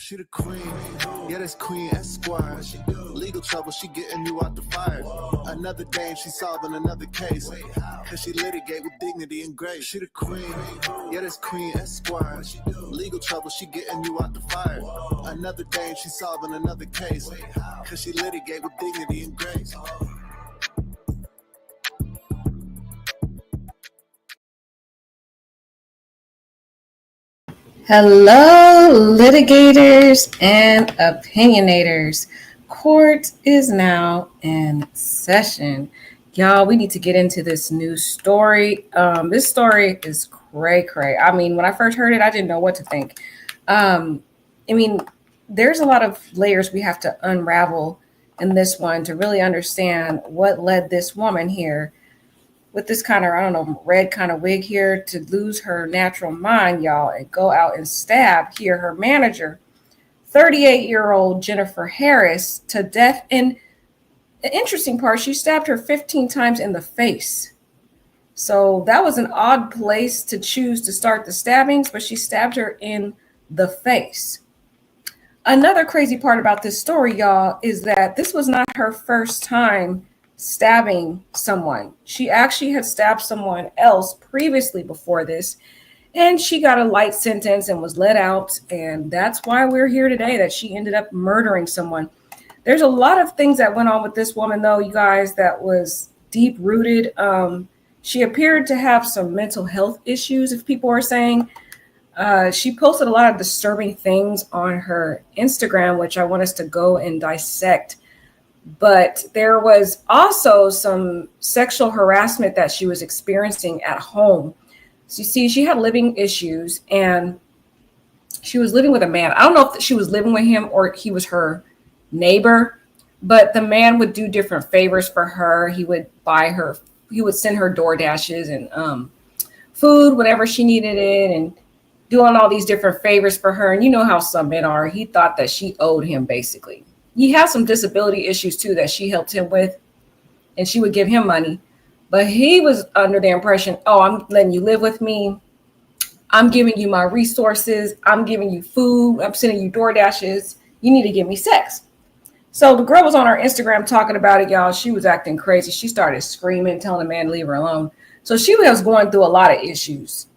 She the queen, yeah, that's Queen Esquire. Legal trouble, she getting you out the fire. Another dame, she solving another case. Cause she litigate with dignity and grace. She the queen, yeah, that's Queen Esquire. Legal trouble, she getting you out the fire. Another dame, she solving another case. Cause she litigate with dignity and grace. Hello, litigators and opinionators. Court is now in session. Y'all, we need to get into this new story. This story is cray-cray. I mean, when I first heard it, I didn't know what to think. There's a lot of layers we have to unravel in this one to really understand what led this woman here with this kind of, red kind of wig here to lose her natural mind, y'all, and go out and stab here her manager, 38-year-old Jennifer Harris, to death. And the interesting part, she stabbed her 15 times in the face. So that was an odd place to choose to start the stabbings, but she stabbed her in the face. Another crazy part about this story, y'all, is that this was not her first time stabbing someone. She actually had stabbed someone else previously before this, and she got a light sentence and was let out. And that's why we're here today, that she ended up murdering someone. There's a lot of things that went on with this woman, though, you guys, that was deep rooted. She appeared to have some mental health issues, if people are saying. She posted a lot of disturbing things on her Instagram, which I want us to go and dissect. But there was also some sexual harassment that she was experiencing at home. So you see, she had living issues, and she was living with a man. I don't know if she was living with him or he was her neighbor, but the man would do different favors for her. He would send her DoorDashes and food, whatever she needed it, and doing all these different favors for her. And you know how some men are. He thought that she owed him, basically. He has some disability issues, too, that she helped him with, and she would give him money. But he was under the impression, oh, I'm letting you live with me. I'm giving you my resources. I'm giving you food. I'm sending you DoorDashes. You need to give me sex. So the girl was on her Instagram talking about it, y'all. She was acting crazy. She started screaming, telling the man to leave her alone. So she was going through a lot of issues.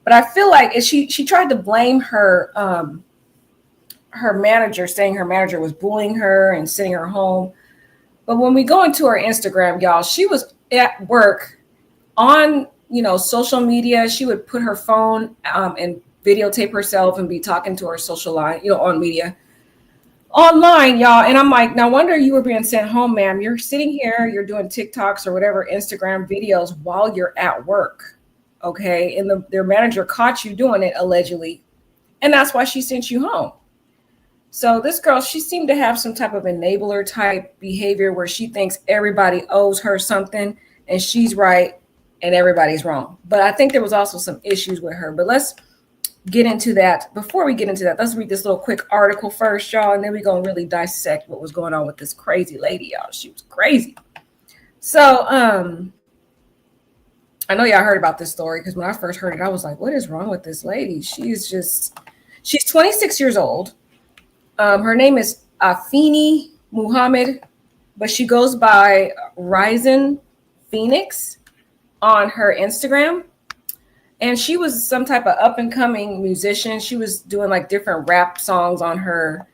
But I feel like she tried to blame her manager, saying her manager was bullying her and sending her home. But when we go into her Instagram, y'all, she was at work on, social media. She would put her phone and videotape herself and be talking to her social line, on media. Online, y'all. And I'm like, no wonder you were being sent home, ma'am. You're sitting here, you're doing TikToks or whatever, Instagram videos while you're at work. Okay. And their manager caught you doing it, allegedly. And that's why she sent you home. So this girl, she seemed to have some type of enabler type behavior where she thinks everybody owes her something and she's right and everybody's wrong. But I think there was also some issues with her. But let's get into that. Before we get into that, let's read this little quick article first, y'all, and then we're going to really dissect what was going on with this crazy lady, y'all. She was crazy. So I know y'all heard about this story because when I first heard it, I was like, what is wrong with this lady? She's 26 years old. Her name is Afeni Muhammad, but she goes by Ryzen Phoenix on her Instagram. And she was some type of up and coming musician. She was doing like different rap songs on her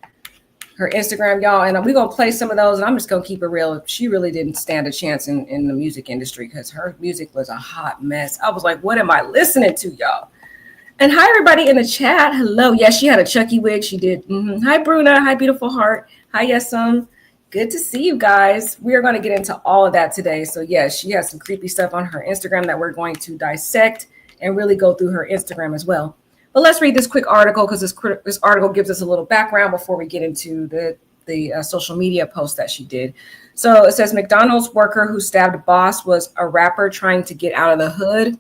Instagram, y'all. And we're going to play some of those. And I'm just going to keep it real. She really didn't stand a chance in the music industry because her music was a hot mess. I was like, what am I listening to, y'all? And hi, everybody in the chat. Hello. Yes, she had a Chucky wig. She did. Hi, Bruna. Hi, beautiful heart. Hi, Yesum. Good to see you guys. We are going to get into all of that today. So, yes, she has some creepy stuff on her Instagram that we're going to dissect and really go through her Instagram as well. But let's read this quick article because this article gives us a little background before we get into the social media post that she did. So it says McDonald's worker who stabbed boss was a rapper trying to get out of the hood.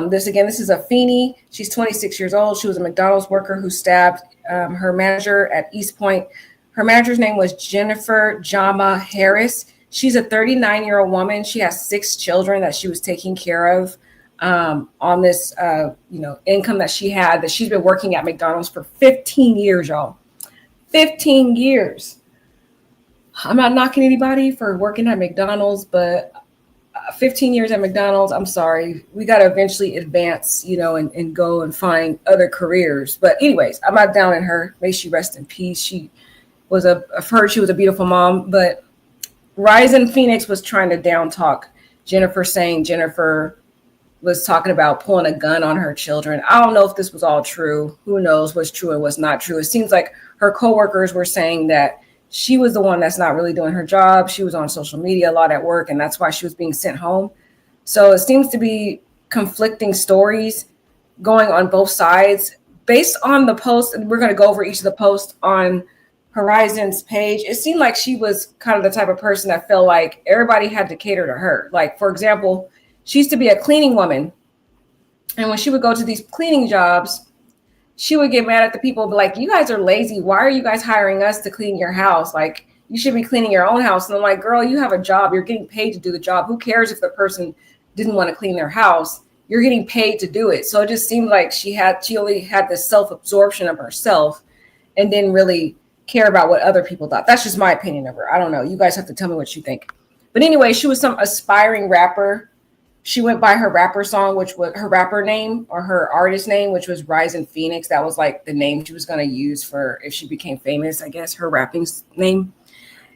This is Afeni. She's 26 years old. She was a McDonald's worker who stabbed her manager at East Point. Her manager's name was Jennifer Jama Harris. She's a 39-year-old woman. She has 6 children that she was taking care of. on this, income that she had, that she's been working at McDonald's for 15 years, y'all. 15 years. I'm not knocking anybody for working at McDonald's, but 15 years at McDonald's, I'm sorry. We got to eventually advance, and go and find other careers. But anyways, I'm not down on her. May she rest in peace. I've heard she was a beautiful mom, but Ryzen Phoenix was trying to down talk Jennifer, saying Jennifer was talking about pulling a gun on her children. I don't know if this was all true. Who knows what's true and what's not true. It seems like her coworkers were saying that she was the one that's not really doing her job. She was on social media a lot at work, and that's why she was being sent home. So it seems to be conflicting stories going on both sides. Based on the post, and we're going to go over each of the posts on Horizon's page, it seemed like she was kind of the type of person that felt like everybody had to cater to her. Like, for example, she used to be a cleaning woman. And when she would go to these cleaning jobs, she would get mad at the people, be like, you guys are lazy. Why are you guys hiring us to clean your house? Like, you should be cleaning your own house. And I'm like, girl, you have a job. You're getting paid to do the job. Who cares if the person didn't want to clean their house? You're getting paid to do it. So it just seemed like she only had this self-absorption of herself and didn't really care about what other people thought. That's just my opinion of her. I don't know. You guys have to tell me what you think. But anyway, she was some aspiring rapper. She went by her rapper song, which was her rapper name or her artist name, which was Ryzen Phoenix. That was like the name she was going to use for if she became famous, I guess, her rapping name.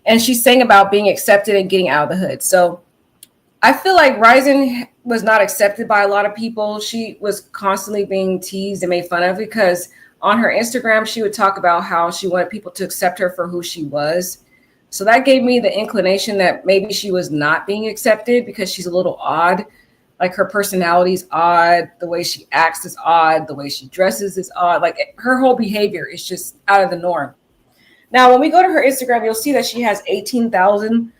And she sang about being accepted and getting out of the hood. So I feel like Ryzen was not accepted by a lot of people. She was constantly being teased and made fun of because on her Instagram, she would talk about how she wanted people to accept her for who she was. So that gave me the inclination that maybe she was not being accepted because she's a little odd. Like her personality is odd. The way she acts is odd. The way she dresses is odd. Like her whole behavior is just out of the norm. Now, when we go to her Instagram, you'll see that she has 18,000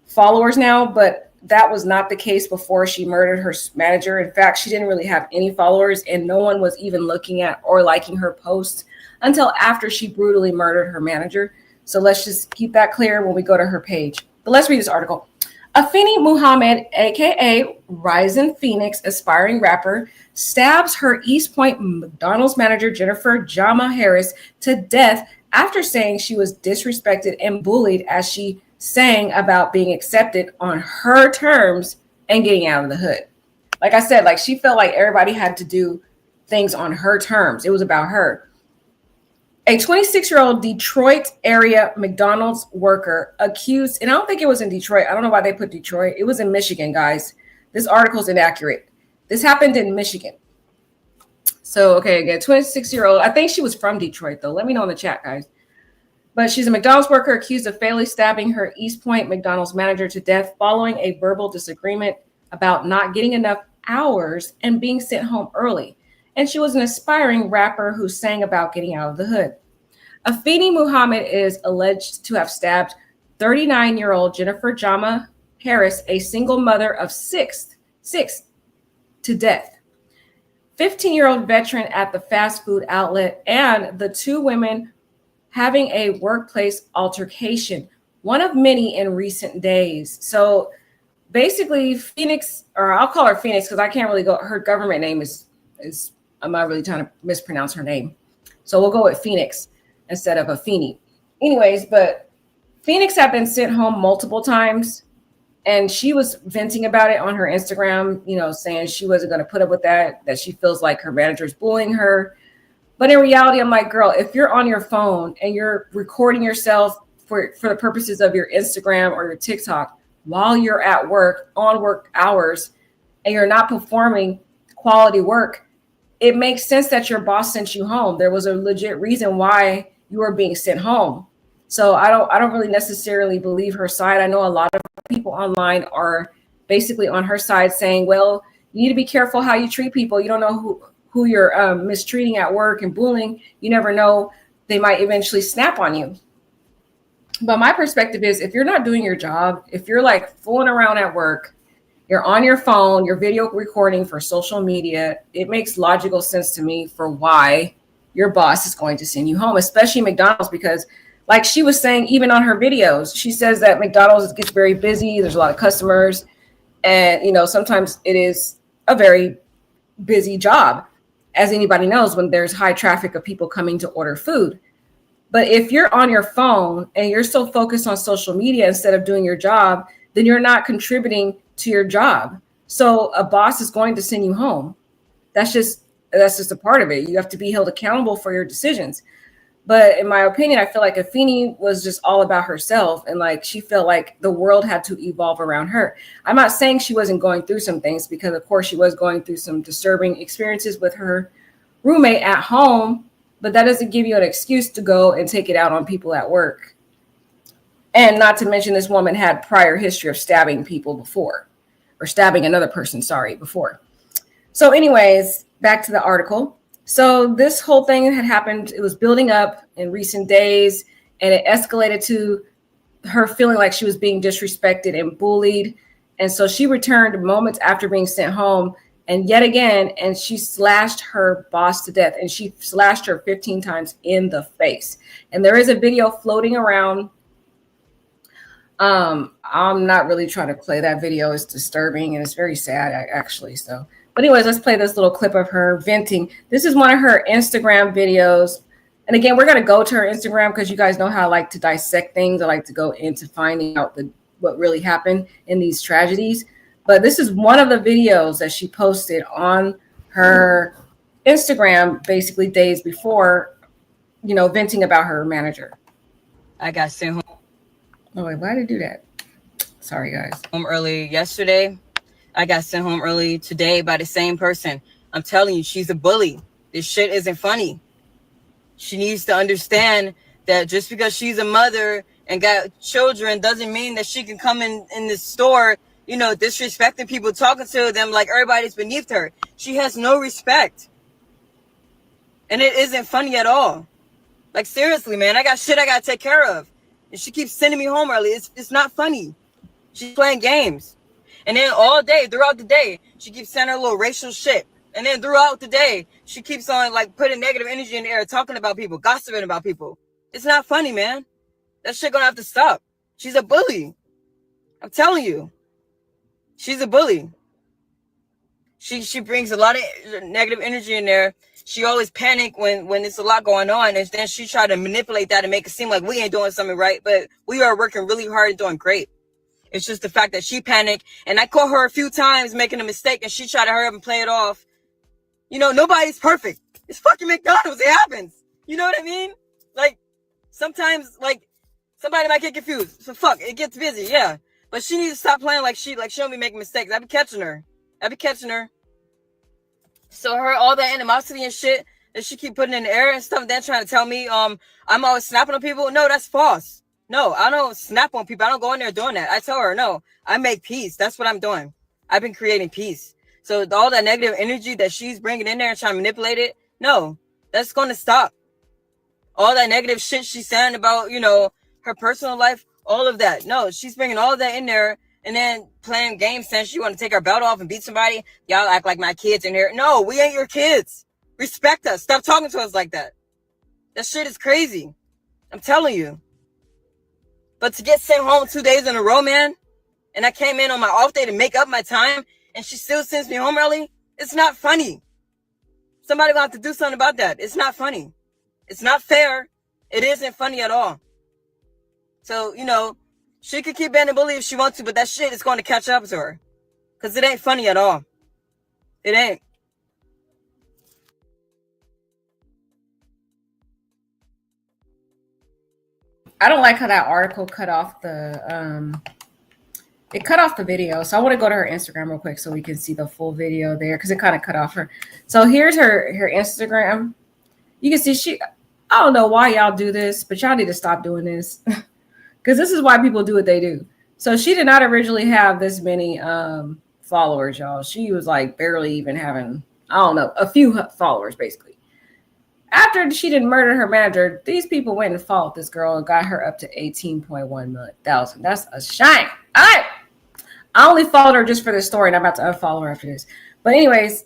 followers now, but that was not the case before she murdered her manager. In fact, she didn't really have any followers and no one was even looking at or liking her post until after she brutally murdered her manager. So let's just keep that clear when we go to her page. But let's read this article. Afeni Muhammad, aka Ryzen Phoenix, aspiring rapper, stabs her East Point McDonald's manager Jennifer Jama Harris to death after saying she was disrespected and bullied as she sang about being accepted on her terms and getting out of the hood. Like I said, like she felt like everybody had to do things on her terms. It was about her. A 26-year-old Detroit area McDonald's worker accused, and I don't think it was in Detroit. I don't know why they put Detroit. It was in Michigan, guys. This article is inaccurate. This happened in Michigan. So, okay, again, 26-year-old. I think she was from Detroit, though. Let me know in the chat, guys. But she's a McDonald's worker accused of fatally stabbing her East Point McDonald's manager to death following a verbal disagreement about not getting enough hours and being sent home early. And she was an aspiring rapper who sang about getting out of the hood. Afeni Muhammad is alleged to have stabbed 39-year-old Jennifer Jama Harris, a single mother of six, to death. 15-year-old veteran at the fast food outlet, and the two women having a workplace altercation, one of many in recent days. So basically Phoenix, or I'll call her Phoenix because I can't really go, her government name is I'm not really trying to mispronounce her name. So we'll go with Phoenix instead of Afeni. Anyways, but Phoenix had been sent home multiple times and she was venting about it on her Instagram, saying she wasn't going to put up with that she feels like her manager's bullying her. But in reality, I'm like, girl, if you're on your phone and you're recording yourself for the purposes of your Instagram or your TikTok while you're at work, on work hours, and you're not performing quality work, it makes sense that your boss sent you home. There was a legit reason why you were being sent home. So I don't really necessarily believe her side. I know a lot of people online are basically on her side saying, well, you need to be careful how you treat people. You don't know who you're mistreating at work and bullying. You never know. They might eventually snap on you. But my perspective is if you're not doing your job, if you're like fooling around at work, you're on your phone, you're video recording for social media, it makes logical sense to me for why your boss is going to send you home, especially McDonald's, because like she was saying, even on her videos, she says that McDonald's gets very busy. There's a lot of customers. And, sometimes it is a very busy job, as anybody knows, when there's high traffic of people coming to order food. But if you're on your phone and you're so focused on social media instead of doing your job, then you're not contributing to your job. So a boss is going to send you home. That's just a part of it. You have to be held accountable for your decisions. But in my opinion, I feel like Afeni was just all about herself, and like she felt like the world had to evolve around her. I'm not saying she wasn't going through some things, because of course she was going through some disturbing experiences with her roommate at home, but that doesn't give you an excuse to go and take it out on people at work. And not to mention, this woman had prior history of stabbing people before, or stabbing another person, before. So anyways, back to the article. So this whole thing had happened. It was building up in recent days, and it escalated to her feeling like she was being disrespected and bullied. And so she returned moments after being sent home, and yet again, and she slashed her boss to death, and she slashed her 15 times in the face. And there is a video floating around. I'm not really trying to play that video. It's disturbing and it's very sad, actually. So, but anyways, let's play this little clip of her venting. This is one of her Instagram videos. And again, we're going to go to her Instagram because you guys know how I like to dissect things. I like to go into finding out what really happened in these tragedies. But this is one of the videos that she posted on her Instagram, basically days before, venting about her manager. I got sent home. Oh, wait, why did I do that? Sorry, guys. Home early yesterday. I got sent home early today by the same person. I'm telling you, she's a bully. This shit isn't funny. She needs to understand that just because she's a mother and got children doesn't mean that she can come in this store, disrespecting people, talking to them like everybody's beneath her. She has no respect. And it isn't funny at all. Like, seriously, man, I got shit I got to take care of. And she keeps sending me home early. It's not funny. She's playing games. And then all day, throughout the day, she keeps sending her little racial shit. And then throughout the day, she keeps on like putting negative energy in the air, talking about people, gossiping about people. It's not funny, man. That shit gonna have to stop. She's a bully. I'm telling you. She's a bully. She brings a lot of negative energy in there. She always panic when there's a lot going on, and then she try to manipulate that and make it seem like we ain't doing something right, but we are working really hard and doing great. It's just the fact that she panicked, and I caught her a few times making a mistake, and she tried to hurry up and play it off. Nobody's perfect. It's fucking McDonald's. It happens. You know what I mean? Like, sometimes, like, somebody might get confused. So fuck, it gets busy, yeah. But she needs to stop playing like she don't be making mistakes. I be catching her. So all that animosity and shit that she keep putting in the air and stuff, then trying to tell me I'm always snapping on people. No, that's false. No, I don't snap on people. I don't go in there doing that. I tell her, no, I make peace. That's what I'm doing. I've been creating peace. So all that negative energy that she's bringing in there and trying to manipulate it, no, that's going to stop. All that negative shit she's saying about, her personal life, all of that. No, she's bringing all of that in there. And then playing games saying she want to take her belt off and beat somebody. Y'all act like my kids in here. No, we ain't your kids. Respect us. Stop talking to us like that. That shit is crazy. I'm telling you. But to get sent home 2 days in a row, man, and I came in on my off day to make up my time, and she still sends me home early, it's not funny. Somebody gonna have to do something about that. It's not funny. It's not fair. It isn't funny at all. So, she could keep being a bully if she wants to, but that shit is going to catch up to her. Because it ain't funny at all. It ain't. I don't like how that article cut off the video. So I want to go to her Instagram real quick so we can see the full video there, because it kind of cut off her. So here's her Instagram. You can see I don't know why y'all do this, but y'all need to stop doing this. Because this is why people do what they do. So she did not originally have this many followers, y'all. She was like barely even having, a few followers, basically. After she didn't murder her manager, these people went and followed this girl and got her up to 18.1 thousand. That's a shame. All right. I only followed her just for this story, and I'm about to unfollow her after this. But anyways,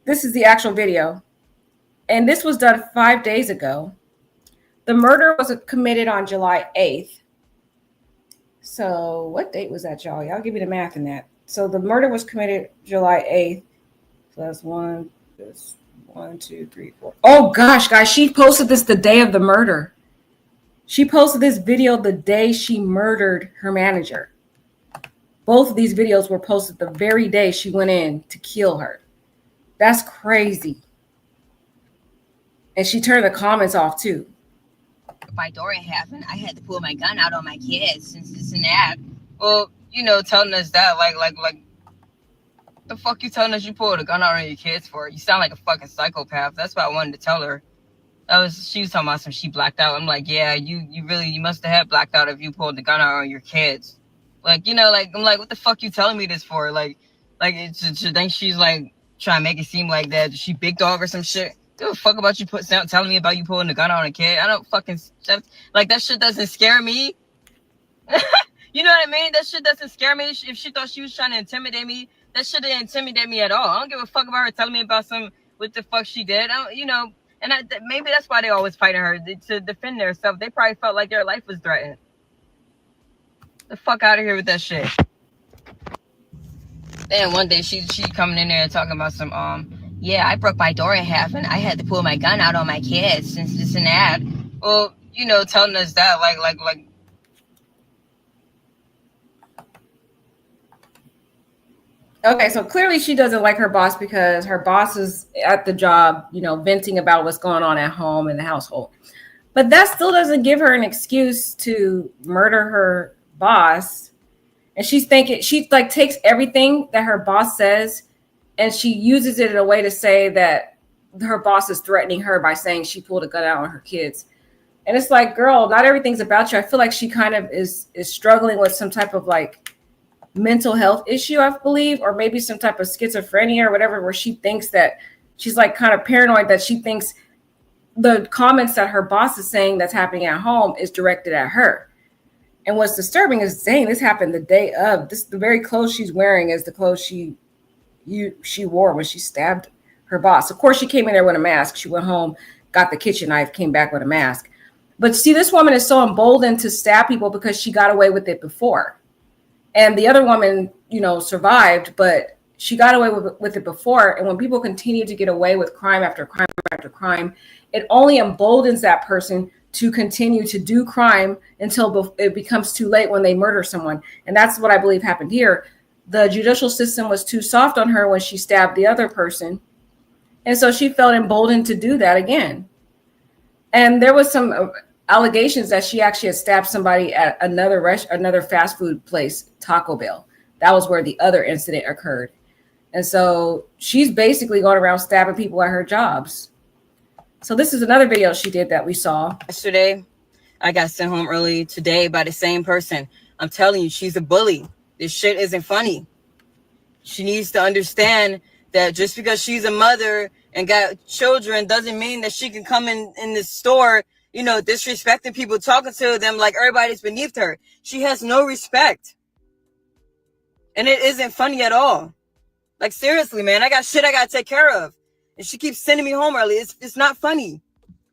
this is the actual video. And this was done 5 days ago. The murder was committed on July 8th. So what date was that, y'all? Y'all give me the math in that. So the murder was committed July 8th. So that's one, this 1, 2, 3, 4. Oh gosh, guys, she posted this the day of the murder. She posted this video the day she murdered her manager. Both of these videos were posted the very day she went in to kill her. That's crazy. And she turned the comments off too. My door in half, and I had to pull my gun out on my kids since this and that. Well, telling us that, like, the fuck you telling us you pulled a gun out on your kids for? You sound like a fucking psychopath. That's what I wanted to tell her. She was talking about some, she blacked out. I'm like, yeah, you must have had blacked out if you pulled the gun out on your kids. Like, I'm like, what the fuck you telling me this for? Like, then she's like trying to make it seem like that she big dog or some shit. Give a fuck about you telling me about you pulling the gun out on a kid. I don't fucking like that shit doesn't scare me. You know what I mean? That shit doesn't scare me. If she thought she was trying to intimidate me, that shit didn't intimidate me at all. I don't give a fuck about her telling me about what the fuck she did. Maybe that's why they always fighting her to defend themselves. They probably felt like their life was threatened. The fuck out of here with that shit. Then one day she coming in there talking about some yeah, I broke my door in half and I had to pull my gun out on my kids since this and that. Well, telling us that like. Okay, so clearly she doesn't like her boss because her boss is at the job, venting about what's going on at home in the household. But that still doesn't give her an excuse to murder her boss. And she's thinking, she like takes everything that her boss says and she uses it in a way to say that her boss is threatening her by saying she pulled a gun out on her kids. And it's like, girl, not everything's about you. I feel like she kind of is struggling with some type of like mental health issue, I believe, or maybe some type of schizophrenia or whatever, where she thinks that she's like kind of paranoid that she thinks the comments that her boss is saying that's happening at home is directed at her. And what's disturbing is saying this happened the day of this. The very clothes she's wearing is the clothes she wore when she stabbed her boss. Of course, she came in there with a mask. She went home, got the kitchen knife, came back with a mask. But see, this woman is so emboldened to stab people because she got away with it before. And the other woman, survived, but she got away with it before. And when people continue to get away with crime after crime after crime, it only emboldens that person to continue to do crime until it becomes too late when they murder someone. And that's what I believe happened here. The judicial system was too soft on her when she stabbed the other person. And so she felt emboldened to do that again. And there was some allegations that she actually had stabbed somebody at another fast food place, Taco Bell. That was where the other incident occurred. And so she's basically going around stabbing people at her jobs. So this is another video she did that we saw. Yesterday, I got sent home early today by the same person. I'm telling you, she's a bully. This shit isn't funny. She needs to understand that just because she's a mother and got children doesn't mean that she can come in the store, disrespecting people, talking to them like everybody's beneath her. She has no respect. And it isn't funny at all. Like, seriously, man, I got shit I got to take care of. And she keeps sending me home early. It's not funny.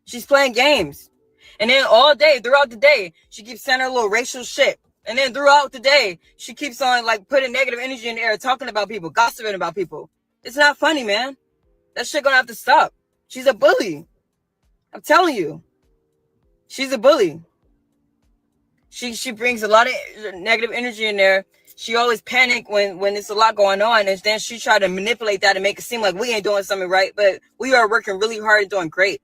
She's playing games. And then all day, throughout the day, she keeps sending her little racial shit. And then throughout the day, she keeps on like putting negative energy in the air, talking about people, gossiping about people. It's not funny, man. That shit gonna have to stop. She's a bully. I'm telling you. She's a bully. She brings a lot of negative energy in there. She always panic when there's a lot going on, and then she try to manipulate that and make it seem like we ain't doing something right, but we are working really hard and doing great.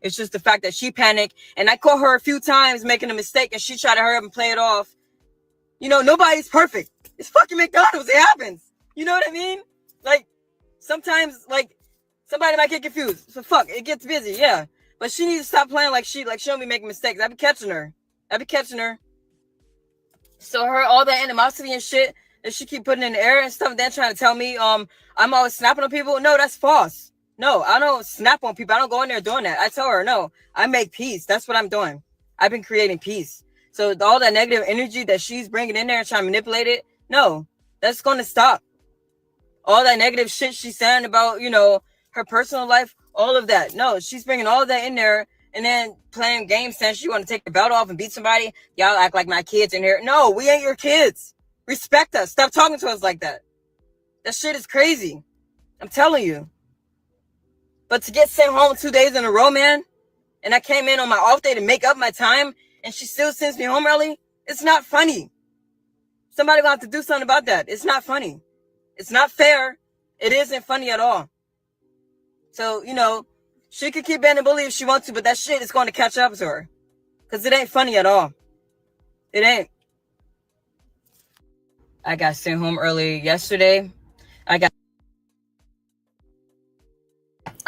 It's just the fact that she panicked, and I caught her a few times making a mistake, and she tried to hurry up and play it off. Nobody's perfect. It's fucking McDonald's. It happens. You know what I mean? Like, sometimes, like, somebody might get confused. So fuck, it gets busy, yeah. But she needs to stop playing like she don't be making mistakes. I be catching her. So all that animosity and shit that she keep putting in the air and stuff, then trying to tell me I'm always snapping on people. No, that's false. No, I don't snap on people. I don't go in there doing that. I tell her, no, I make peace. That's what I'm doing. I've been creating peace. So all that negative energy that she's bringing in there and trying to manipulate it, no, that's going to stop. All that negative shit she's saying about, her personal life, all of that. No, she's bringing all of that in there and then playing games saying she want to take the belt off and beat somebody. Y'all act like my kids in here. No, we ain't your kids. Respect us. Stop talking to us like that. That shit is crazy. I'm telling you. But to get sent home 2 days in a row, man, and I came in on my off day to make up my time, and she still sends me home early, it's not funny. Somebody will have to do something about that. It's not funny. It's not fair. It isn't funny at all. So, she could keep being a bully if she wants to, but that shit is going to catch up to her. Because it ain't funny at all. It ain't. I got sent home early yesterday. I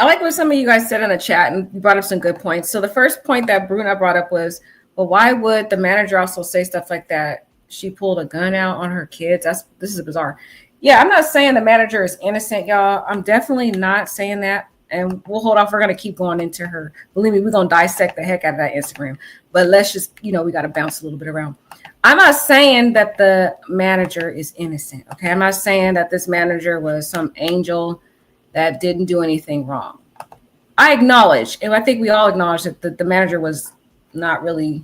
like what some of you guys said in the chat, and you brought up some good points. So the first point that Bruna brought up was, well, why would the manager also say stuff like that? She pulled a gun out on her kids. This is bizarre. Yeah, I'm not saying the manager is innocent, y'all. I'm definitely not saying that. And we'll hold off. We're going to keep going into her. Believe me, we're going to dissect the heck out of that Instagram. But let's just, we got to bounce a little bit around. I'm not saying that the manager is innocent, okay? I'm not saying that this manager was some angel that didn't do anything wrong. I acknowledge, and I think we all acknowledge that the manager was not really,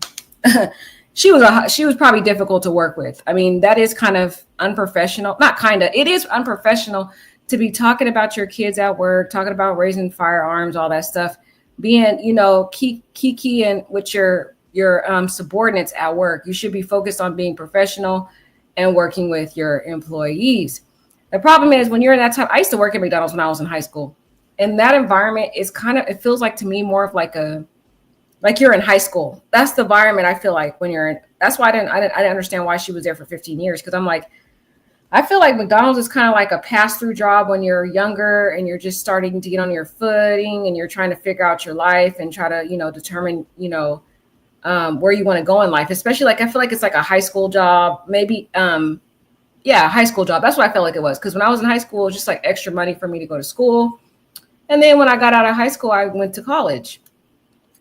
she was probably difficult to work with. I mean, that is kind of unprofessional. Not kind of, it is unprofessional to be talking about your kids at work, talking about raising firearms, all that stuff, being, kikiing with your subordinates at work. You should be focused on being professional and working with your employees. The problem is when you're in that time, I used to work at McDonald's when I was in high school. And that environment is it feels like to me more of like you're in high school. That's the environment I feel like when you're in. That's why I didn't understand why she was there for 15 years. Cause I'm like, I feel like McDonald's is kind of like a pass-through job when you're younger and you're just starting to get on your footing and you're trying to figure out your life and try to, determine, where you want to go in life. Especially I feel like it's like a high school job, maybe, high school job. That's what I felt like it was. Because when I was in high school, it was just like extra money for me to go to school. And then when I got out of high school, I went to college.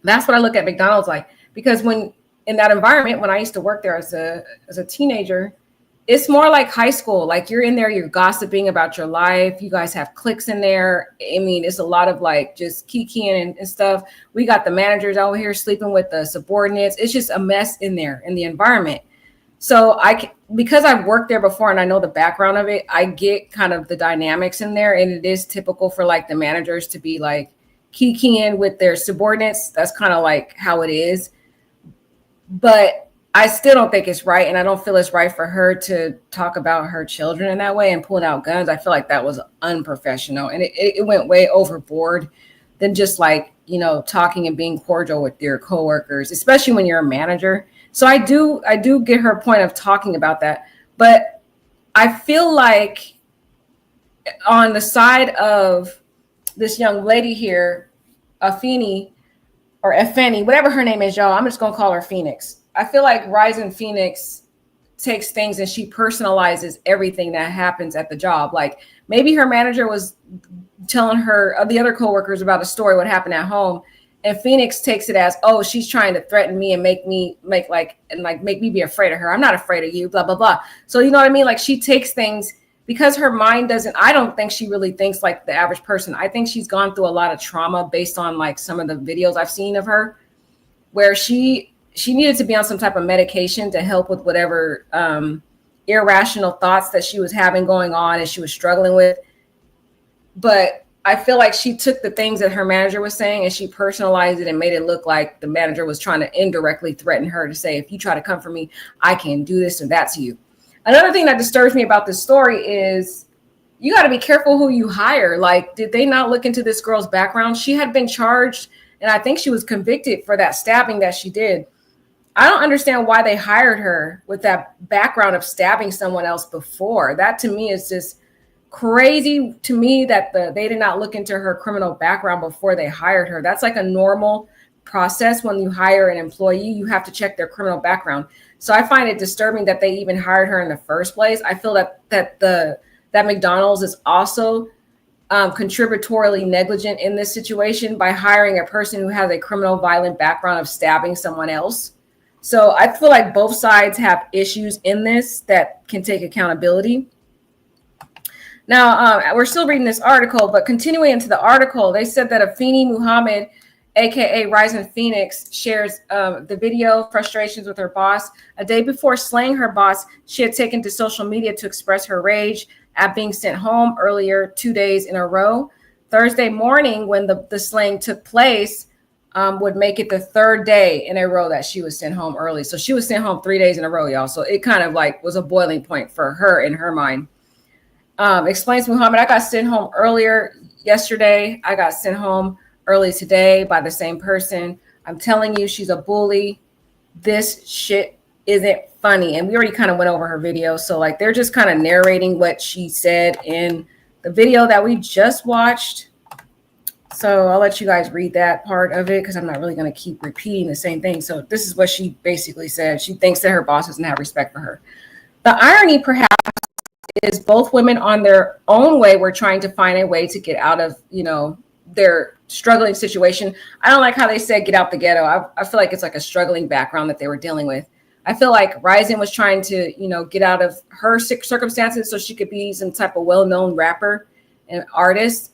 That's what I look at McDonald's like. Because when in that environment, when I used to work there as a teenager, it's more like high school. Like you're in there, you're gossiping about your life. You guys have cliques in there. I mean, it's a lot of just kikiing and stuff. We got the managers out here sleeping with the subordinates. It's just a mess in there in the environment. So because I've worked there before and I know the background of it, I get kind of the dynamics in there. And it is typical for the managers to be kikiing with their subordinates. That's kind of how it is. But I still don't think it's right. And I don't feel it's right for her to talk about her children in that way and pulling out guns. I feel like that was unprofessional. And it went way overboard than just talking and being cordial with your coworkers, especially when you're a manager. So I do get her point of talking about that. But I feel like on the side of this young lady here, Afeni or Efeni, whatever her name is, y'all, I'm just going to call her Phoenix. I feel like Rising Phoenix takes things and she personalizes everything that happens at the job. Maybe her manager was telling her the other coworkers about a story, what happened at home. And Phoenix takes it as, oh, she's trying to threaten me and make me be afraid of her. I'm not afraid of you, blah, blah, blah. So, you know what I mean? She takes things because her mind I don't think she really thinks like the average person. I think she's gone through a lot of trauma based on some of the videos I've seen of her where she needed to be on some type of medication to help with whatever irrational thoughts that she was having going on and she was struggling with. But I feel like she took the things that her manager was saying and she personalized it and made it look like the manager was trying to indirectly threaten her to say, if you try to come for me, I can do this and that to you. Another thing that disturbs me about this story is you got to be careful who you hire. Did they not look into this girl's background? She had been charged and I think she was convicted for that stabbing that she did. I don't understand why they hired her with that background of stabbing someone else before. That to me is just crazy to me that they did not look into her criminal background before they hired her. That's a normal process when you hire an employee. You have to check their criminal background. So I find it disturbing that they even hired her in the first place. I feel that McDonald's is also contributorily negligent in this situation by hiring a person who has a criminal violent background of stabbing someone else. So I feel like both sides have issues in this that can take accountability. Now, we're still reading this article, but continuing into the article, they said that Afeni Muhammad, aka Rising Phoenix, shares the video frustrations with her boss. A day before slaying her boss, she had taken to social media to express her rage at being sent home earlier 2 days in a row. Thursday morning, when the slaying took place, would make it the third day in a row that she was sent home early. So she was sent home 3 days in a row, y'all. So it kind of like was a boiling point for her in her mind. Explains Muhammad, I got sent home earlier yesterday. I got sent home early today by the same person. I'm telling you, she's a bully. This shit isn't funny. And we already kind of went over her video. So like they're just kind of narrating what she said in the video that we just watched. So I'll let you guys read that part of it because I'm not really going to keep repeating the same thing. So this is what she basically said. She thinks that her boss doesn't have respect for her. The irony, perhaps, is both women on their own way were trying to find a way to get out of, their struggling situation. I don't like how they said get out the ghetto. I feel like it's like a struggling background that they were dealing with. I feel like Ryzen was trying to, get out of her circumstances so she could be some type of well-known rapper and artist.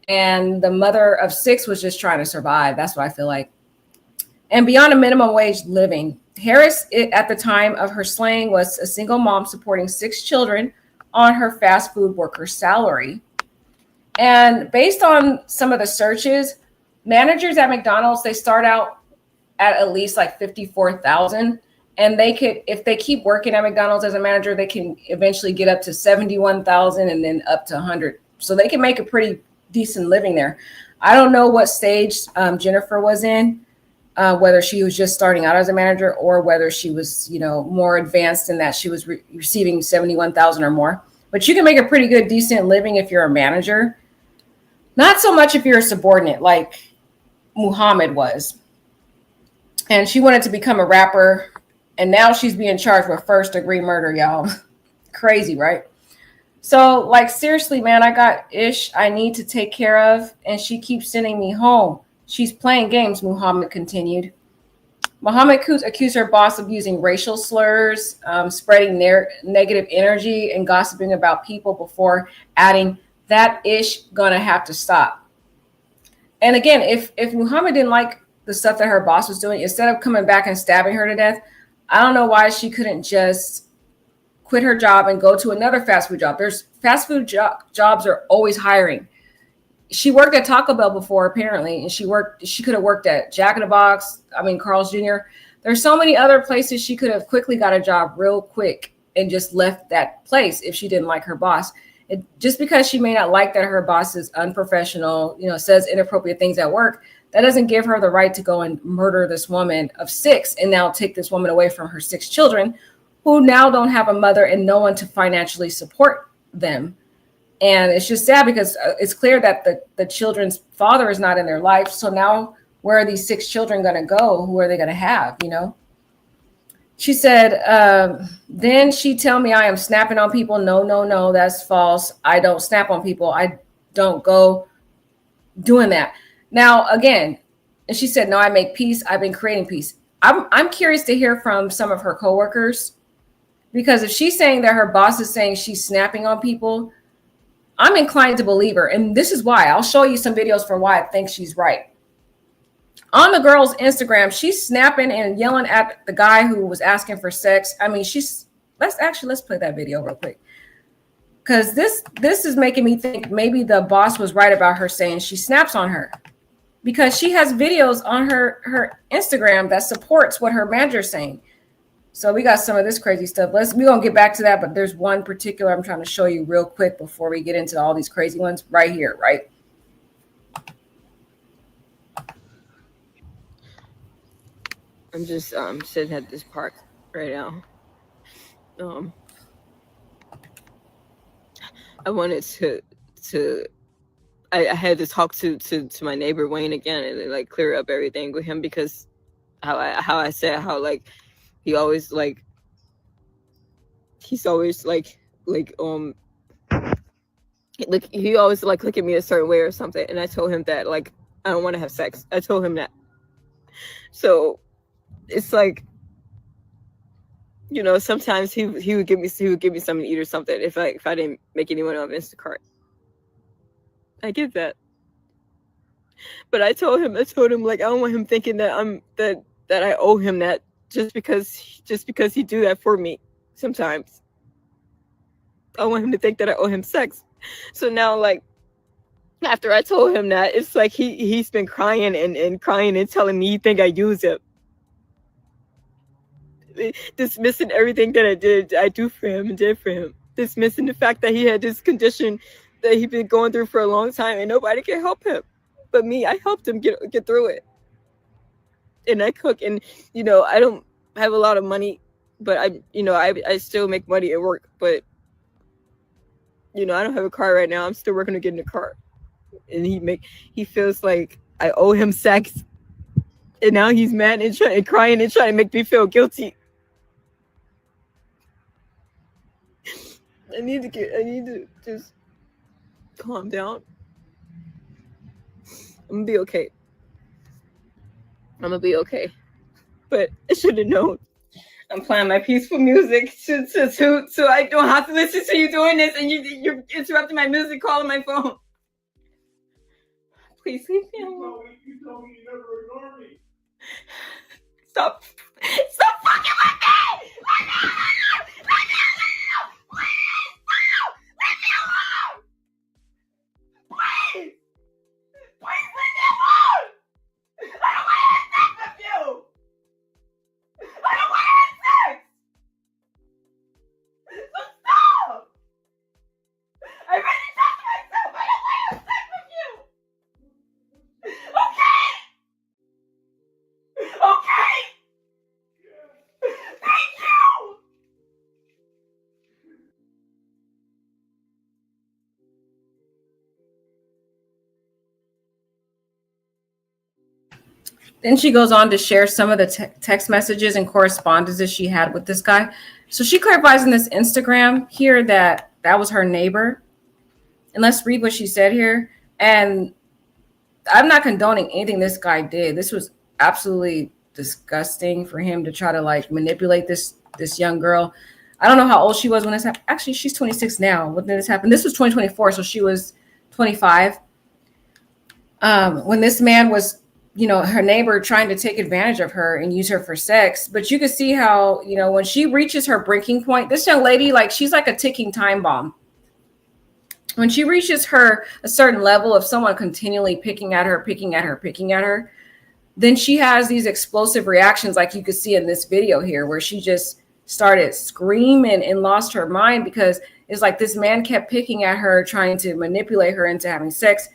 And the mother of 6 was just trying to survive. That's what I feel like. And beyond a minimum wage living, Harris, at the time of her slaying, was a single mom supporting 6 children on her fast food worker salary. And based on some of the searches, managers at McDonald's, they start out at least like 54,000. And they could, if they keep working at McDonald's as a manager, they can eventually get up to 71,000 and then up to 100. So they can make a pretty decent living there. I don't know what stage Jennifer was in, whether she was just starting out as a manager or whether she was, more advanced in that she was receiving 71,000 or more. But you can make a pretty good, decent living if you're a manager. Not so much if you're a subordinate like Muhammad was. And she wanted to become a rapper. And now she's being charged with first-degree murder, y'all. Crazy, right? So, like, seriously, man, I got ish I need to take care of, and she keeps sending me home. She's playing games, Muhammad continued. Muhammad accused her boss of using racial slurs, spreading negative energy, and gossiping about people before adding, that ish gonna have to stop. And again, if Muhammad didn't like the stuff that her boss was doing, instead of coming back and stabbing her to death, I don't know why she couldn't just quit her job and go to another fast food job. There's fast food jobs are always hiring. She worked at Taco Bell before, apparently, and she could have worked at Jack in the Box. Carl's Jr. There's so many other places she could have quickly got a job real quick and just left that place if she didn't like her boss. Just because she may not like that her boss is unprofessional, says inappropriate things at work, that doesn't give her the right to go and murder this woman of 6 and now take this woman away from her 6 children who now don't have a mother and no one to financially support them. And it's just sad because it's clear that the children's father is not in their life. So now where are these 6 children going to go? Who are they going to have, She said, then she tell me I am snapping on people. No, that's false. I don't snap on people. I don't go doing that. Now, again, and she said, no, I make peace. I've been creating peace. I'm curious to hear from some of her coworkers, because if she's saying that her boss is saying she's snapping on people, I'm inclined to believe her. And this is why. I'll show you some videos for why I think she's right. On the girl's Instagram, she's snapping and yelling at the guy who was asking for sex. Let's play that video real quick. Because this is making me think maybe the boss was right about her saying she snaps on her. Because she has videos on her Instagram that supports what her manager's saying. So we got some of this crazy stuff. We're going to get back to that, but there's one particular I'm trying to show you real quick before we get into all these crazy ones right here, right? I'm just sitting at this park right now. I wanted to I had to talk to my neighbor Wayne again and like clear up everything with him, because how I said how like he's always like he always like look at me a certain way or something, and I told him that like I don't want to have sex. I told him that. So it's like, sometimes he would give me something to eat or something if I didn't make anyone on Instacart. I get that, but I told him like I don't want him thinking that that I owe him that just because he do that for me sometimes. I want him to think that I owe him sex. So now, like, after I told him that, it's like he's been crying and crying and telling me he think I use him, dismissing everything that I do for him and did for him, dismissing the fact that he had this condition that he'd been going through for a long time and nobody can help him but me. I helped him get through it. And I cook, and I don't have a lot of money, but I still make money at work, but I don't have a car right now. I'm still working to get in a car. And he feels like I owe him sex. And now he's mad and crying and trying to make me feel guilty. I need to just calm down. I'm gonna be okay. But I should have known. I'm playing my peaceful music so I don't have to listen to you doing this, and you're interrupting my music, calling my phone. Please leave me alone. You told me you never ignore me. Stop fucking with me! Leave me alone! Please! Please leave me alone! I don't want to have sex with you! I don't want to have sex! So stop! I already talked to myself! I don't want to have sex with you! Okay! Okay! Thank you! Then she goes on to share some of the text messages and correspondences she had with this guy. So she clarifies in this Instagram here that was her neighbor. And let's read what she said here. And I'm not condoning anything this guy did. This was absolutely disgusting for him to try to like manipulate this young girl. I don't know how old she was when this happened. Actually, she's 26 now. When did this happen? This was 2024, so she was 25. When this man was, her neighbor trying to take advantage of her and use her for sex. But you can see how, when she reaches her breaking point, this young lady, like, she's like a ticking time bomb. When she reaches a certain level of someone continually picking at her, then she has these explosive reactions like you could see in this video here, where she just started screaming and lost her mind because it's like this man kept picking at her, trying to manipulate her into having sex.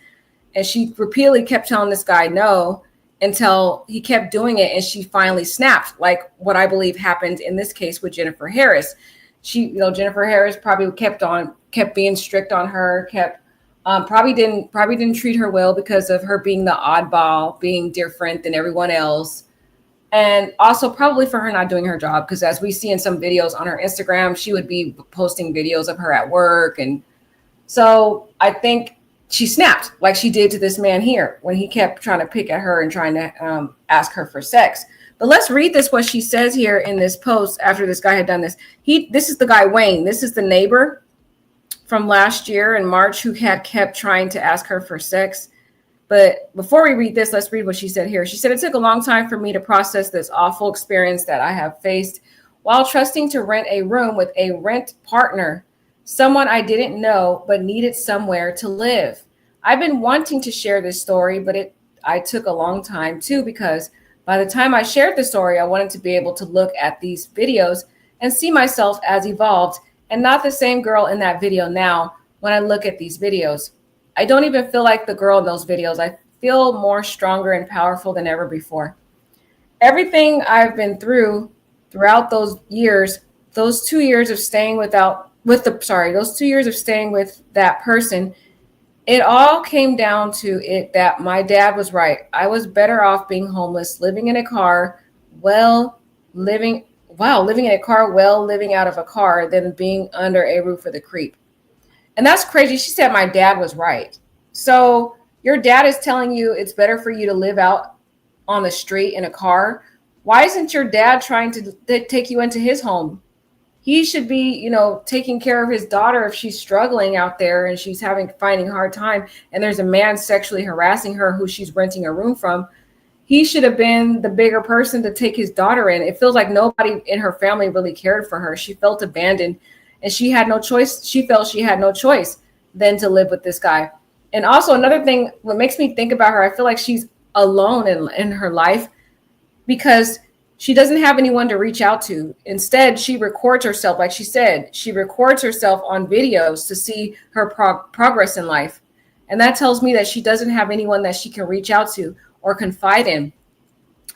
And she repeatedly kept telling this guy no until he kept doing it. And she finally snapped, like what I believe happened in this case with Jennifer Harris. Jennifer Harris probably kept being strict on her, probably didn't treat her well because of her being the oddball, being different than everyone else. And also probably for her not doing her job, because as we see in some videos on her Instagram, she would be posting videos of her at work. And so I think she snapped like she did to this man here when he kept trying to pick at her and trying to ask her for sex. But let's read what she says here in this post after this guy had done this. This is the guy, Wayne. This is the neighbor from last year in March who had kept trying to ask her for sex. But before we read this, let's read what she said here. She said, "It took a long time for me to process this awful experience that I have faced while trusting to rent a room with a rent partner, someone I didn't know but needed somewhere to live. I've been wanting to share this story, but I took a long time too, because by the time I shared the story, I wanted to be able to look at these videos and see myself as evolved and not the same girl in that video now when I look at these videos. I don't even feel like the girl in those videos. I feel more stronger and powerful than ever before. Everything I've been throughout those years, those 2 years of staying with that person, it all came down to it that my dad was right. I was better off being homeless, living in a car, living out of a car than being under a roof with a creep." And that's crazy. She said my dad was right. So your dad is telling you it's better for you to live out on the street in a car. Why isn't your dad trying to take you into his home? He should be, taking care of his daughter if she's struggling out there and she's finding a hard time and there's a man sexually harassing her who she's renting a room from. He should have been the bigger person to take his daughter in. It feels like nobody in her family really cared for her. She felt abandoned. And she had no choice. She felt she had no choice than to live with this guy. And also another thing, what makes me think about her, I feel like she's alone in her life because she doesn't have anyone to reach out to. Instead, she records herself. Like she said, she records herself on videos to see her progress in life. And that tells me that she doesn't have anyone that she can reach out to or confide in.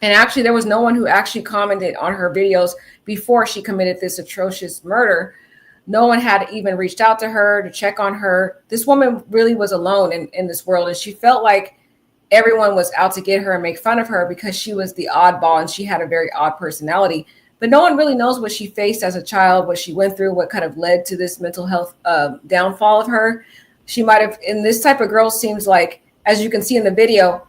And actually, there was no one who actually commented on her videos before she committed this atrocious murder. No one had even reached out to her to check on her. This woman really was alone in this world. And she felt like everyone was out to get her and make fun of her because she was the oddball and she had a very odd personality. But no one really knows what she faced as a child, what she went through, what kind of led to this mental health downfall of her. She might have, and this type of girl seems like, as you can see in the video,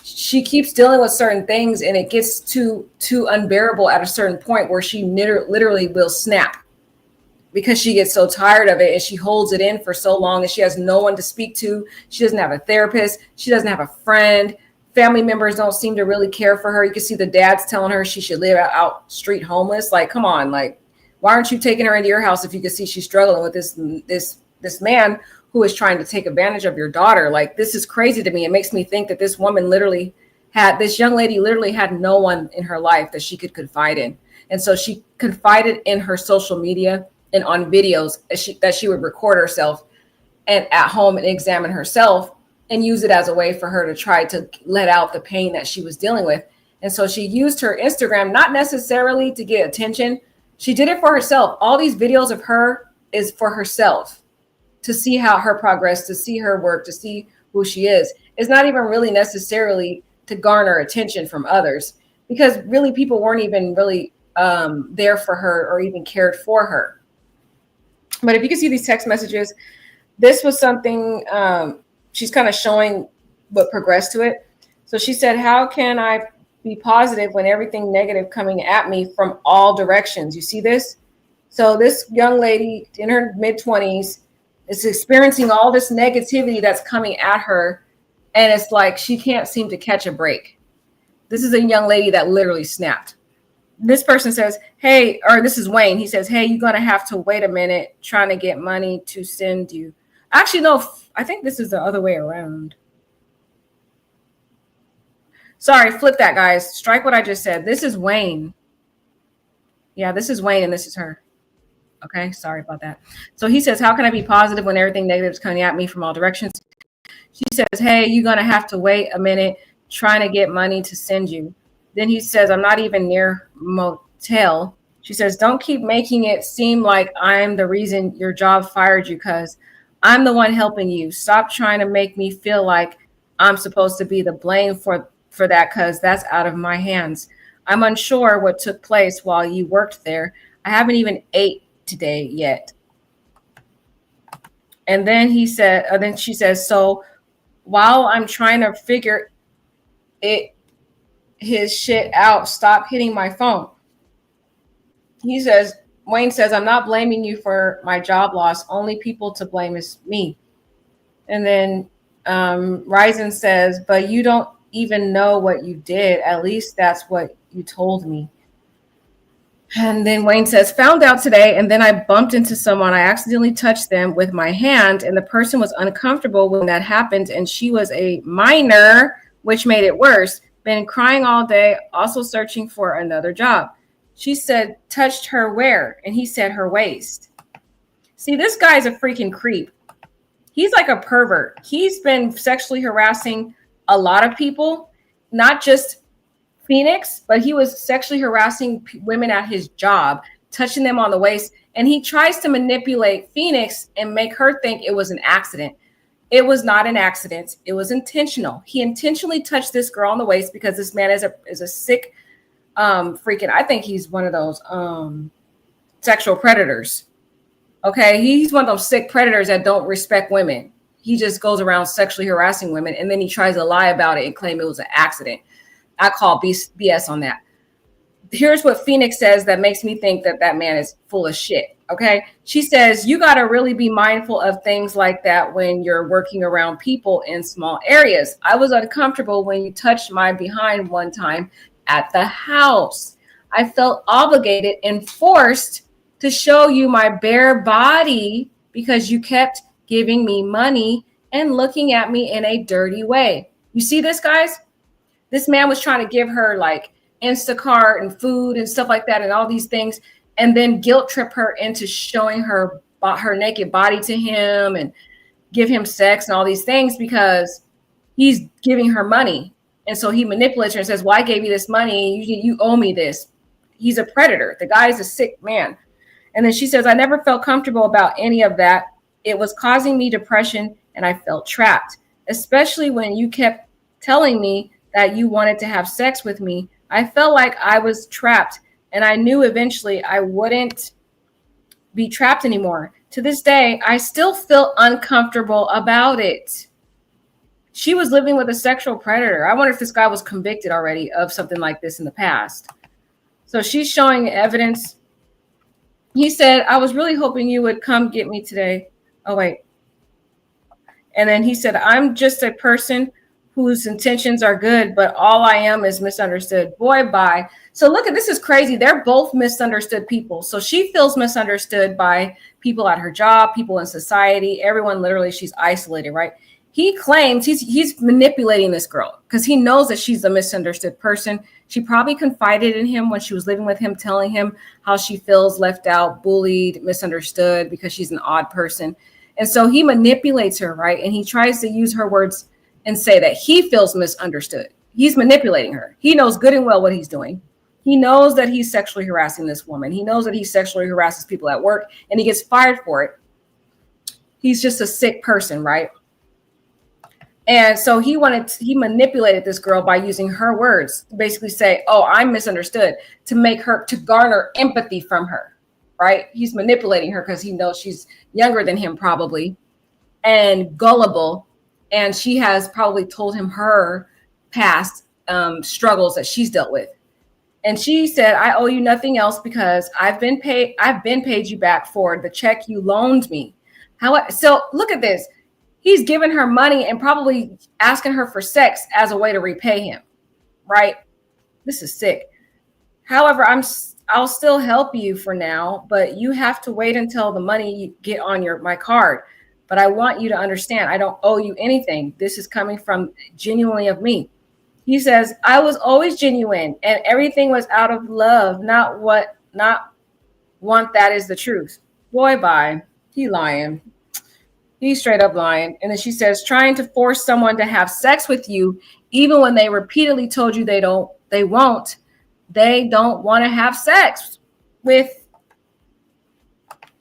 she keeps dealing with certain things and it gets too unbearable at a certain point where she literally will snap because she gets so tired of it and she holds it in for so long and she has no one to speak to. She doesn't have a therapist. She doesn't have a friend. Family members don't seem to really care for her. You can see the dad's telling her she should live out street homeless. Like, come on, like, why aren't you taking her into your house if you can see she's struggling with this man who is trying to take advantage of your daughter? Like, this is crazy to me. It makes me think that this young lady literally had no one in her life that she could confide in. And so she confided in her social media and on videos that she would record herself and at home and examine herself and use it as a way for her to try to let out the pain that she was dealing with. And so she used her Instagram, not necessarily to get attention. She did it for herself. All these videos of her is for herself, to see how her progress, to see her work, to see who she is. It's not even really necessarily to garner attention from others because really people weren't even really there for her or even cared for her. But if you can see these text messages, this was something she's kind of showing what progressed to it. So she said, how can I be positive when everything negative coming at me from all directions? You see this? So this young lady in her mid-20s is experiencing all this negativity that's coming at her. And it's like she can't seem to catch a break. This is a young lady that literally snapped. This person says, hey, or this is Wayne. He says, hey, you're going to have to wait a minute trying to get money to send you. Actually, no, I think this is the other way around. Sorry, flip that, guys. Strike what I just said. This is Wayne. Yeah, this is Wayne and this is her. Okay, sorry about that. So he says, how can I be positive when everything negative is coming at me from all directions? She says, hey, you're going to have to wait a minute trying to get money to send you. Then he says, I'm not even near motel. She says, don't keep making it seem like I'm the reason your job fired you because I'm the one helping you. Stop trying to make me feel like I'm supposed to be the blame for that because that's out of my hands. I'm unsure what took place while you worked there. I haven't even ate today yet. And then he said, then she says, so while I'm trying to figure his shit out, stop hitting my phone. He says, Wayne says, I'm not blaming you for my job loss. Only people to blame is me. And then Ryzen says, but you don't even know what you did. At least that's what you told me. And then Wayne says, found out today, and then I bumped into someone. I accidentally touched them with my hand, and the person was uncomfortable when that happened, and she was a minor, which made it worse. Been crying all day, also searching for another job. She said, touched her where? And he said her waist. See, this guy's a freaking creep. He's like a pervert. He's been sexually harassing a lot of people, not just Phoenix, but he was sexually harassing women at his job, touching them on the waist. And he tries to manipulate Phoenix and make her think it was an accident. It was not an accident. It was intentional. He intentionally touched this girl on the waist because this man is a sick freaking, I think he's one of those sexual predators. Okay. He's one of those sick predators that don't respect women. He just goes around sexually harassing women and then he tries to lie about it and claim it was an accident. I call BS on that. Here's what Phoenix says that makes me think that that man is full of shit. Okay. She says, you got to really be mindful of things like that when you're working around people in small areas. I was uncomfortable when you touched my behind one time at the house. I felt obligated and forced to show you my bare body because you kept giving me money and looking at me in a dirty way. You see this, guys? This man was trying to give her like Instacart and food and stuff like that and all these things, and then guilt trip her into showing her naked body to him and give him sex and all these things because he's giving her money. And so he manipulates her and says, well, I gave you this money. You owe me this. He's a predator. The guy is a sick man. And then she says, I never felt comfortable about any of that. It was causing me depression and I felt trapped, especially when you kept telling me that you wanted to have sex with me. I felt like I was trapped and I knew eventually I wouldn't be trapped anymore. To this day, I still feel uncomfortable about it. She was living with a sexual predator. I wonder if this guy was convicted already of something like this in the past. So she's showing evidence. He said, I was really hoping you would come get me today. Oh, wait. And then he said, I'm just a person whose intentions are good, but all I am is misunderstood. Boy, bye. So look at this is crazy. They're both misunderstood people. So she feels misunderstood by people at her job, people in society, everyone. Literally, she's isolated, right? He claims he's manipulating this girl because he knows that she's a misunderstood person. She probably confided in him when she was living with him, telling him how she feels left out, bullied, misunderstood because she's an odd person. And so he manipulates her, right? And he tries to use her words and say that he feels misunderstood. He's manipulating her. He knows good and well what he's doing. He knows that he's sexually harassing this woman. He knows that he sexually harasses people at work and he gets fired for it. He's just a sick person, right? And so he manipulated this girl by using her words to basically say, oh, I'm misunderstood, to garner empathy from her, right? He's manipulating her because he knows she's younger than him probably and gullible. And she has probably told him her past struggles that she's dealt with. And she said, I owe you nothing else because I've been paid you back for the check you loaned me. So look at this. He's giving her money and probably asking her for sex as a way to repay him, right? This is sick. However, I'll still help you for now, but you have to wait until the money you get on my card. But I want you to understand, I don't owe you anything. This is coming from genuinely of me. He says, I was always genuine and everything was out of love, not want that is the truth. Boy, bye. He lying. He's straight up lying. And then she says, trying to force someone to have sex with you, even when they repeatedly told you they don't want to have sex with,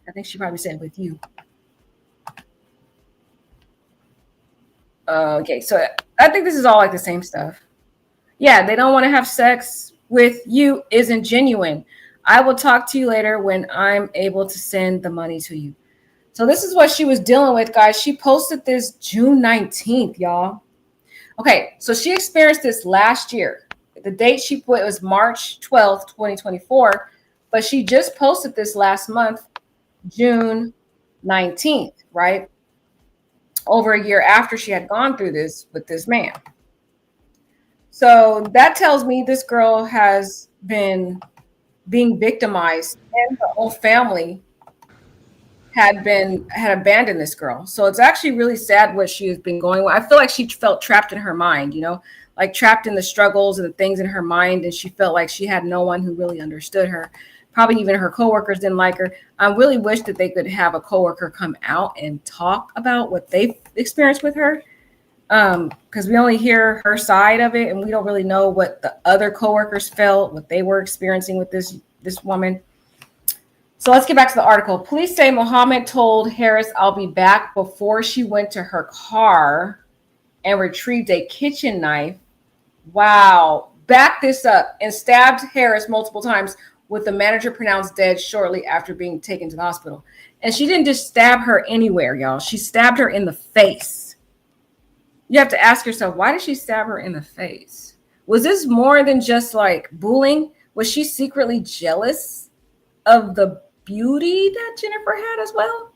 I think she probably said with you. Okay, so I think this is all like the same stuff. Yeah, they don't want to have sex with you isn't genuine. I will talk to you later when I'm able to send the money to you. So this is what she was dealing with, guys. She posted this June 19th, y'all. Okay, so she experienced this last year. The date she put was March 12th, 2024, but she just posted this last month, June 19th, right? Over a year after she had gone through this with this man. So that tells me this girl has been being victimized and her whole family had abandoned this girl. So it's actually really sad what she has been going with. I feel like she felt trapped in her mind, like trapped in the struggles and the things in her mind. And she felt like she had no one who really understood her. Probably even her coworkers didn't like her. I really wish that they could have a coworker come out and talk about what they've experienced with her. Because we only hear her side of it and we don't really know what the other coworkers felt, what they were experiencing with this woman. So let's get back to the article. Police say Mohammed told Harris, I'll be back before she went to her car and retrieved a kitchen knife. Wow. Back this up and stabbed Harris multiple times with the manager pronounced dead shortly after being taken to the hospital. And she didn't just stab her anywhere, y'all. She stabbed her in the face. You have to ask yourself, why did she stab her in the face? Was this more than just like bullying? Was she secretly jealous of the beauty that Jennifer had as well?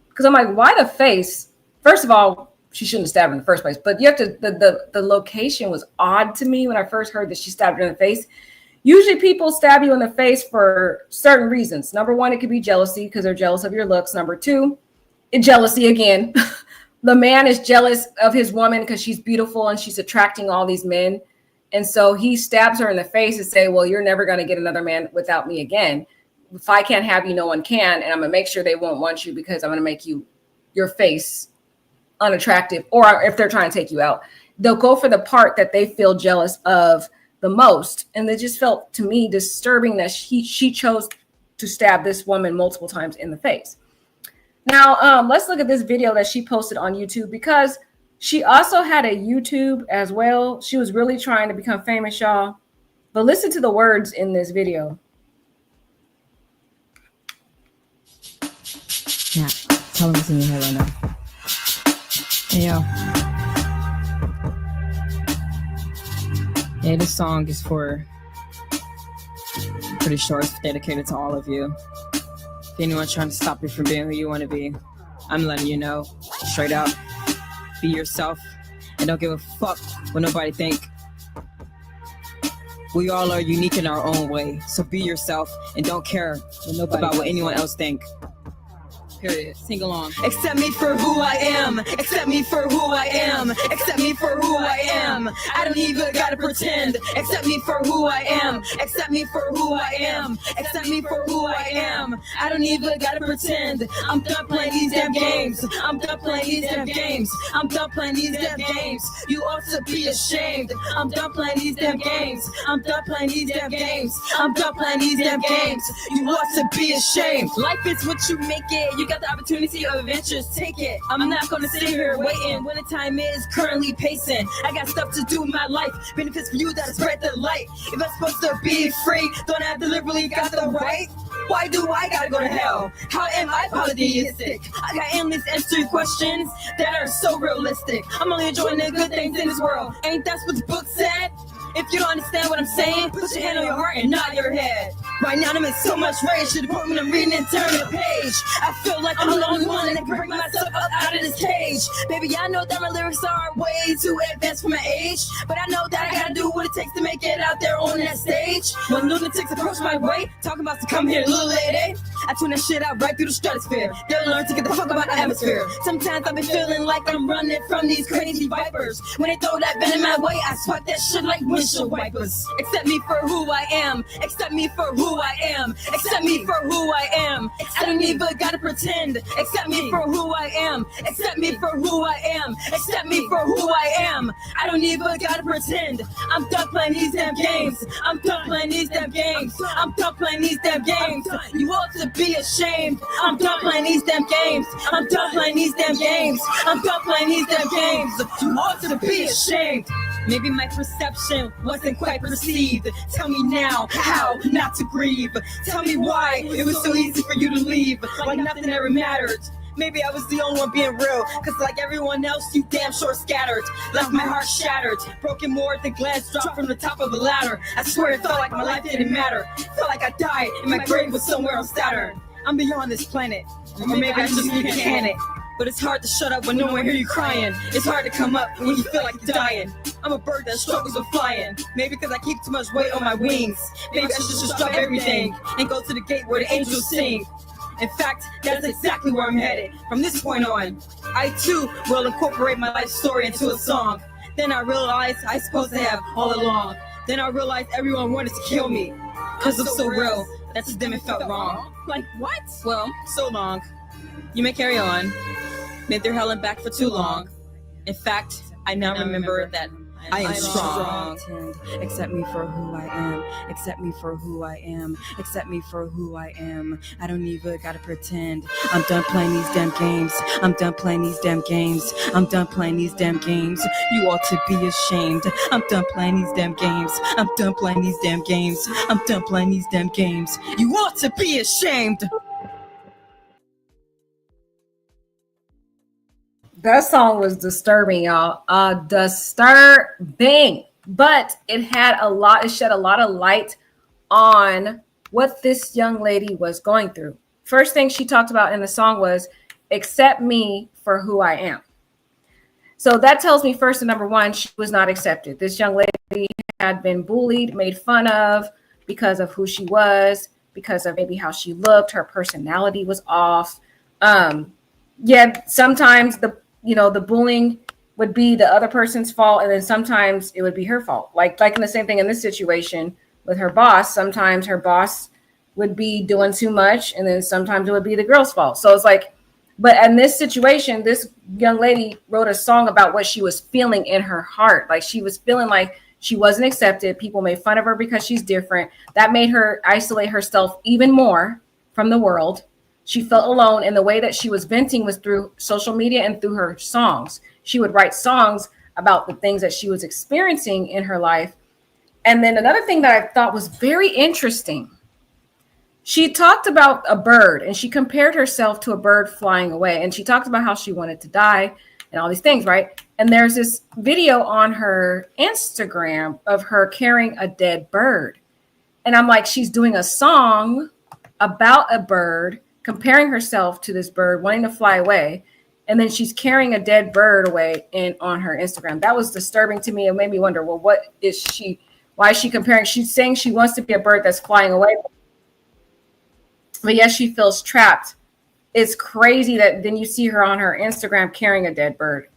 Because I'm like, why the face? First of all, she shouldn't have stabbed her in the first place. But you have to, the location was odd to me when I first heard that she stabbed her in the face. Usually people stab you in the face for certain reasons. Number one, it could be jealousy because they're jealous of your looks. Number two, jealousy again. The man is jealous of his woman because she's beautiful and she's attracting all these men. And so he stabs her in the face and say, well, you're never going to get another man without me again. If I can't have you, no one can. And I'm going to make sure they won't want you because I'm going to make your face unattractive. Or if they're trying to take you out, they'll go for the part that they feel jealous of the most. And it just felt to me disturbing that she chose to stab this woman multiple times in the face. Now, let's look at this video that she posted on YouTube, because she also had a YouTube as well. She was really trying to become famous, y'all. But listen to the words in this video. Yeah, tell them what's in your head right now. Hey, yo. Yeah, this song is pretty sure it's dedicated to all of you. If anyone's trying to stop you from being who you want to be, I'm letting you know, straight up, be yourself and don't give a fuck what nobody think. We all are unique in our own way, so be yourself and don't care about what anyone else think. Period. Sing along. Accept me for who I am. Accept me for who I am. Accept me for who I am. I don't even gotta pretend. Accept me for who I am. Accept me for who I am. Accept me for who I am. I don't even gotta pretend. I'm done playing these damn games. I'm done playing these damn games. I'm done playing these damn games. You ought to be ashamed. I'm done playing these damn games. I'm done playing these damn games. I'm done playing these damn games. You ought to be ashamed. Life is what you make it. You got the opportunity of adventures, take it. I'm not gonna sit here waiting when the time is currently pacing. I got stuff to do in my life. Benefits for you that spread the light. If I'm supposed to be free, don't I deliberately got the right? Why do I gotta go to hell? How am I polytheistic? I got endless answer questions that are so realistic. I'm only enjoying the good things in this world. Ain't that what the book said? If you don't understand what I'm saying, put your hand on your heart and nod your head. Right now I'm in so much rage to the point when I'm reading and turning the page. I feel like I'm the only one that can bring myself up out of this cage. Baby, I know that my lyrics are way too advanced for my age, but I know that I gotta do what it takes to make it out there on that stage. When lunatics approach my way, talking about to come here, little lady, I tune that shit out right through the stratosphere. They'll learn to get the fuck about the atmosphere. Sometimes I've been feeling like I'm running from these crazy vipers. When they throw that venom my way, I swipe that shit like windshield wipers. Accept me for who I am. Accept me for who I am. Accept me for who I am. I don't even gotta pretend. Accept me for who I am. Accept me for who I am. Accept me for who I am. I don't even gotta pretend. I'm done playing these damn games. I'm done playing these damn games. I'm done playing these damn games. You ought to be ashamed. I'm done playing these damn games. I'm done playing these damn games. I'm done playing these damn games. You ought to be ashamed. Maybe my perception wasn't quite perceived. Tell me now how not to grieve. Tell me why it was so easy for you to leave, like nothing ever mattered. Maybe I was the only one being real, cause like everyone else, you damn sure scattered. Left my heart shattered, broken more than glass dropped from the top of a ladder. I swear it felt like my life didn't matter. Felt like I died and my grave was somewhere on Saturn. I'm beyond this planet, or maybe I just need to can it. But it's hard to shut up when no one hear you crying. It's hard to come up when you feel like you're dying. I'm a bird that struggles with flying. Maybe because I keep too much weight on my wings. Maybe I should just drop everything and go to the gate where the angels sing. In fact, that's exactly where I'm headed. From this point on, I too will incorporate my life story into a song. Then I realized I supposed to have all along. Then I realized everyone wanted to kill me. Cause I'm so real, that to them it felt wrong. Like what? Well, so long. You may carry on. Made their hell and back for too long. In fact, I now remember that I am strong. Accept me for who I am. Accept me for who I am. Accept me for who I am. I don't even gotta pretend. I'm done playing these damn games. I'm done playing these damn games. I'm done playing these damn games. You ought to be ashamed. I'm done playing these damn games. I'm done playing these damn games. I'm done playing these damn games. You ought to be ashamed. That song was disturbing, y'all. Disturbing. But it shed a lot of light on what this young lady was going through. First thing she talked about in the song was, accept me for who I am. So that tells me, first and number one, she was not accepted. This young lady had been bullied, made fun of, because of who she was, because of maybe how she looked, her personality was off. Yeah, sometimes the bullying would be the other person's fault, and then sometimes it would be her fault. Like in the same thing in this situation with her boss. Sometimes her boss would be doing too much, and then sometimes it would be the girl's fault. So it's like, but in this situation, this young lady wrote a song about what she was feeling in her heart. Like she was feeling like she wasn't accepted. People made fun of her because she's different. That made her isolate herself even more from the world. She felt alone, and the way that she was venting was through social media and through her songs. She would write songs about the things that she was experiencing in her life. And then another thing that I thought was very interesting, she talked about a bird, and she compared herself to a bird flying away. And she talked about how she wanted to die and all these things, right? And there's this video on her Instagram of her carrying a dead bird. And I'm like, she's doing a song about a bird, comparing herself to this bird, wanting to fly away. And then she's carrying a dead bird away on her Instagram. That was disturbing to me. It made me wonder, well, what is she? Why is she comparing? She's saying she wants to be a bird that's flying away, but yes, she feels trapped. It's crazy that then you see her on her Instagram carrying a dead bird.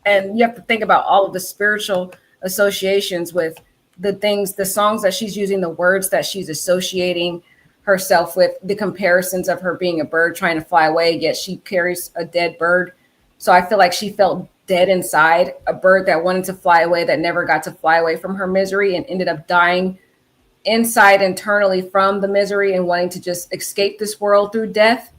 And you have to think about all of the spiritual associations with the things, the songs that she's using, the words that she's associating herself with, the comparisons of her being a bird trying to fly away, yet she carries a dead bird. So I feel like she felt dead inside, a bird that wanted to fly away, that never got to fly away from her misery and ended up dying inside internally from the misery and wanting to just escape this world through death.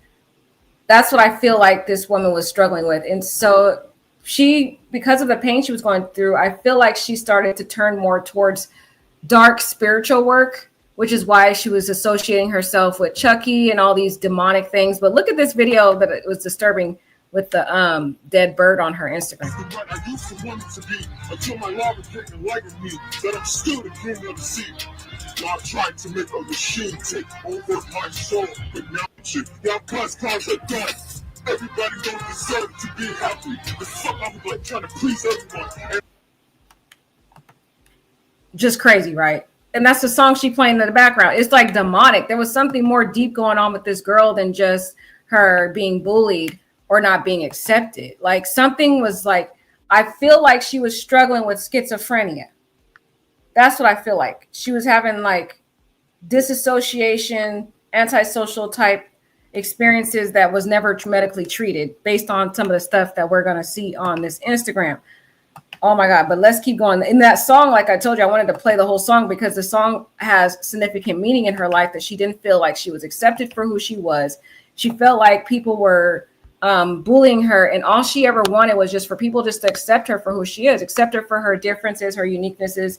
That's what I feel like this woman was struggling with. And so she, because of the pain she was going through, I feel like she started to turn more towards dark spiritual work, which is why she was associating herself with Chucky and all these demonic things. But look at this video that it was disturbing with the dead bird on her Instagram. I used to want it to be until my lava didn't enlighten me that I'm still the king of the sea. Now I tried to make a machine take over my soul, but now shit, y'all cars are done. Everybody don't deserve to be happy. The fuck I was like trying to please everyone. Just crazy, right? And that's the song she playing in the background. It's like demonic. There was something more deep going on with this girl than just her being bullied or not being accepted. Like something was like, I feel like she was struggling with schizophrenia. That's what I feel like. She was having like disassociation, antisocial type experiences that was never medically treated based on some of the stuff that we're going to see on this Instagram. Oh my God. But let's keep going. In that song, like I told you, I wanted to play the whole song because the song has significant meaning in her life, that she didn't feel like she was accepted for who she was. She felt like people were bullying her, and all she ever wanted was just for people just to accept her for who she is, accept her for her differences, her uniquenesses.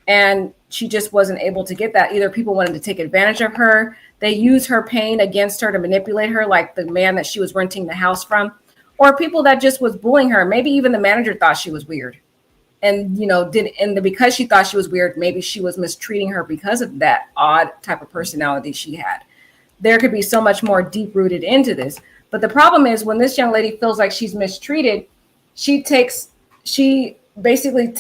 And she just wasn't able to get that. Either people wanted to take advantage of her, they used her pain against her to manipulate her, like the man that she was renting the house from, or people that just was bullying her. Maybe even the manager thought she was weird. And, because she thought she was weird, maybe she was mistreating her because of that odd type of personality she had. There could be so much more deep rooted into this. But the problem is when this young lady feels like she's mistreated, she basically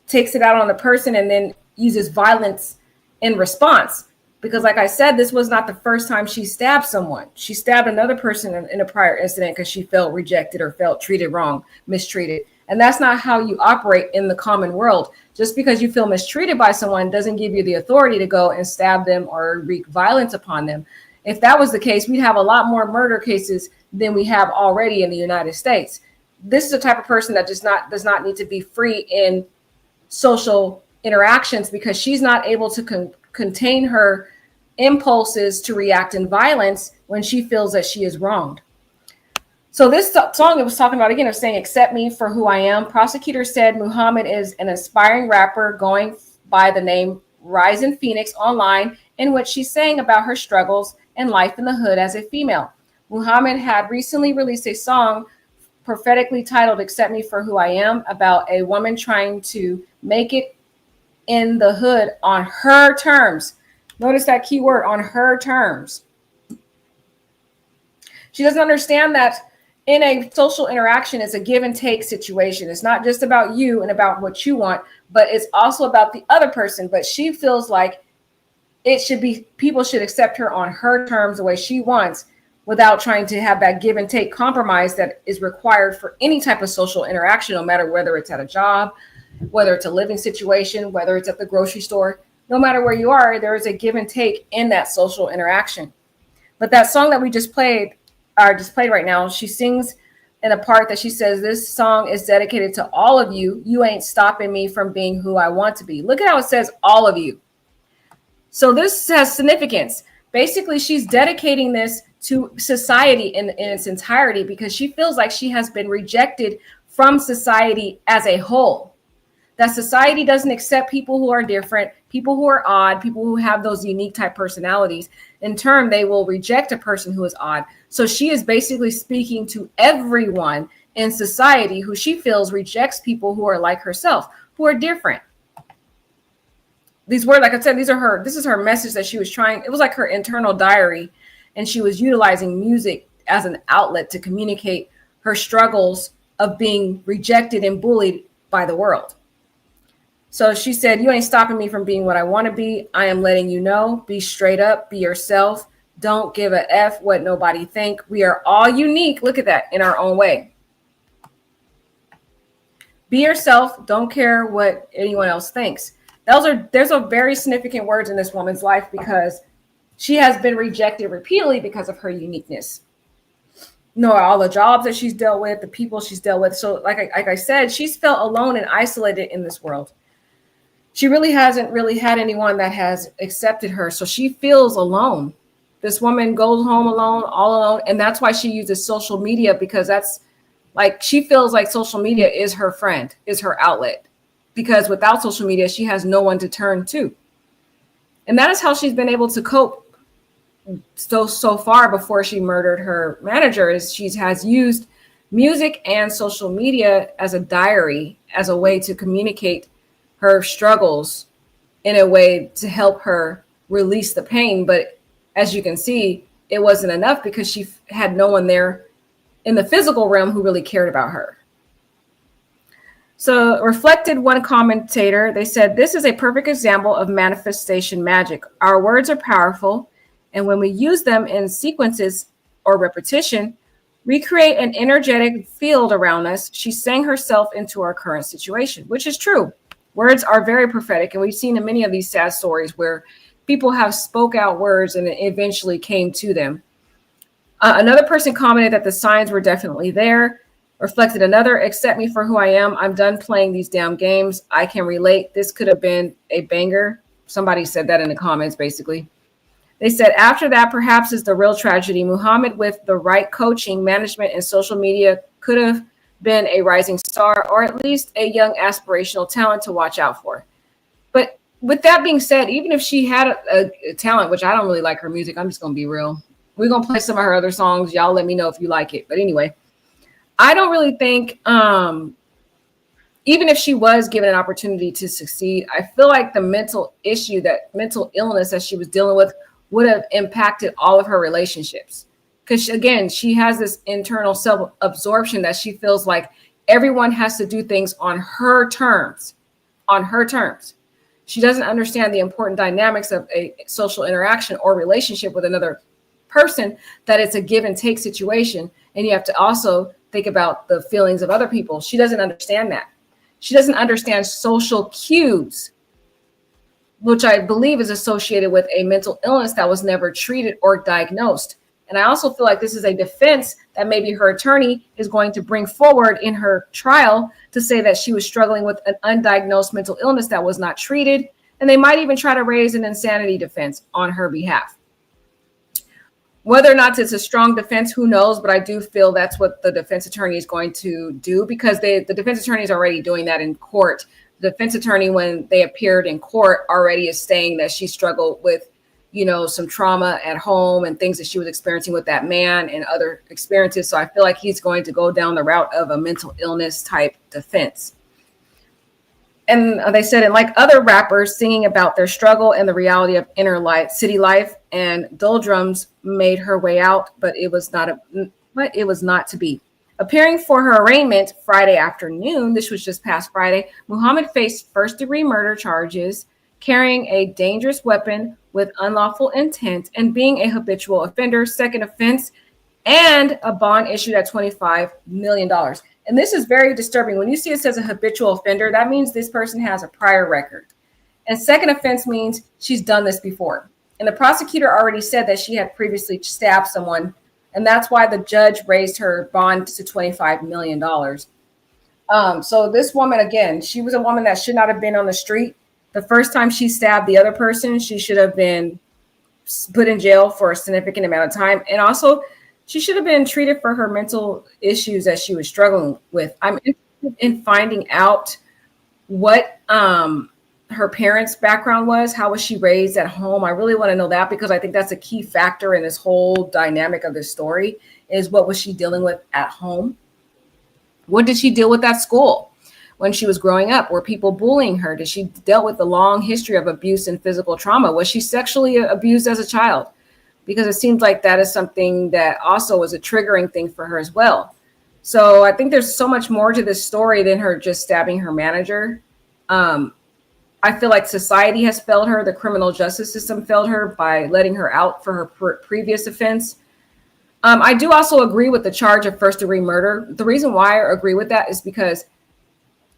takes it out on the person and then uses violence in response. Because like I said, this was not the first time she stabbed someone. She stabbed another person in a prior incident because she felt rejected or felt treated wrong, mistreated. And that's not how you operate in the common world. Just because you feel mistreated by someone doesn't give you the authority to go and stab them or wreak violence upon them. If that was the case, we'd have a lot more murder cases than we have already in the United States. This is the type of person that does not need to be free in social interactions because she's not able to contain her impulses to react in violence when she feels that she is wronged. So this song it was talking about, again, of saying, accept me for who I am. Prosecutors said Muhammad is an aspiring rapper going by the name Rising Phoenix online, in which she sang about her struggles and life in the hood as a female. Muhammad had recently released a song prophetically titled Accept Me for Who I Am, about a woman trying to make it in the hood on her terms. Notice that key word, on her terms. She doesn't understand that in a social interaction, it's a give and take situation. It's not just about you and about what you want, but it's also about the other person. But she feels like it should be, people should accept her on her terms the way she wants, without trying to have that give and take compromise that is required for any type of social interaction, no matter whether it's at a job, whether it's a living situation, whether it's at the grocery store. No matter where you are, there is a give and take in that social interaction. But that song that we just played right now, she sings in a part that she says, this song is dedicated to all of you. You ain't stopping me from being who I want to be. Look at how it says all of you. So this has significance. Basically, she's dedicating this to society in its entirety, because she feels like she has been rejected from society as a whole. That society doesn't accept people who are different, people who are odd, people who have those unique type personalities. In turn, they will reject a person who is odd. So she is basically speaking to everyone in society who she feels rejects people who are like herself, who are different. These words, like I said, this is her message that she was trying. It was like her internal diary, and she was utilizing music as an outlet to communicate her struggles of being rejected and bullied by the world. So she said, you ain't stopping me from being what I want to be. I am letting you know, be straight up, be yourself. Don't give a F what nobody think. We are all unique. Look at that, in our own way. Be yourself. Don't care what anyone else thinks. There's a very significant words in this woman's life, because she has been rejected repeatedly because of her uniqueness. All the jobs that she's dealt with, the people she's dealt with. So like I said, she's felt alone and isolated in this world. She really hasn't really had anyone that has accepted her. So she feels alone. This woman goes home alone, all alone. And that's why she uses social media, because that's like, she feels like social media is her friend, is her outlet. Because without social media, she has no one to turn to. And that is how she's been able to cope so far before she murdered her manager, is she has used music and social media as a diary, as a way to communicate her struggles, in a way to help her release the pain. But as you can see, it wasn't enough, because she had no one there in the physical realm who really cared about her. So reflected one commentator, they said, this is a perfect example of manifestation magic. Our words are powerful, and when we use them in sequences or repetition, we create an energetic field around us. She sang herself into our current situation, which is true. Words are very prophetic, and we've seen in many of these sad stories where people have spoke out words and it eventually came to them. Another person commented that the signs were definitely there. Reflected another, accept me for who I am. I'm done playing these damn games. I can relate. This could have been a banger. Somebody said that in the comments, basically. They said, after that, perhaps is the real tragedy. Muhammad, with the right coaching, management, and social media, could have been a rising star, or at least a young aspirational talent to watch out for. But with that being said, even if she had a talent, which I don't really like her music, I'm just going to be real. We're going to play some of her other songs. Y'all let me know if you like it. But anyway, I don't really think, even if she was given an opportunity to succeed, I feel like the mental illness that she was dealing with would have impacted all of her relationships. Because again, she has this internal self-absorption that she feels like everyone has to do things on her terms, She doesn't understand the important dynamics of a social interaction or relationship with another person, that it's a give and take situation. And you have to also think about the feelings of other people. She doesn't understand that. She doesn't understand social cues, which I believe is associated with a mental illness that was never treated or diagnosed. And I also feel like this is a defense that maybe her attorney is going to bring forward in her trial, to say that she was struggling with an undiagnosed mental illness that was not treated. And they might even try to raise an insanity defense on her behalf. Whether or not it's a strong defense, who knows? But I do feel that's what the defense attorney is going to do, because the defense attorney is already doing that in court. The defense attorney, when they appeared in court, already is saying that she struggled with, some trauma at home and things that she was experiencing with that man and other experiences. So I feel like he's going to go down the route of a mental illness type defense. And they said, and like other rappers singing about their struggle and the reality of inner life, city life, and doldrums made her way out, but it was not to be. Appearing for her arraignment Friday afternoon, this was just past Friday, Muhammad faced first-degree murder charges, carrying a dangerous weapon, with unlawful intent and being a habitual offender, second offense, and a bond issued at $25 million. And this is very disturbing. When you see it says a habitual offender, that means this person has a prior record. And second offense means she's done this before. And the prosecutor already said that she had previously stabbed someone. And that's why the judge raised her bond to $25 million. So this woman, again, she was a woman that should not have been on the street. The first time she stabbed the other person, she should have been put in jail for a significant amount of time. And also, she should have been treated for her mental issues that she was struggling with. I'm interested in finding out what her parents' background was. How was she raised at home? I really want to know that, because I think that's a key factor in this whole dynamic of this story, is what was she dealing with at home? What did she deal with at school when she was growing up? Were people bullying her? Did she dealt with a long history of abuse and physical trauma? Was she sexually abused as a child? Because it seems like that is something that also was a triggering thing for her as well. So I think there's so much more to this story than her just stabbing her manager. I feel like society has failed her. The criminal justice system failed her by letting her out for her previous offense. I do also agree with the charge of first-degree murder. The reason why I agree with that is because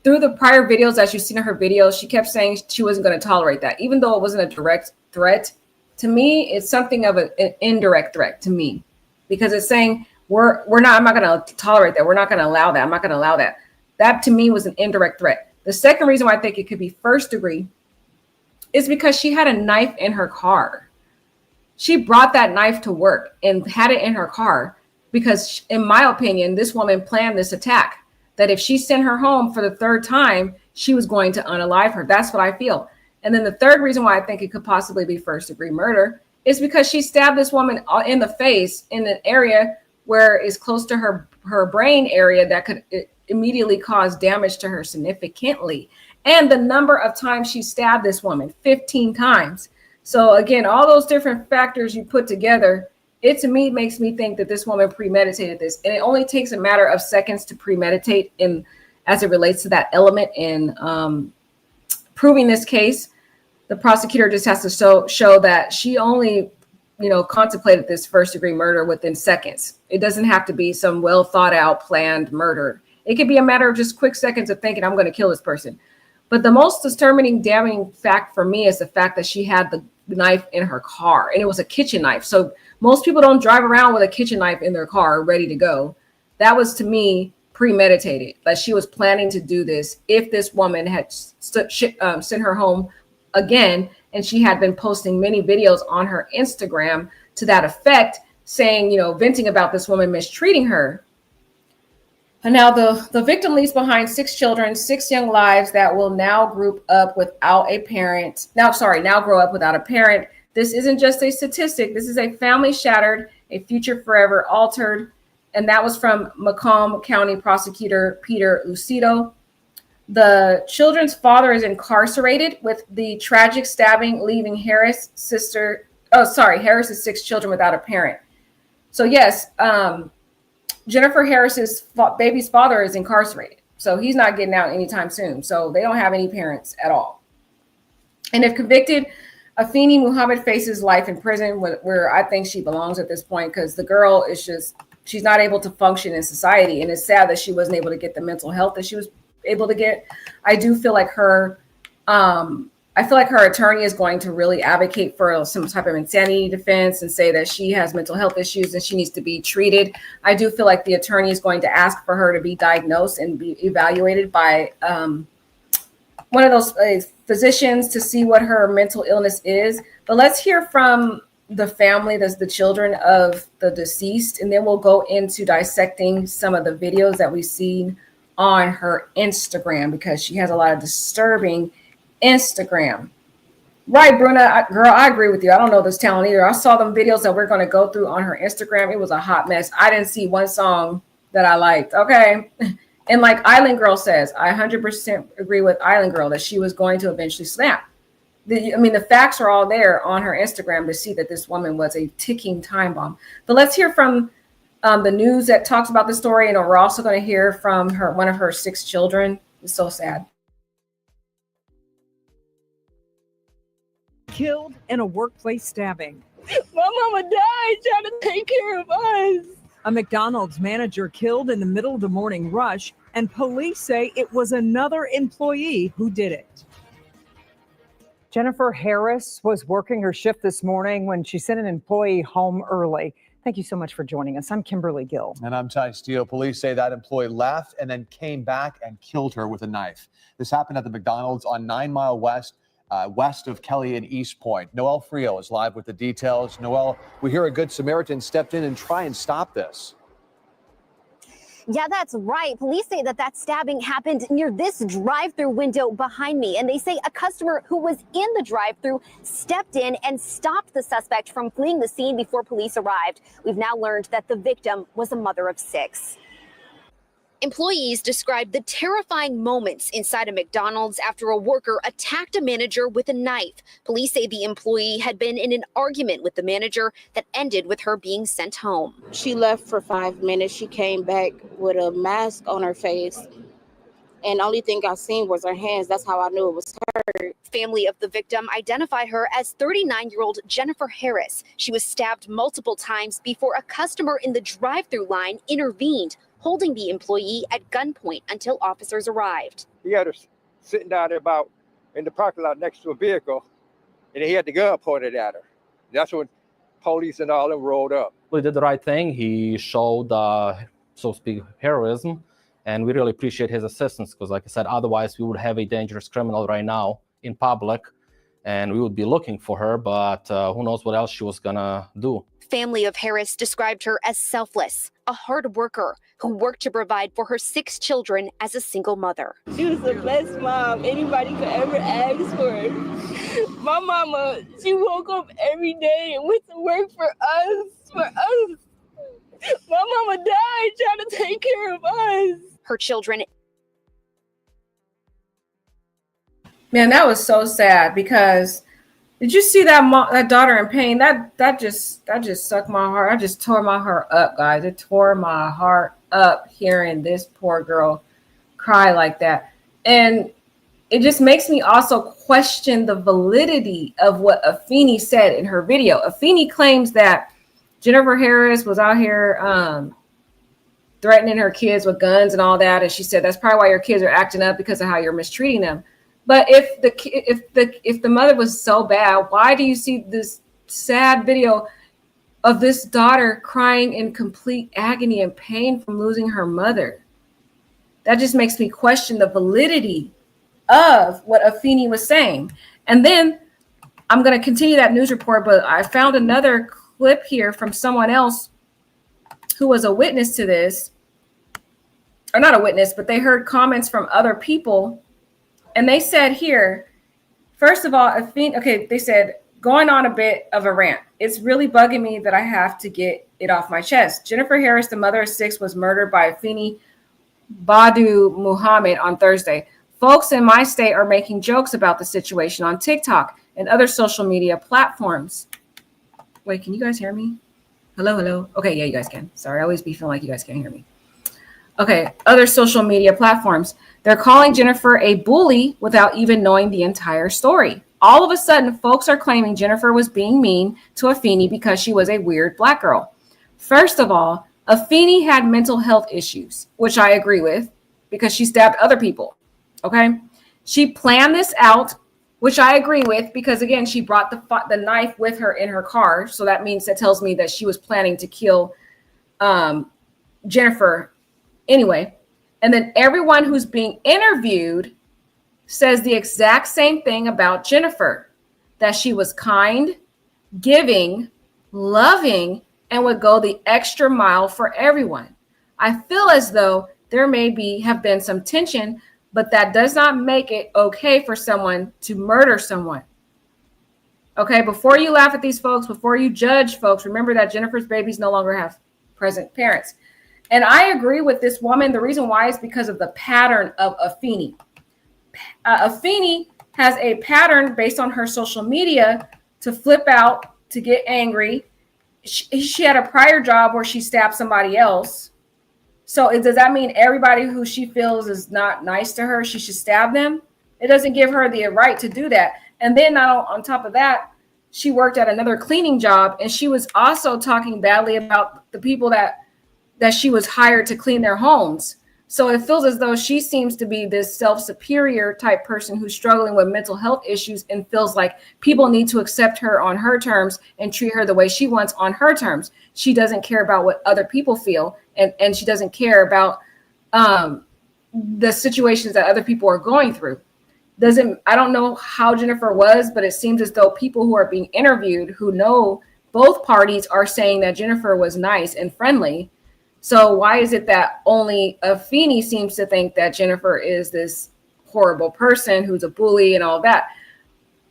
through the prior videos that you've seen in her videos, she kept saying she wasn't going to tolerate that, even though it wasn't a direct threat. To me, it's something of an indirect threat to me, because it's saying I'm not going to tolerate that. We're not going to allow that. I'm not going to allow that. That to me was an indirect threat. The second reason why I think it could be first degree is because she had a knife in her car. She brought that knife to work and had it in her car because, in my opinion, this woman planned this attack, that if she sent her home for the third time, she was going to unalive her. That's what I feel. And then the third reason why I think it could possibly be first degree murder is because she stabbed this woman in the face in an area where it's close to her brain area that could immediately cause damage to her significantly. And the number of times she stabbed this woman, 15 times. So again, all those different factors you put together, it to me makes me think that this woman premeditated this. And it only takes a matter of seconds to premeditate as it relates to that element in proving this case. The prosecutor just has to show that she only, contemplated this first degree murder within seconds. It doesn't have to be some well thought out, planned murder. It could be a matter of just quick seconds of thinking, I'm going to kill this person. But the most disturbing, damning fact for me is the fact that she had the knife in her car, and it was a kitchen knife. So most people don't drive around with a kitchen knife in their car ready to go. That was, to me, premeditated, that she was planning to do this if this woman had sent her home again, and she had been posting many videos on her Instagram to that effect, saying, venting about this woman mistreating her. And now the victim leaves behind 6 children, 6 young lives that will now grow up without a parent. Now grow up without a parent. This isn't just a statistic. This is a family shattered, a future forever altered. And that was from Macomb County Prosecutor Peter Lucido. The children's father is incarcerated, with the tragic stabbing leaving Harris's 6 children without a parent. So yes, Jennifer Harris's baby's father is incarcerated. So he's not getting out anytime soon. So they don't have any parents at all. And if convicted, Afeni Muhammad faces life in prison, where I think she belongs at this point, because the girl is she's not able to function in society. And it's sad that she wasn't able to get the mental health that she was able to get. I do feel like her attorney is going to really advocate for some type of insanity defense and say that she has mental health issues and she needs to be treated. I do feel like the attorney is going to ask for her to be diagnosed and be evaluated by one of those physicians to see what her mental illness is. But let's hear from the family, that's the children of the deceased, and then we'll go into dissecting some of the videos that we've seen on her Instagram, because she has a lot of disturbing Instagram. Right, Bruna, girl, I agree with you. I don't know this talent either. I saw them videos that we're going to go through on her Instagram. It was a hot mess. I didn't see one song that I liked. Okay. And like Island Girl says, I 100% agree with Island Girl that she was going to eventually snap. The facts are all there on her Instagram to see that this woman was a ticking time bomb. But let's hear from the news that talks about the story, and we're also going to hear from one of her 6 children. It's so sad. killed in a workplace stabbing. My mama died trying to take care of us. A McDonald's manager killed in the middle of the morning rush, and police say it was another employee who did it. Jennifer Harris was working her shift this morning when she sent an employee home early. Thank you so much for joining us. I'm Kimberly Gill. And I'm Ty Steele. Police say that employee left and then came back and killed her with a knife. This happened at the McDonald's on 9 Mile West, west of Kelly and East Point. Noelle Frio is live with the details. Noelle, we hear a Good Samaritan stepped in and tried and stop this. Yeah, that's right. Police say that stabbing happened near this drive-through window behind me. And they say a customer who was in the drive-through stepped in and stopped the suspect from fleeing the scene before police arrived. We've now learned that the victim was a mother of 6. Employees described the terrifying moments inside a McDonald's after a worker attacked a manager with a knife. Police say the employee had been in an argument with the manager that ended with her being sent home. She left for 5 minutes. She came back with a mask on her face. And the only thing I seen was her hands. That's how I knew it was her. Family of the victim identified her as 39-year-old Jennifer Harris. She was stabbed multiple times before a customer in the drive-through line intervened, holding the employee at gunpoint until officers arrived. He had her sitting down there about in the parking lot next to a vehicle, and he had the gun pointed at her. That's when police and all them rolled up. He did the right thing. He showed, so to speak, heroism, and we really appreciate his assistance because, like I said, otherwise we would have a dangerous criminal right now in public, and we would be looking for her, but who knows what else she was gonna do. Family of Harris described her as selfless, a hard worker who worked to provide for her 6 children as a single mother. She was the best mom anybody could ever ask for. My mama, she woke up every day and went to work for us. My mama died trying to take care of us. Her children. Man, that was so sad because did you see that daughter in pain? That just sucked my heart. I just tore my heart up, guys. It tore my heart up hearing this poor girl cry like that. And it just makes me also question the validity of what Afeni said in her video. Afeni claims that Jennifer Harris was out here threatening her kids with guns and all that. And she said, that's probably why your kids are acting up because of how you're mistreating them. But if the mother was so bad, why do you see this sad video of this daughter crying in complete agony and pain from losing her mother? That just makes me question the validity of what Afeni was saying. And then I'm going to continue that news report, but I found another clip here from someone else who was a witness to this, or not a witness, but they heard comments from other people. And they said here, first of all, they said, going on a bit of a rant. It's really bugging me that I have to get it off my chest. Jennifer Harris, the mother of 6, was murdered by Afeni Badu Muhammad on Thursday. Folks in my state are making jokes about the situation on TikTok and other social media platforms. Wait, can you guys hear me? Hello? Okay, yeah, you guys can. Sorry, I always be feeling like you guys can't hear me. Okay, other social media platforms. They're calling Jennifer a bully without even knowing the entire story. All of a sudden, folks are claiming Jennifer was being mean to Afeni because she was a weird Black girl. First of all, Afeni had mental health issues, which I agree with because she stabbed other people. Okay, she planned this out, which I agree with because, again, she brought the knife with her in her car. So that tells me that she was planning to kill Jennifer anyway. And then everyone who's being interviewed says the exact same thing about Jennifer, that she was kind, giving, loving, and would go the extra mile for everyone. I feel as though there have been some tension, but that does not make it okay for someone to murder someone. Okay, before you laugh at these folks, before you judge folks, remember that Jennifer's babies no longer have present parents. And I agree with this woman. The reason why is because of the pattern of Afeni. Afeni has a pattern based on her social media to flip out, to get angry. She had a prior job where she stabbed somebody else. So does that mean everybody who she feels is not nice to her, she should stab them? It doesn't give her the right to do that. And then on top of that, she worked at another cleaning job, and she was also talking badly about the people that she was hired to clean their homes. So it feels as though she seems to be this self-superior type person who's struggling with mental health issues and feels like people need to accept her on her terms and treat her the way she wants on her terms. She doesn't care about what other people feel, and she doesn't care about the situations that other people are going through. I don't know how Jennifer was, but it seems as though people who are being interviewed who know both parties are saying that Jennifer was nice and friendly. So why is it that only Afeni seems to think that Jennifer is this horrible person who's a bully and all that?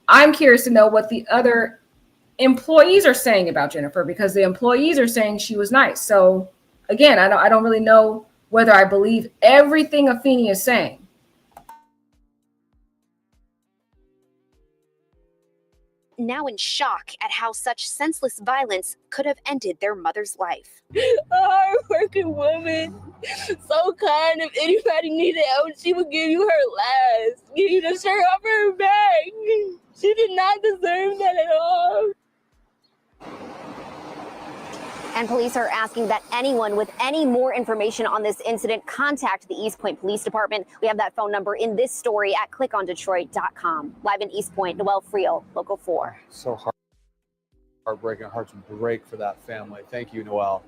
I'm curious to know what the other employees are saying about Jennifer, because the employees are saying she was nice. So again, I don't really know whether I believe everything Afeni is saying. Now in shock at how such senseless violence could have ended their mother's life. A hard-working woman, so kind. If anybody needed help, she would give you her last, give you the shirt off her back. She did not deserve that at all. And police are asking that anyone with any more information on this incident contact the East Point Police Department. We have that phone number in this story at clickondetroit.com. Live in East Point, Noelle Friel, Local 4. So heartbreaking. Hearts break for that family. Thank you, Noelle.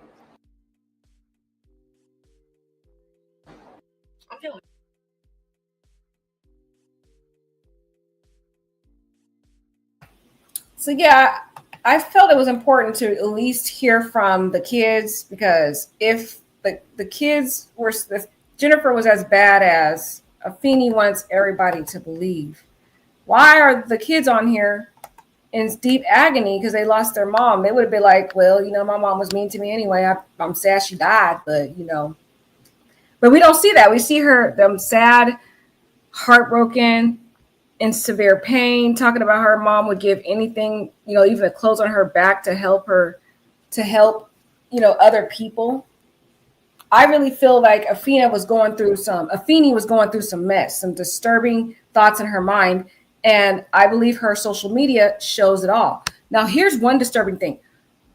So yeah, I felt it was important to at least hear from the kids, because if the kids were, if Jennifer was as bad as Afeni wants everybody to believe, why are the kids on here in deep agony because they lost their mom? They would have been like, well, my mom was mean to me anyway. I'm sad she died, but but we don't see that. We see them sad, heartbroken, in severe pain, talking about her mom would give anything, even the clothes on her back to help other people. I really feel like Afeni was going through some mess, some disturbing thoughts in her mind. And I believe her social media shows it all. Now, here's one disturbing thing.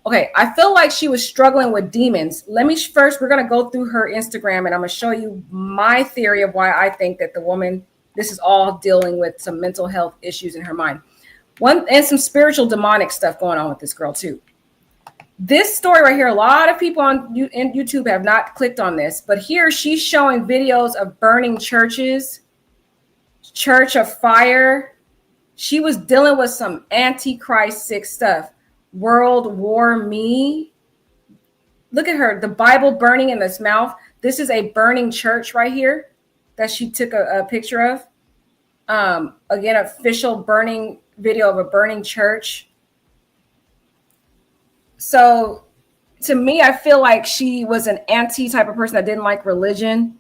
Okay, I feel like she was struggling with demons. We're going to go through her Instagram, and I'm going to show you my theory of why I think that the woman, this is all dealing with some mental health issues in her mind. And some spiritual demonic stuff going on with this girl too. This story right here, a lot of people on YouTube have not clicked on this, but here she's showing videos of burning churches, church of fire. She was dealing with some Antichrist sick stuff. World War Me. Look at her, the Bible burning in this mouth. This is a burning church right here that she took a picture of. Again, official burning video of a burning church. So to me, I feel like she was an anti type of person that didn't like religion.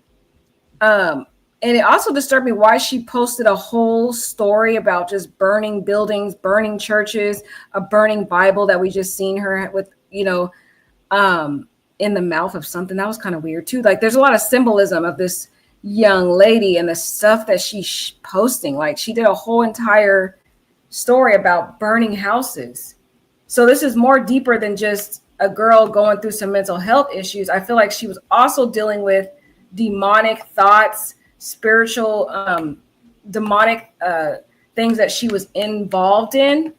And it also disturbed me why she posted a whole story about just burning buildings, burning churches, a burning Bible that we just seen her with, in the mouth of something. That was kind of weird too. Like there's a lot of symbolism of this young lady and the stuff that she's posting. Like she did a whole entire story about burning houses. So this is more deeper than just a girl going through some mental health issues. I feel like she was also dealing with demonic thoughts, spiritual, demonic things that she was involved in.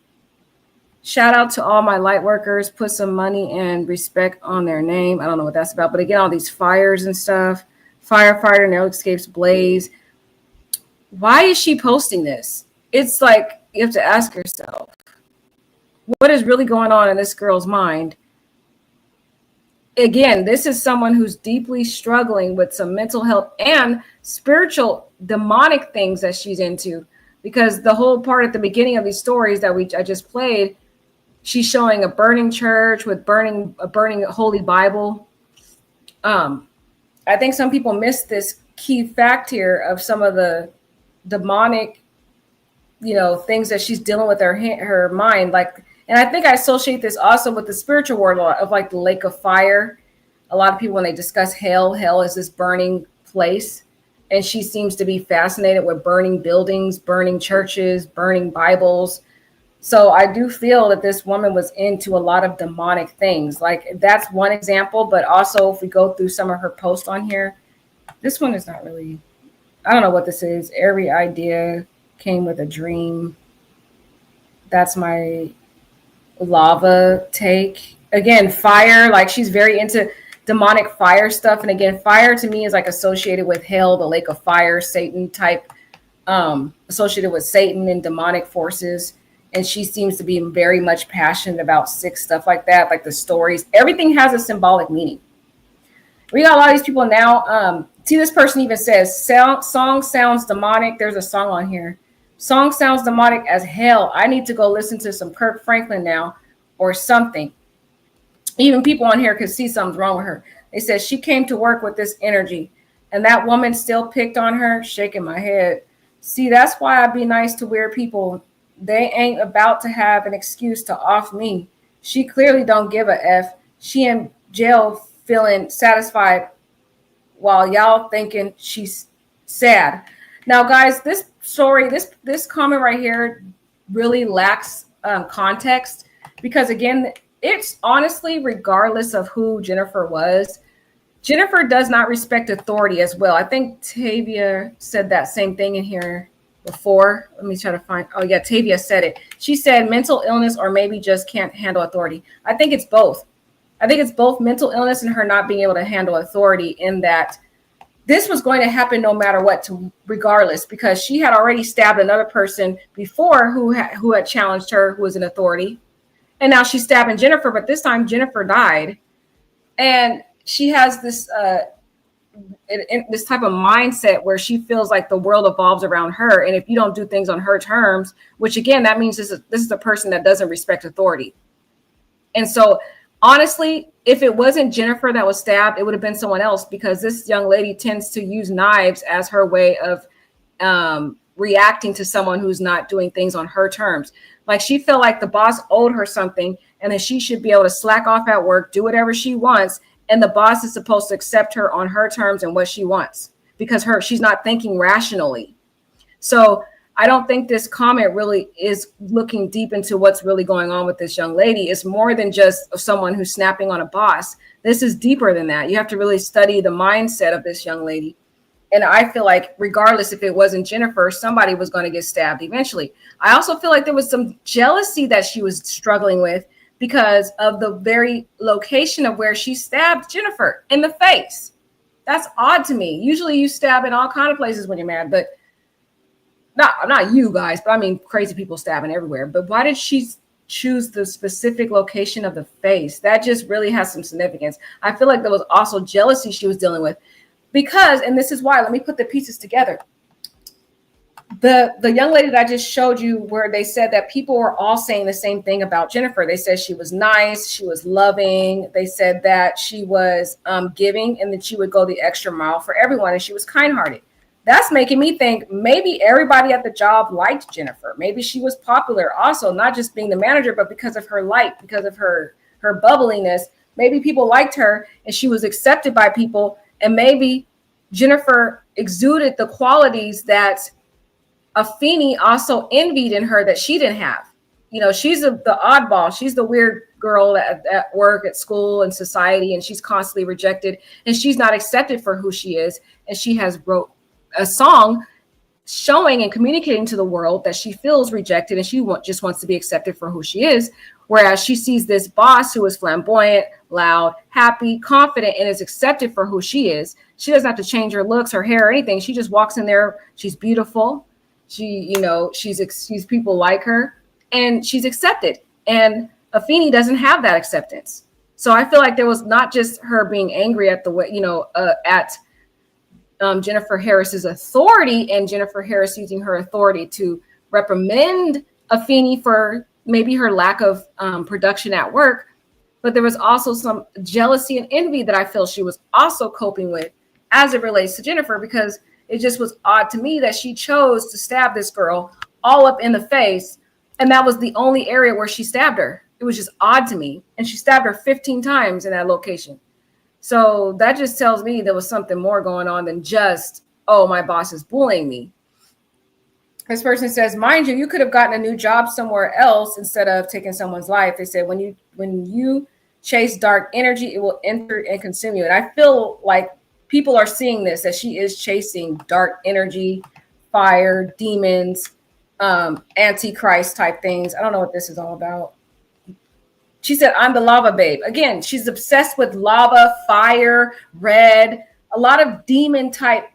Shout out to all my light workers. Put some money and respect on their name. I don't know what that's about, but again, all these fires and stuff. Firefighter now escapes blaze. Why is she posting this? It's like you have to ask yourself, what is really going on in this girl's mind? Again, this is someone who's deeply struggling with some mental health and spiritual demonic things that she's into, because the whole part at the beginning of these stories that I just played, she's showing a burning church with a burning Holy Bible. I think some people miss this key fact here of some of the demonic, things that she's dealing with her mind. And I think I associate this also with the spiritual world of like the lake of fire. A lot of people, when they discuss hell is this burning place. and she seems to be fascinated with burning buildings, burning churches, burning Bibles. So I do feel that this woman was into a lot of demonic things. Like, that's one example, but also if we go through some of her posts on here, this one is not really, I don't know what this is. Every idea came with a dream. That's my lava take. Again, fire, like she's very into demonic fire stuff. And again, fire to me is like associated with hell, the lake of fire, Satan type, associated with Satan and demonic forces. And she seems to be very much passionate about sick stuff like that, like the stories. Everything has a symbolic meaning. We got a lot of these people now. See, this person even says, song sounds demonic. There's a song on here. Song sounds demonic as hell. I need to go listen to some Kirk Franklin now or something. Even people on here could see something's wrong with her. They said she came to work with this energy, and that woman still picked on her. Shaking my head. See, that's why I be nice to weird people. They ain't about to have an excuse to off me. She clearly don't give a F. She in jail feeling satisfied while y'all thinking she's sad. Now, guys, this story, this comment right here really lacks context, because again, it's honestly, regardless of who Jennifer was, Jennifer does not respect authority as well. I think Tavia said that same thing in here before. Let me try to find. Oh yeah, Tavia said it. She said mental illness or maybe just can't handle authority. I think it's both. I think it's both mental illness and her not being able to handle authority, in that this was going to happen no matter what, regardless, because she had already stabbed another person before who had challenged her, who was in authority. And now she's stabbing Jennifer, but this time Jennifer died. And she has this this type of mindset where she feels like the world evolves around her. And if you don't do things on her terms, which again, that means this is a person that doesn't respect authority. And so honestly, if it wasn't Jennifer that was stabbed, it would have been someone else, because this young lady tends to use knives as her way of reacting to someone who's not doing things on her terms. Like, she felt like the boss owed her something, and that she should be able to slack off at work, do whatever she wants, and the boss is supposed to accept her on her terms and what she wants, because she's not thinking rationally. So I don't think this comment really is looking deep into what's really going on with this young lady. It's more than just someone who's snapping on a boss. This is deeper than that. You have to really study the mindset of this young lady. And I feel like regardless if it wasn't Jennifer, somebody was going to get stabbed eventually. I also feel like there was some jealousy that she was struggling with because of the very location of where she stabbed Jennifer in the face. That's odd to me. Usually you stab in all kinds of places when you're mad, but not you guys, but I mean crazy people stabbing everywhere. But why did she choose the specific location of the face? That just really has some significance. I feel like there was also jealousy she was dealing with. Because, and this is why, let me put the pieces together. The young lady that I just showed you, where they said that people were all saying the same thing about Jennifer. They said she was nice, she was loving. They said that she was giving, and that she would go the extra mile for everyone, and she was kind-hearted. That's making me think maybe everybody at the job liked Jennifer. Maybe she was popular also, not just being the manager, but because of her light, because of her bubbliness. Maybe people liked her and she was accepted by people. And maybe Jennifer exuded the qualities that Afeni also envied in her that she didn't have. You know, she's the oddball. She's the weird girl at work, at school, and society, and she's constantly rejected, and she's not accepted for who she is. And she has wrote a song showing and communicating to the world that she feels rejected, and she just wants to be accepted for who she is. Whereas she sees this boss who is flamboyant, loud, happy, confident, and is accepted for who she is. She doesn't have to change her looks, her hair, or anything. She just walks in there. She's beautiful. She's people like her, and she's accepted. And Afeni doesn't have that acceptance. So I feel like there was not just her being angry at the way, at Jennifer Harris's authority, and Jennifer Harris using her authority to reprimand Afeni for maybe her lack of production at work, but there was also some jealousy and envy that I feel she was also coping with as it relates to Jennifer, because it just was odd to me that she chose to stab this girl all up in the face, and that was the only area where she stabbed her. It was just odd to me, and she stabbed her 15 times in that location. So that just tells me there was something more going on than just, oh, my boss is bullying me. This person says, mind you, you could have gotten a new job somewhere else instead of taking someone's life. They said, when you chase dark energy, it will enter and consume you. And I feel like people are seeing this, that she is chasing dark energy, fire, demons, antichrist type things. I don't know what this is all about. She said, I'm the lava babe. Again, she's obsessed with lava, fire, red, a lot of demon type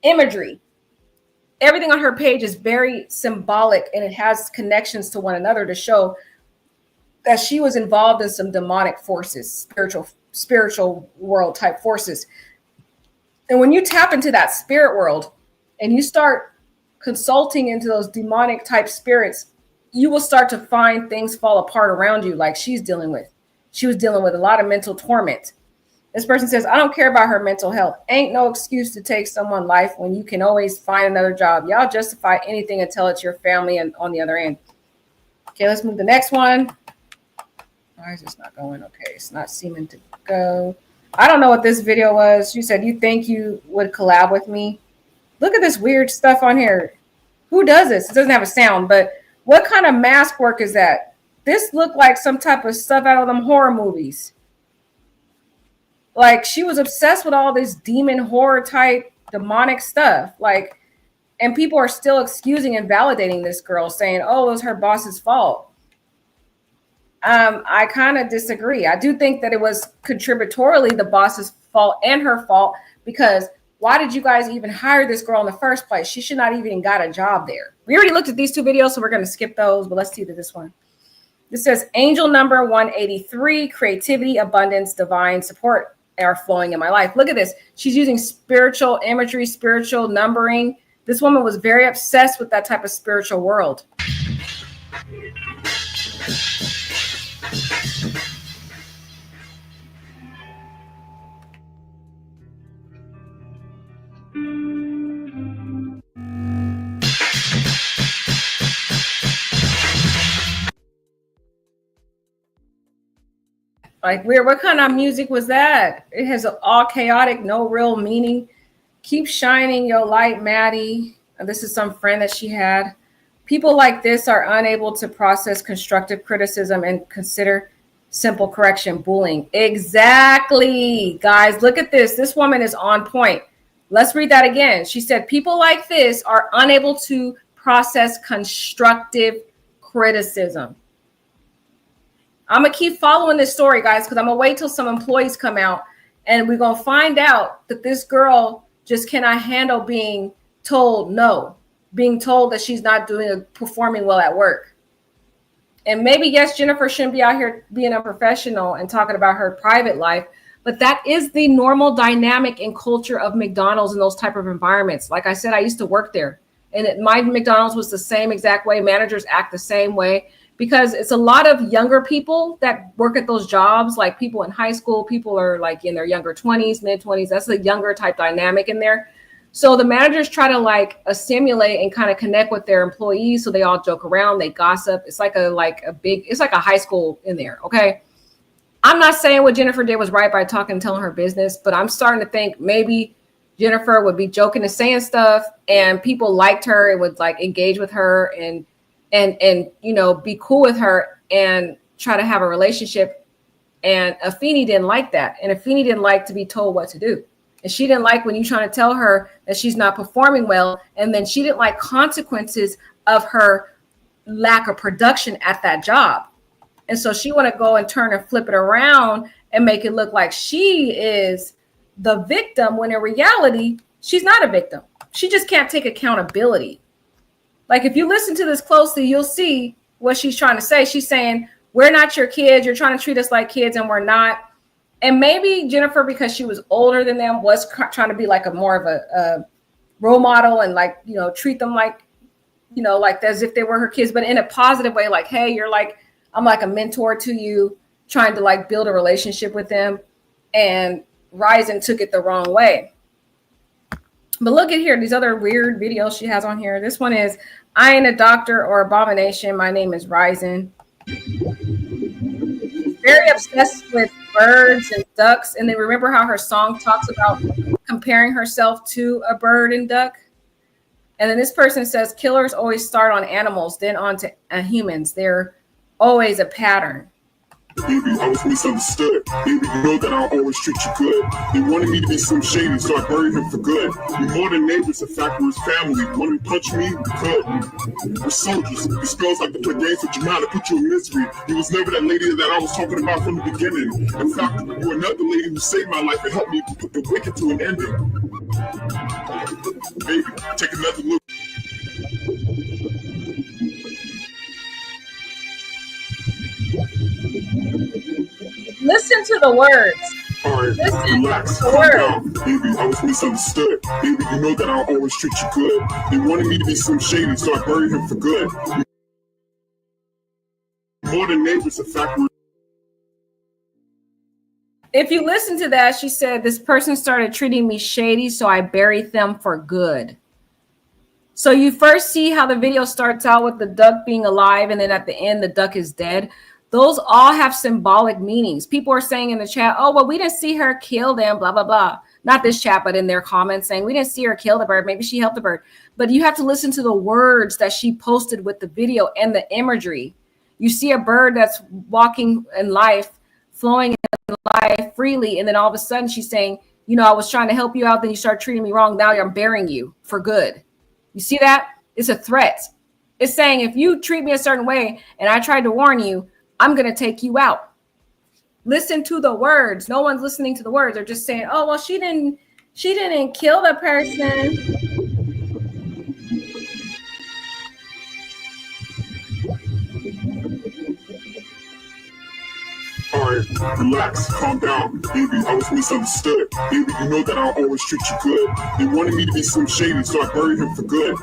imagery. Everything on her page is very symbolic, and it has connections to one another to show that she was involved in some demonic forces, spiritual world type forces. And when you tap into that spirit world and you start consulting into those demonic type spirits, you will start to find things fall apart around you, like she's dealing with. She was dealing with a lot of mental torment. This person says, I don't care about her mental health. Ain't no excuse to take someone's life when you can always find another job. Y'all justify anything until it's your family and on the other end. Okay, let's move to the next one. Why is this not going? Okay, it's not seeming to go. I don't know what this video was. You said you think you would collab with me. Look at this weird stuff on here. Who does this? It doesn't have a sound, but what kind of mask work is that? This looked like some type of stuff out of them horror movies. Like, she was obsessed with all this demon horror type demonic stuff. Like, and people are still excusing and validating this girl, saying, oh, it was her boss's fault. I kind of disagree. I do think that it was contributorily the boss's fault and her fault, because why did you guys even hire this girl in the first place? She should not even got a job there. We already looked at these two videos, so we're going to skip those, but let's see this one. This says angel number 183, creativity, abundance, divine support are flowing in my life. Look at this. She's using spiritual imagery, spiritual numbering. This woman was very obsessed with that type of spiritual world. Like, weird. What kind of music was that? It has all chaotic, no real meaning. Keep shining your light, Maddie. And this is some friend that she had. People like this are unable to process constructive criticism and consider simple correction, bullying. Exactly, guys. Look at this. This woman is on point. Let's read that again. She said, people like this are unable to process constructive criticism. I'm going to keep following this story, guys, because I'm going to wait till some employees come out, and we're going to find out that this girl just cannot handle being told no, being told that she's not performing well at work. And maybe, yes, Jennifer shouldn't be out here being a professional and talking about her private life, but that is the normal dynamic and culture of McDonald's and those type of environments. Like I said, I used to work there, and my McDonald's was the same exact way. Managers act the same way. Because it's a lot of younger people that work at those jobs, like people in high school, people are like in their younger 20s, mid 20s. That's the younger type dynamic in there. So the managers try to like assimilate and kind of connect with their employees. So they all joke around, they gossip. It's like it's like a high school in there. Okay. I'm not saying what Jennifer did was right by talking and telling her business, but I'm starting to think maybe Jennifer would be joking and saying stuff, and people liked her and would like engage with her and you know, be cool with her and try to have a relationship. And Afeni didn't like that. And Afeni didn't like to be told what to do. And she didn't like when you're trying to tell her that she's not performing well. And then she didn't like consequences of her lack of production at that job. And so she want to go and turn and flip it around and make it look like she is the victim, when in reality, she's not a victim. She just can't take accountability. Like, if you listen to this closely, you'll see what she's trying to say. She's saying, we're not your kids. You're trying to treat us like kids, and we're not. And maybe Jennifer, because she was older than them, was trying to be like more of a role model and like, you know, treat them like, you know, like as if they were her kids, but in a positive way. Like, hey, you're like, I'm like a mentor to you, trying to like build a relationship with them. And Ryzen took it the wrong way. But look at here, these other weird videos she has on here. This one is, I ain't a doctor or abomination. My name is Ryzen. Very obsessed with birds and ducks. And then remember how her song talks about comparing herself to a bird and duck. And then this person says killers always start on animals, then on to humans. They're always a pattern. Baby, I was misunderstood. Baby, you know that I'll always treat you good. They wanted me to be some shady, so I buried him for good. We more than neighbors, in fact, we're his family. Wanted to punch me? We could. We're soldiers. These girls like to play games with you now to put you in misery. You was never that lady that I was talking about from the beginning. In fact, you're another lady who saved my life and helped me put the wicked to an ending. Baby, take another look. Listen to the words. Alright, Listen relax, to the calm words. down. Baby, I was misunderstood. Baby, you know that I'll always treat you good. They wanted me to be some shady, so I buried him for good. More than neighbors, in fact, we're If you listen to that, she said, this person started treating me shady, so I buried them for good. So you first see how the video starts out with the duck being alive, and then at the end, the duck is dead. Those all have symbolic meanings. People are saying in the chat, oh, well, we didn't see her kill them, blah, blah, blah. Not this chat, but in their comments saying, we didn't see her kill the bird. Maybe she helped the bird. But you have to listen to the words that she posted with the video and the imagery. You see a bird that's walking in life, flowing in life freely. And then all of a sudden she's saying, you know, I was trying to help you out. Then you start treating me wrong. Now I'm burying you for good. You see that? It's a threat. It's saying, if you treat me a certain way and I tried to warn you, I'm going to take you out. Listen to the words. No one's listening to the words. They're just saying, oh, well, she didn't kill the person. Alright, relax, calm down. Baby, I was misunderstood. Baby, you know that I'll always treat you good. They wanted me to be some shady, so I buried him for good.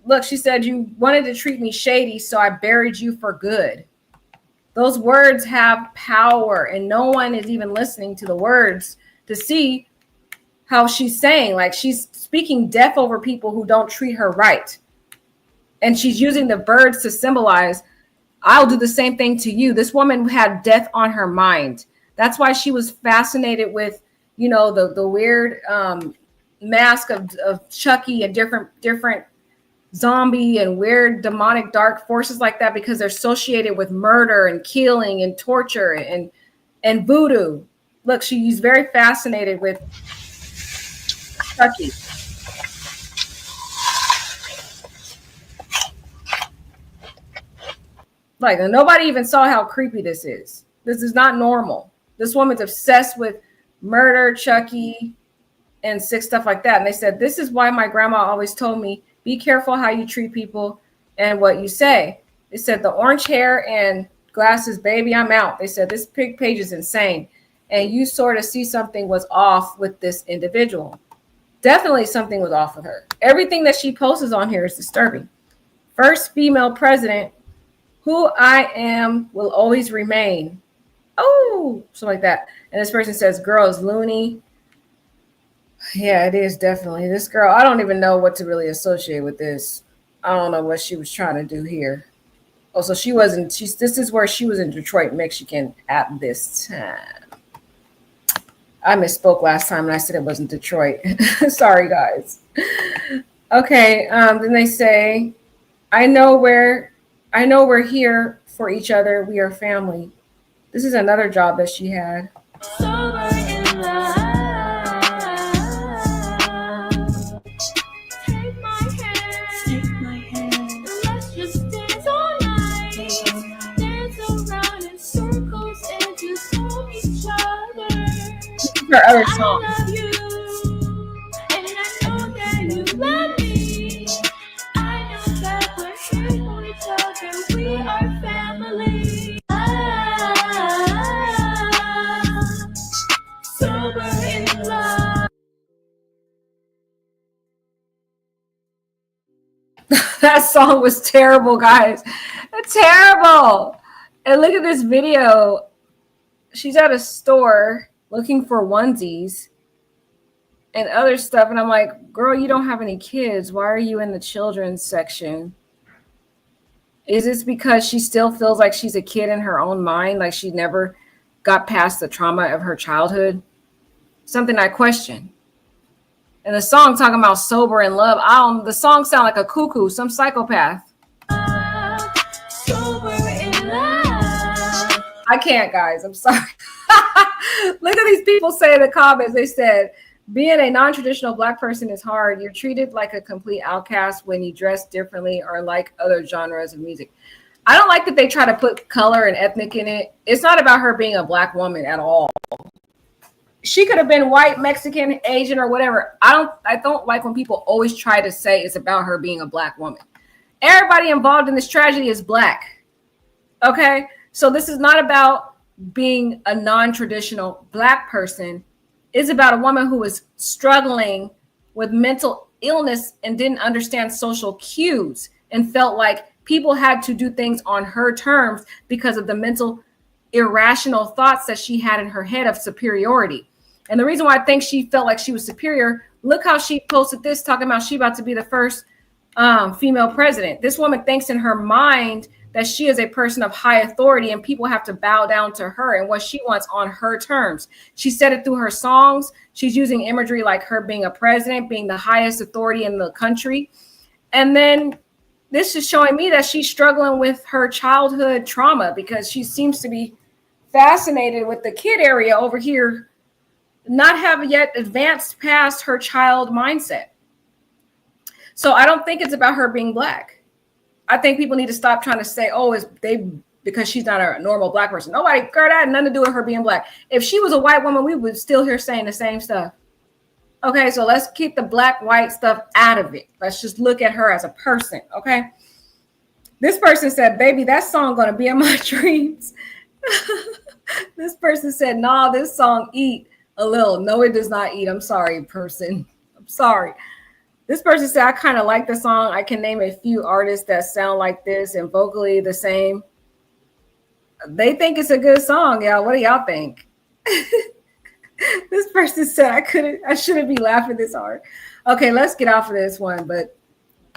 Look, she said, you wanted to treat me shady, so I buried you for good. Those words have power, and no one is even listening to the words to see how she's saying. Like, she's speaking death over people who don't treat her right. And she's using the birds to symbolize, I'll do the same thing to you. This woman had death on her mind. That's why she was fascinated with, you know, the weird mask of Chucky and different zombie and weird demonic dark forces like that, because they're associated with murder and killing and torture and voodoo. Look, she's very fascinated with Chucky. Like, nobody even saw how creepy this is. This is not normal. This woman's obsessed with murder, Chucky, and sick stuff like that. And they said, this is why my grandma always told me, be careful how you treat people and what you say. They said, the orange hair and glasses, baby, I'm out. They said, this page is insane. And you sort of see something was off with this individual. Definitely something was off with her. Everything that she posts on here is disturbing. First female president, who I am will always remain. Oh, something like that. And this person says, girl is loony. Yeah, it is definitely. This girl, I don't even know what to really associate with this. I don't know what she was trying to do here. Oh, so she wasn't, this is where she was in Detroit, Michigan at this time. I misspoke last time and I said it wasn't Detroit. Sorry, guys. Okay, then they say, I know we're here for each other. We are family. This is another job that she had. Her other song. That song was terrible, guys. Terrible. And look at this video. She's at a store looking for onesies and other stuff. And I'm like, girl, you don't have any kids. Why are you in the children's section? Is this because she still feels like she's a kid in her own mind? Like she never got past the trauma of her childhood? something I question. And the song talking about sober in love, the song sound like a cuckoo, some psychopath. Sober in love. I can't, guys. I'm sorry. Look at these people say in the comments. They said, being a non-traditional Black person is hard. You're treated like a complete outcast when you dress differently or like other genres of music. I don't like that they try to put color and ethnic in it. It's not about her being a Black woman at all. She could have been white, Mexican, Asian, or whatever. I don't like when people always try to say it's about her being a Black woman. Everybody involved in this tragedy is Black. Okay? So this is not about being a non-traditional Black person. It's about a woman who was struggling with mental illness and didn't understand social cues and felt like people had to do things on her terms because of the mental irrational thoughts that she had in her head of superiority. And the reason why I think she felt like she was superior, look how she posted this talking about she about to be the first female president. This woman thinks in her mind that she is a person of high authority and people have to bow down to her and what she wants on her terms. She said it through her songs. She's using imagery like her being a president, being the highest authority in the country. And then this is showing me that she's struggling with her childhood trauma because she seems to be fascinated with the kid area over here, not have yet advanced past her child mindset. So I don't think it's about her being Black. I think people need to stop trying to say, oh, because she's not a normal Black person. Nobody, girl, that had nothing to do with her being Black. If she was a white woman, we would still hear saying the same stuff. Okay, so let's keep the Black, white stuff out of it. Let's just look at her as a person, okay? This person said, baby, that song gonna be in my dreams. This person said, nah, this song eat a little. No, it does not eat. I'm sorry, person. I'm sorry. This person said, I kind of like the song. I can name a few artists that sound like this and vocally the same. They think it's a good song, y'all. What do y'all think? This person said, I shouldn't be laughing this hard. Okay, let's get off of this one, but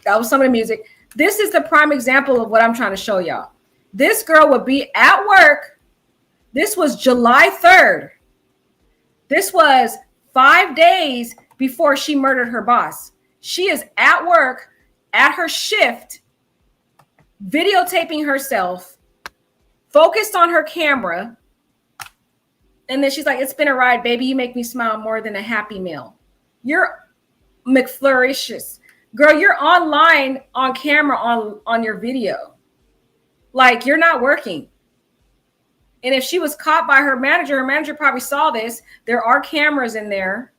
that was some of the music. This is the prime example of what I'm trying to show y'all. This girl would be at work. This was July 3rd. This was 5 days before she murdered her boss. She is at work at her shift, videotaping herself, focused on her camera. And then she's like, it's been a ride, baby. You make me smile more than a Happy Meal. You're McFlourishous. Girl, you're online on camera on your video. Like, you're not working. And if she was caught by her manager probably saw this. There are cameras in there.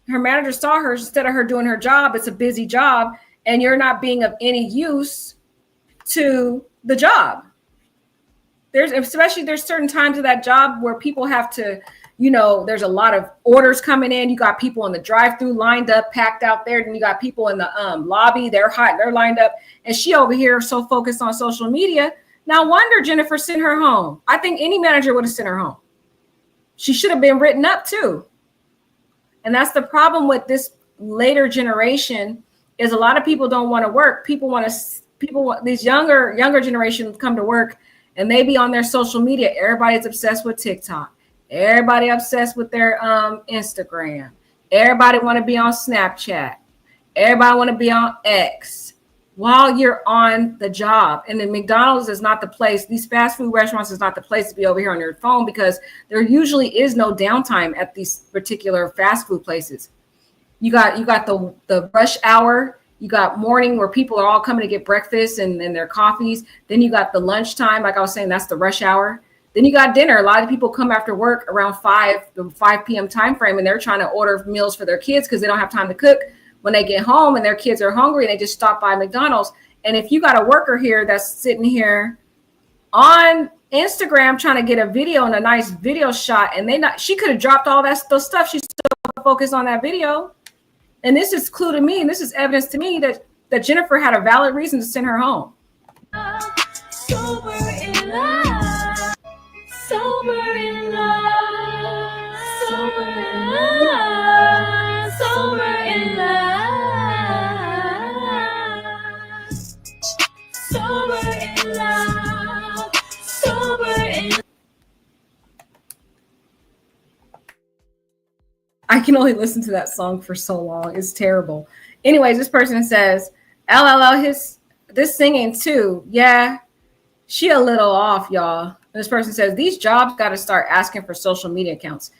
Her manager saw her instead of her doing her job. It's a busy job, and you're not being of any use to the job. There's certain times of that job where people have to, there's a lot of orders coming in. You got people in the drive-through lined up, packed out there. Then you got people in the lobby. They're hot. They're lined up. And she over here so focused on social media. No wonder Jennifer sent her home. I think any manager would have sent her home. She should have been written up too. And that's the problem with this later generation is a lot of people don't want to work. These younger generations come to work and they be on their social media. Everybody's obsessed with TikTok. Everybody obsessed with their Instagram. Everybody want to be on Snapchat. Everybody want to be on X while you're on the job. And then McDonald's is not the place. These fast food restaurants is not the place to be over here on your phone because there usually is no downtime at these particular fast food places. You got the rush hour. You got morning where people are all coming to get breakfast and their coffees. Then you got the lunchtime. Like I was saying, that's the rush hour. Then you got dinner. A lot of people come after work around 5 p.m. time frame, and they're trying to order meals for their kids because they don't have time to cook when they get home and their kids are hungry and they just stop by McDonald's. And if you got a worker here that's sitting here on Instagram trying to get a video and a nice video shot, and she could have dropped all those stuff. She's still focused on that video. And this is clue to me, and this is evidence to me that Jennifer had a valid reason to send her home. Sober in love. Sober in love. Sober in love. Sober in love. Sober in love. Sober in love. I can only listen to that song for so long. It's terrible. Anyways, this person says, LLL, this singing too. Yeah, she a little off, y'all. And this person says, these jobs got to start asking for social media accounts.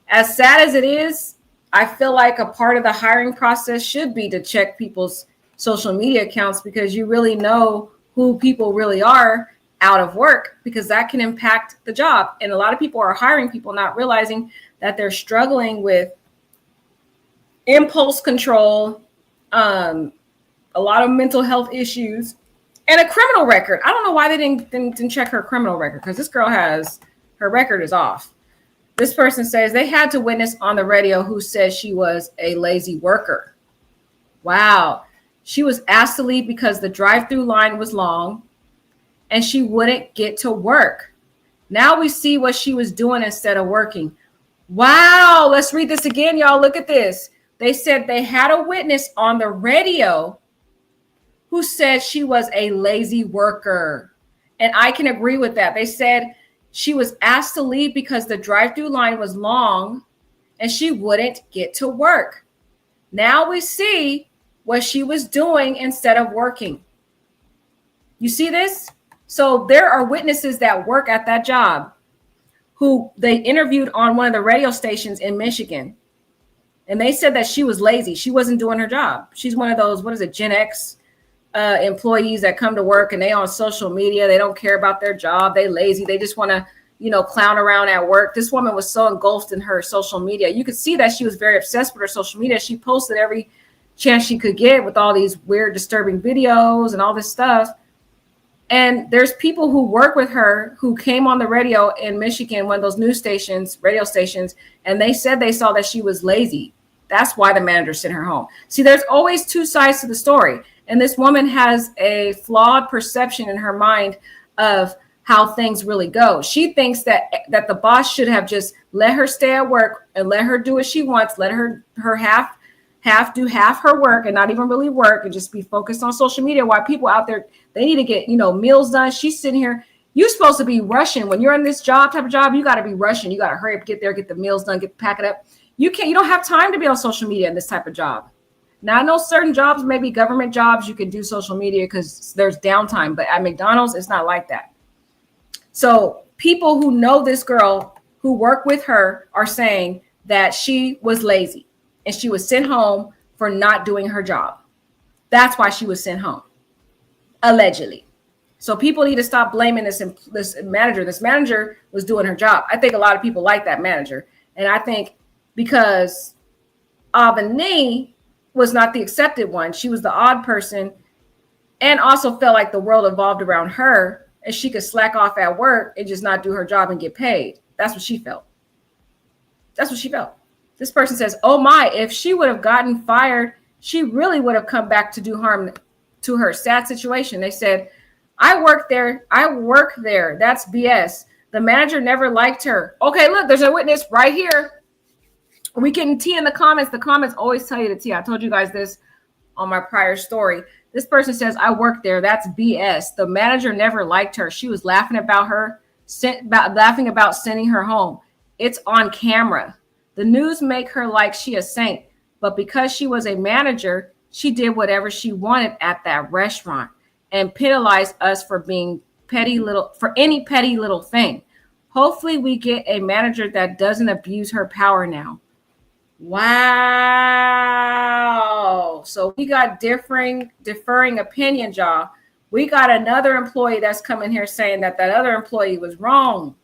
As sad as it is, I feel like a part of the hiring process should be to check people's social media accounts, because you really know who people really are out of work, because that can impact the job. And a lot of people are hiring people not realizing that they're struggling with impulse control, a lot of mental health issues, and a criminal record. I don't know why they didn't check her criminal record, because this girl her record is off. This person says they had to witness on the radio who said she was a lazy worker. Wow. She was asked to leave because the drive-through line was long and she wouldn't get to work. Now we see what she was doing instead of working. Wow. Let's read this again, y'all. Look at this. They said they had a witness on the radio who said she was a lazy worker. And I can agree with that. They said she was asked to leave because the drive-through line was long and she wouldn't get to work. Now we see what she was doing instead of working. You see this? So there are witnesses that work at that job who they interviewed on one of the radio stations in Michigan. And they said that she was lazy. She wasn't doing her job. She's one of those, Gen X employees that come to work and they on social media. They don't care about their job. They lazy. They just want to, clown around at work. This woman was so engulfed in her social media. You could see that she was very obsessed with her social media. She posted every chance she could get with all these weird, disturbing videos and all this stuff. And there's people who work with her who came on the radio in Michigan, one of those news stations, radio stations, and they said they saw that she was lazy. That's why the manager sent her home. See, there's always two sides to the story. And this woman has a flawed perception in her mind of how things really go. She thinks that the boss should have just let her stay at work and let her do what she wants, let her do half her work and not even really work and just be focused on social media, while people out there, they need to get, meals done. She's sitting here. You're supposed to be rushing. When you're in this type of job, you got to be rushing. You got to hurry up, get there, get the meals done, pack it up. You don't have time to be on social media in this type of job. Now, I know certain jobs, maybe government jobs, you can do social media because there's downtime, but at McDonald's, it's not like that. So people who know this girl, who work with her, are saying that she was lazy and she was sent home for not doing her job. That's why she was sent home, allegedly. So people need to stop blaming this manager. This manager was doing her job. I think a lot of people like that manager. And I think because Avani was not the accepted one, she was the odd person, and also felt like the world evolved around her and she could slack off at work and just not do her job and get paid. That's what she felt. That's what she felt. This person says, oh my, if she would have gotten fired, she really would have come back to do harm to her. Sad situation. They said, I work there. That's BS. The manager never liked her. Okay, look, there's a witness right here. We getting tea in the comments. The comments always tell you the tea. I told you guys this on my prior story. This person says, I work there. That's BS. The manager never liked her. She was laughing about sending her home. It's on camera. The news make her like she a saint, but because she was a manager, she did whatever she wanted at that restaurant and penalized us for being any petty little thing. Hopefully we get a manager that doesn't abuse her power now. Wow. So we got differing opinions, y'all. We got another employee that's coming here saying that other employee was wrong,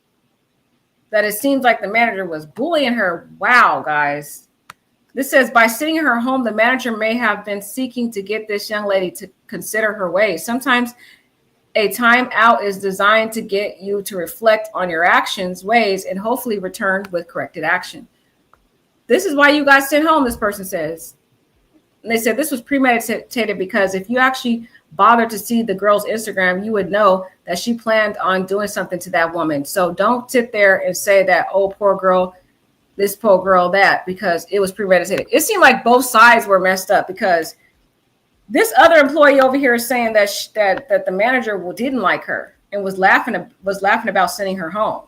that it seems like the manager was bullying her. Wow, guys. This says, by sending her home, the manager may have been seeking to get this young lady to consider her ways. Sometimes a timeout is designed to get you to reflect on your actions, ways, and hopefully return with corrected action. This is why you got sent home, this person says. And they said this was premeditated because if you actually bothered to see the girl's Instagram, you would know that she planned on doing something to that woman. So don't sit there and say that, oh, poor girl, this poor girl, that, because it was premeditated. It seemed like both sides were messed up, because this other employee over here is saying that that the manager didn't like her and was laughing about sending her home.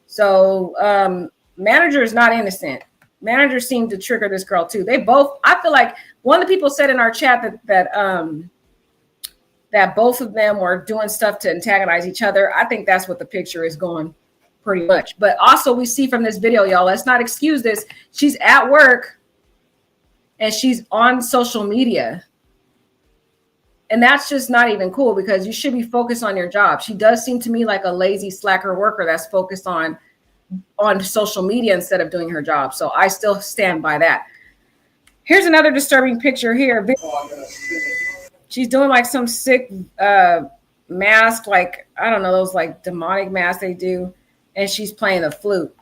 So manager is not innocent. Managers seem to trigger this girl too. They both, I feel like one of the people said in our chat that both of them were doing stuff to antagonize each other. I think that's what the picture is going pretty much. But also we see from this video, y'all, let's not excuse this. She's at work and she's on social media. And that's just not even cool because you should be focused on your job. She does seem to me like a lazy slacker worker that's focused on social media instead of doing her job. So I still stand by that. Here's another disturbing picture here. She's doing like some sick mask, like, I don't know, those like demonic masks they do. And she's playing the flute.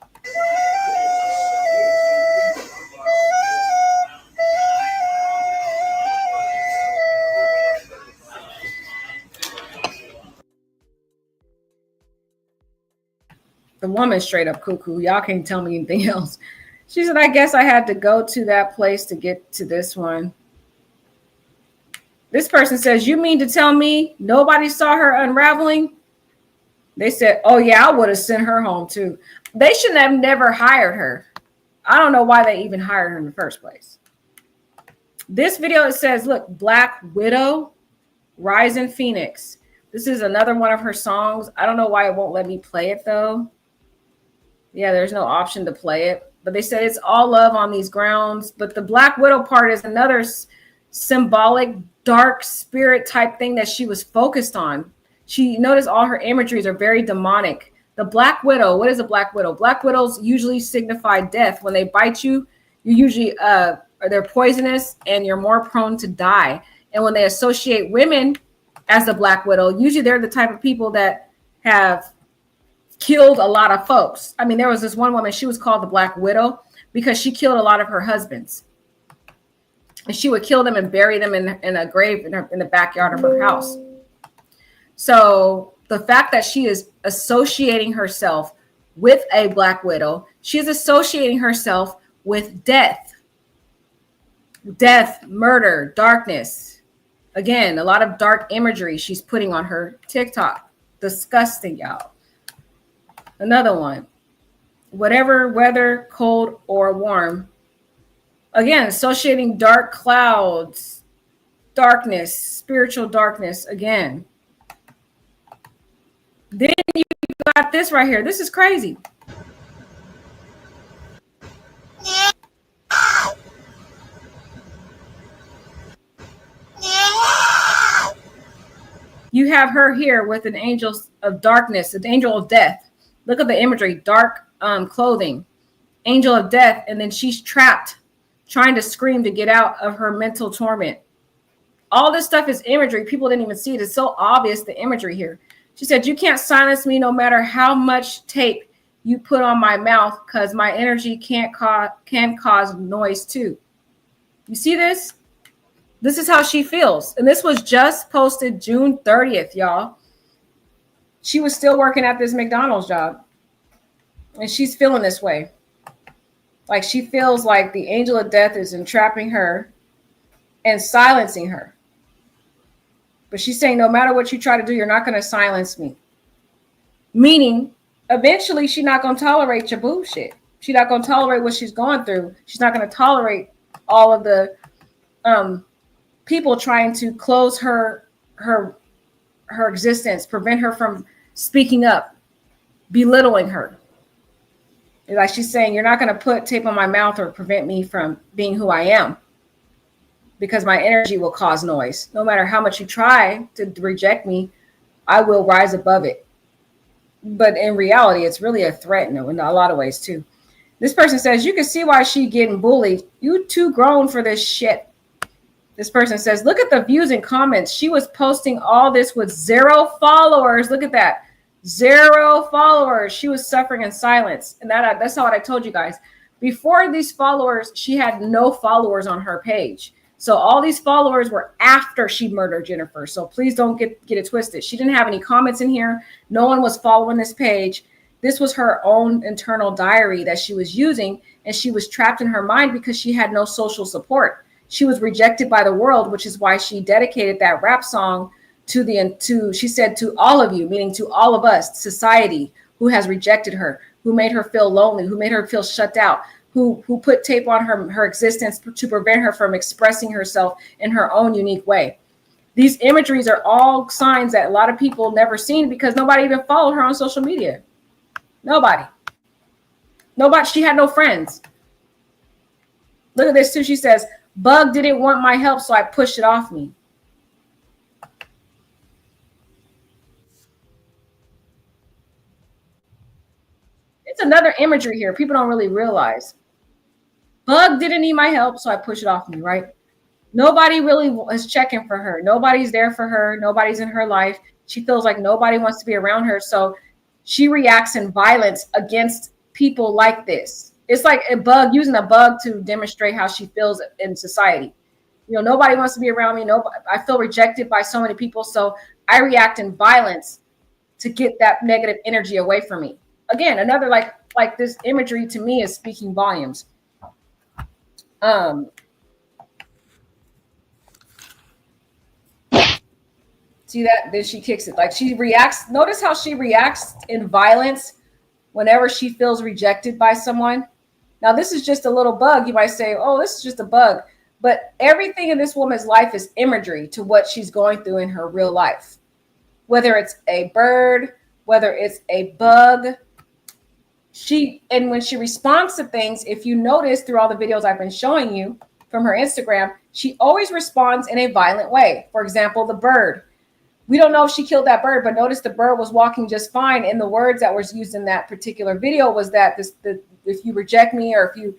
The woman straight up cuckoo. Y'all can't tell me anything else. She said, I guess I had to go to that place to get to this one. This person says, you mean to tell me nobody saw her unraveling? They said, oh yeah, I would have sent her home too. They shouldn't have never hired her. I don't know why they even hired her in the first place. This video, it says, look, Black Widow, Rising Phoenix. This is another one of her songs. I don't know why it won't let me play it though. Yeah, there's no option to play it. But they said it's all love on these grounds. But the Black Widow part is another symbolic, dark spirit type thing that she was focused on. She noticed all her imageries are very demonic. The Black Widow, what is a Black Widow? Black Widows usually signify death. When they bite you, you usually they're poisonous and you're more prone to die. And when they associate women as the Black Widow, usually they're the type of people that have killed a lot of folks. I mean, there was this one woman, she was called the Black Widow because she killed a lot of her husbands. And she would kill them and bury them in a grave in the backyard of her house. So the fact that she is associating herself with a Black Widow, she is associating herself with death. Death, murder, darkness. Again, a lot of dark imagery she's putting on her TikTok. Disgusting, y'all. Another one. Whatever weather, cold or warm. Again, associating dark clouds, darkness, spiritual darkness again. Then you got this right here. This is crazy. You have her here with an angel of darkness, an angel of death. Look at the imagery, dark clothing, angel of death. And then she's trapped, trying to scream to get out of her mental torment. All this stuff is imagery. People didn't even see it. It's so obvious, the imagery here. She said, you can't silence me no matter how much tape you put on my mouth because my energy can cause noise too. You see this? This is how she feels. And this was just posted June 30th, y'all. She was still working at this McDonald's job. And she's feeling this way. Like she feels like the angel of death is entrapping her and silencing her. But she's saying, no matter what you try to do, you're not going to silence me. Meaning, eventually, she's not going to tolerate your bullshit. She's not going to tolerate what she's going through. She's not going to tolerate all of the people trying to close her existence, prevent her from speaking up, belittling her. Like she's saying, you're not going to put tape on my mouth or prevent me from being who I am because my energy will cause noise. No matter how much you try to reject me, I will rise above it. But in reality, it's really a threat in a lot of ways too. This person says, you can see why she's getting bullied. You too grown for this shit. This person says, look at the views and comments. She was posting all this with 0 followers. Look at that. 0 followers. She was suffering in silence. And that's what I told you guys. Before these followers, she had no followers on her page. So all these followers were after she murdered Jennifer. So please don't get it twisted. She didn't have any comments in here. No one was following this page. This was her own internal diary that she was using. And she was trapped in her mind because she had no social support. She was rejected by the world, which is why she dedicated that rap song she said, to all of you, meaning to all of us, society, who has rejected her, who made her feel lonely, who made her feel shut out, who put tape on her existence to prevent her from expressing herself in her own unique way. These imageries are all signs that a lot of people never seen because nobody even followed her on social media. Nobody. She had no friends. Look at this too. She says, Bug didn't want my help, so I pushed it off me. It's another imagery here. People don't really realize. Bug didn't need my help, so I pushed it off me, right? Nobody really is checking for her. Nobody's there for her. Nobody's in her life. She feels like nobody wants to be around her. So she reacts in violence against people like this. It's like using a bug to demonstrate how she feels in society. Nobody wants to be around me. I feel rejected by so many people. So I react in violence to get that negative energy away from me. Again, another like this imagery to me is speaking volumes. See that? Then she kicks it. Like she reacts. Notice how she reacts in violence whenever she feels rejected by someone. Now, this is just a little bug. You might say, oh, this is just a bug. But everything in this woman's life is imagery to what she's going through in her real life. Whether it's a bird, whether it's a bug. And when she responds to things, if you notice through all the videos I've been showing you from her Instagram, she always responds in a violent way. For example, the bird. We don't know if she killed that bird, but notice the bird was walking just fine. And the words that was used in that particular video was that if you reject me or if you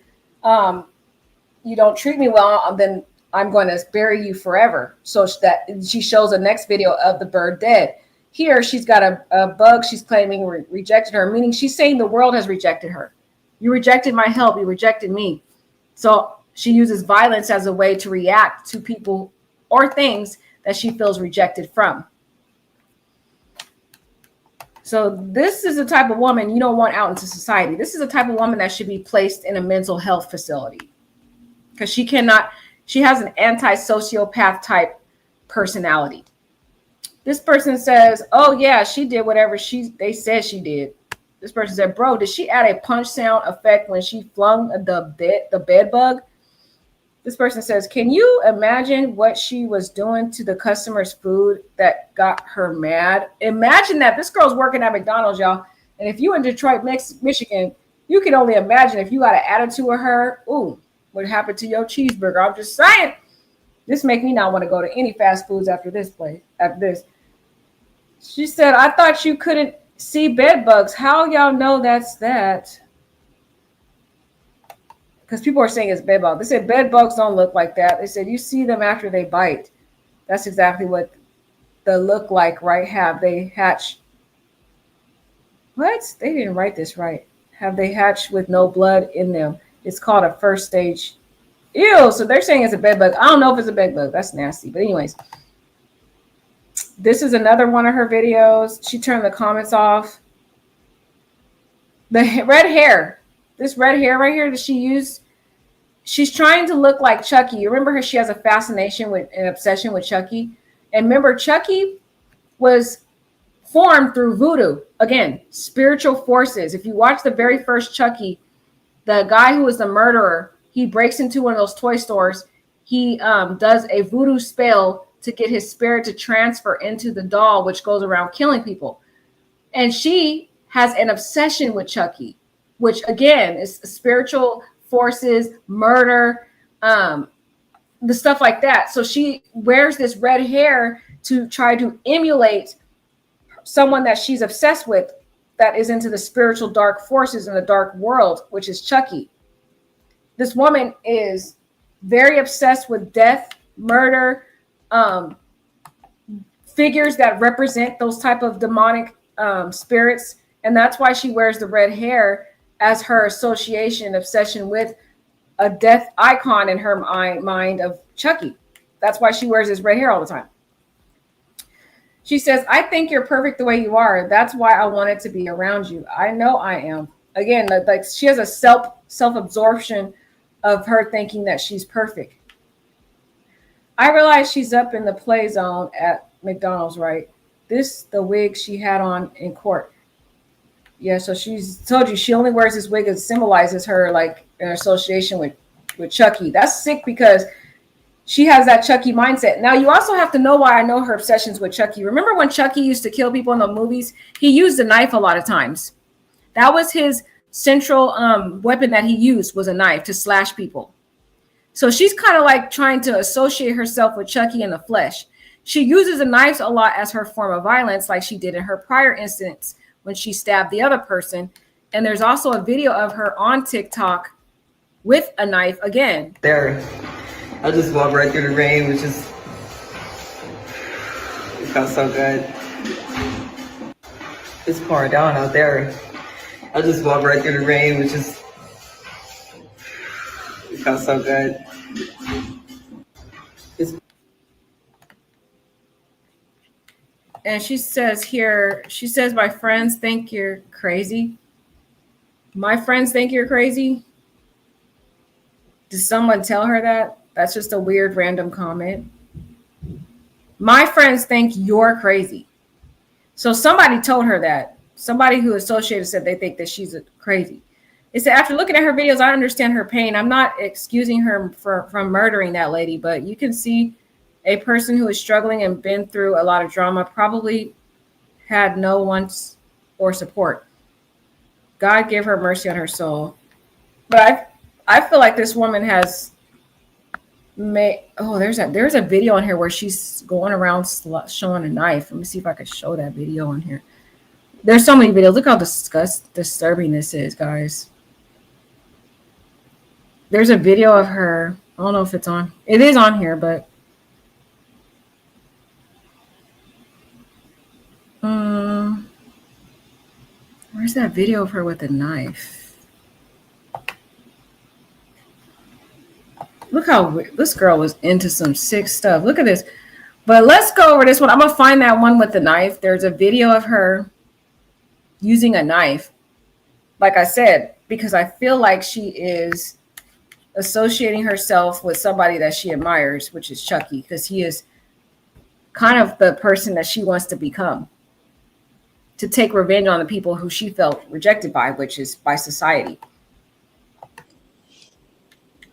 don't treat me well, then I'm going to bury you forever. So that she shows the next video of the bird dead. Here, she's got a bug she's claiming rejected her, meaning she's saying the world has rejected her. You rejected my help. You rejected me. So she uses violence as a way to react to people or things that she feels rejected from. So this is the type of woman you don't want out into society. This is the type of woman that should be placed in a mental health facility because she has an anti-sociopath type personality. This person says, oh yeah, she did whatever they said she did. This person said, bro, did she add a punch sound effect when she flung the bed bug? This person says, can you imagine what she was doing to the customer's food that got her mad? Imagine that. This girl's working at McDonald's, y'all. And if you in Detroit, Michigan, you can only imagine if you got an attitude with her. Ooh, what happened to your cheeseburger? I'm just saying. This make me not want to go to any fast foods after this. She said, I thought you couldn't see bed bugs. How y'all know that's that? Because people are saying it's bed bugs. They said bed bugs don't look like that. They said you see them after they bite. That's exactly what they look like, right? Have they hatched? What? They didn't write this right. Have they hatched with no blood in them? It's called a first stage. Ew. So they're saying it's a bed bug. I don't know if it's a bed bug. That's nasty. But anyways, this is another one of her videos. She turned the comments off. The red hair. This red hair right here that she used, she's trying to look like Chucky. You remember her? She has a fascination with an obsession with Chucky. And remember, Chucky was formed through voodoo. Again, spiritual forces. If you watch the very first Chucky, the guy who was the murderer, he breaks into one of those toy stores. He does a voodoo spell to get his spirit to transfer into the doll, which goes around killing people. And she has an obsession with Chucky, which again is spiritual forces, murder, the stuff like that. So she wears this red hair to try to emulate someone that she's obsessed with that is into the spiritual dark forces in the dark world, which is Chucky. This woman is very obsessed with death, murder, figures that represent those type of demonic spirits. And that's why she wears the red hair as her association, obsession with a death icon in her mind of Chucky. That's why she wears this red hair all the time. She says, I think you're perfect the way you are. That's why I wanted to be around you. I know I am. Again, like she has a self-absorption of her thinking that she's perfect. I realize she's up in the play zone at McDonald's, right? This, the wig she had on in court. Yeah, so she's told you she only wears this wig that symbolizes her like in association with Chucky. That's sick because she has that Chucky mindset. Now, you also have to know why I know her obsessions with Chucky. Remember when Chucky used to kill people in the movies? He used a knife a lot of times. That was his central weapon that he used, was a knife to slash people. So she's kind of like trying to associate herself with Chucky in the flesh. She uses the knives a lot as her form of violence, like she did in her prior instance when she stabbed the other person. And there's also a video of her on TikTok with a knife again. There, I just walked right through the rain, which is, it felt so good. It's pouring down out there. I just walked right through the rain, which is, it felt so good. And she says here, she says, my friends think you're crazy. My friends think you're crazy. Did someone tell her that? That's just a weird random comment. My friends think you're crazy. So somebody told her that. Somebody who associated said they think that she's crazy. It said, after looking at her videos, I understand her pain. I'm not excusing her from murdering that lady, but you can see a person who is struggling and been through a lot of drama probably had no one or support. God give her mercy on her soul. But I feel like this woman has made, there's a video on here where she's going around showing a knife. Let me see if I can show that video on here. There's so many videos. Look how disturbing this is, guys. There's a video of her. I don't know if it's on. It is on here, but where's that video of her with a knife? Look how this girl was into some sick stuff. Look at this. But let's go over this one. I'm going to find that one with the knife. There's a video of her using a knife. Like I said, because I feel like she is associating herself with somebody that she admires, which is Chucky, because he is kind of the person that she wants to become, to take revenge on the people who she felt rejected by, which is by society.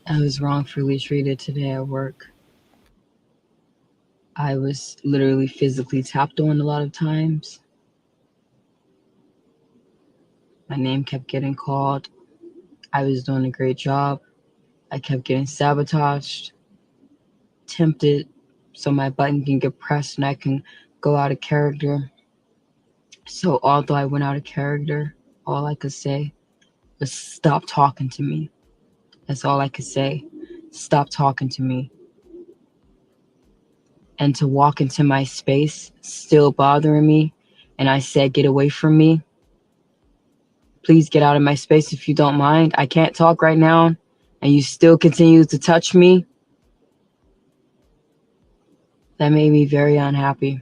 I was wrongfully treated today at work. I was literally physically tapped on a lot of times. My name kept getting called. I was doing a great job. I kept getting sabotaged, tempted, so my button can get pressed and I can go out of character. So although I went out of character, all I could say was stop talking to me. That's all I could say. Stop talking to me. And to walk into my space, still bothering me, and I said, get away from me. Please get out of my space if you don't mind. I can't talk right now, and you still continue to touch me. That made me very unhappy.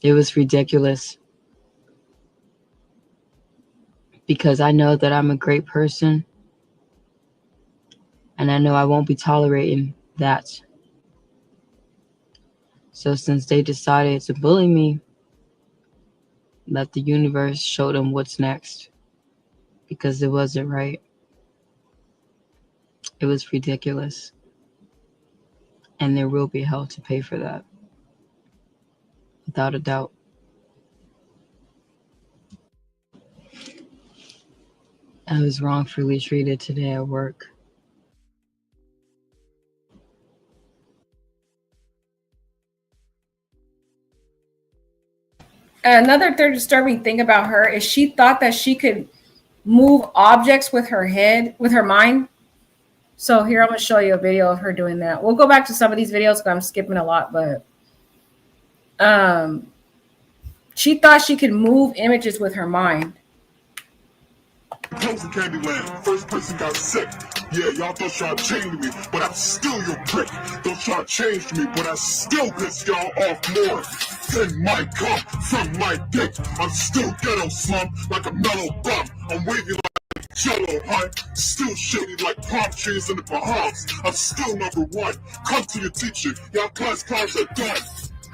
It was ridiculous. Because I know that I'm a great person, and I know I won't be tolerating that. So since they decided to bully me, let the universe show them what's next. Because it wasn't right. It was ridiculous. And there will be hell to pay for that. Without a doubt. I was wrongfully treated today at work. Another disturbing thing about her is she thought that she could move objects with her head, with her mind. So here, I'm going to show you a video of her doing that. We'll go back to some of these videos because I'm skipping a lot, but she thought she could move images with her mind. Close to Candyland. First person got sick. Yeah, y'all thought y'all changed me, but I'm still your prick. Thought y'all changed me, but I still piss y'all off more than my cum from my dick. I'm still ghetto slum like a mellow bum. I'm wavy like Jello, huh? Still shady like palm trees in the Bahamas. I'm still number one. Come to your teacher. Y'all class cars are done.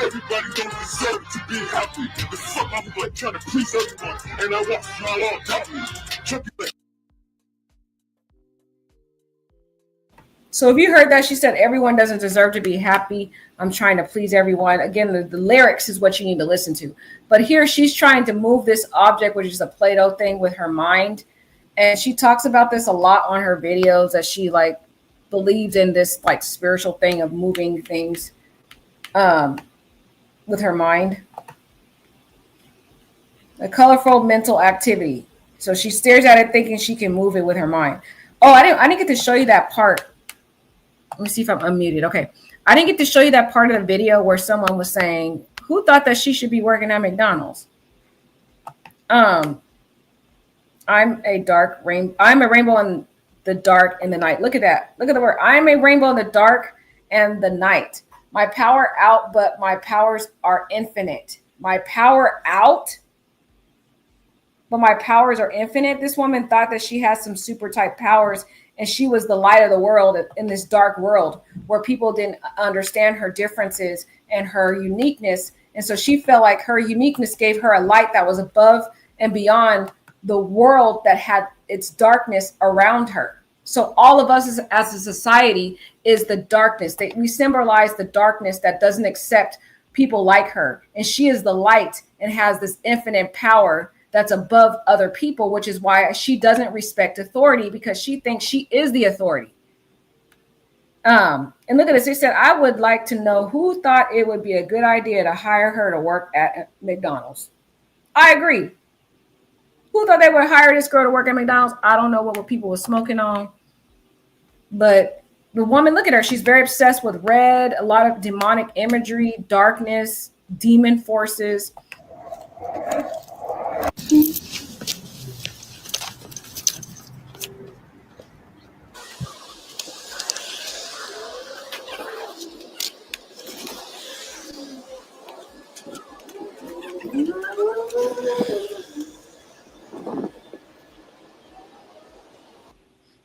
Everybody don't deserve to be happy. The fuck I'm like trying to please everyone, and I want y'all all doubt me. Check it. So if you heard that, she said, everyone doesn't deserve to be happy. I'm trying to please everyone. Again, the lyrics is what you need to listen to. But here she's trying to move this object, which is a Play-Doh thing, with her mind. And she talks about this a lot on her videos, that she like believes in this like spiritual thing of moving things with her mind. A colorful mental activity. So she stares at it thinking she can move it with her mind. Oh, I didn't get to show you that part. Let me see if I'm unmuted. Okay. I didn't get to show you that part of the video where someone was saying, who thought that she should be working at McDonald's? I'm a rainbow in the dark and the night. Look at that. Look at the word. I'm a rainbow in the dark and the night. My power out, but my powers are infinite. My power out, but my powers are infinite. This woman thought that she has some super type powers, and she was the light of the world in this dark world where people didn't understand her differences and her uniqueness. And so she felt like her uniqueness gave her a light that was above and beyond the world that had its darkness around her. So all of us as a society is the darkness. We symbolize the darkness that doesn't accept people like her. And she is the light and has this infinite power that's above other people, which is why she doesn't respect authority, because she thinks she is the authority. And look at this. They said, I would like to know who thought it would be a good idea to hire her to work at McDonald's. I agree. Who thought they would hire this girl to work at McDonald's? I don't know what people were smoking on. But the woman, look at her. She's very obsessed with red, a lot of demonic imagery, darkness, demon forces.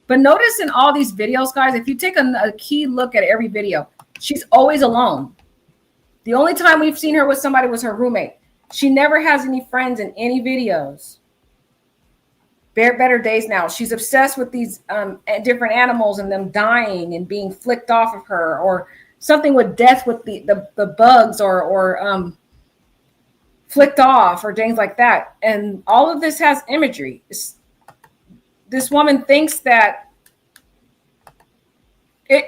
But notice in all these videos, guys, if you take a key look at every video, she's always alone. The only time we've seen her with somebody was her roommate. She never has any friends in any videos. Better Days Now. She's obsessed with these different animals and them dying and being flicked off of her, or something with death with the bugs or flicked off or things like that. And all of this has imagery. This woman thinks that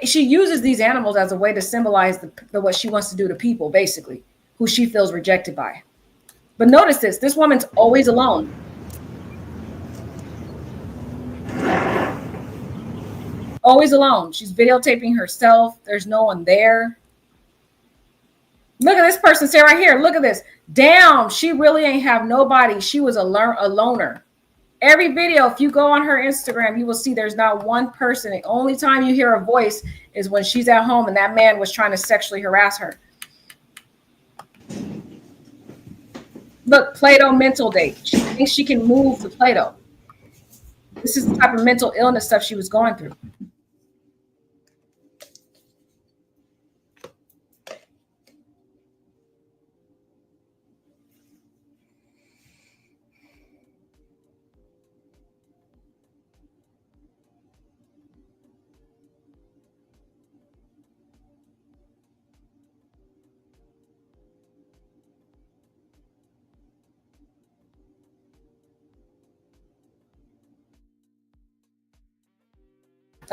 she uses these animals as a way to symbolize what she wants to do to people, basically, who she feels rejected by. But notice this woman's always alone. Always alone. She's videotaping herself. There's no one there. Look at this person, say right here, look at this. Damn, she really ain't have nobody. She was a loner. Every video, if you go on her Instagram, you will see there's not one person. The only time you hear a voice is when she's at home and that man was trying to sexually harass her. Look, Play-Doh mental date. She thinks she can move the Play-Doh. This is the type of mental illness stuff she was going through.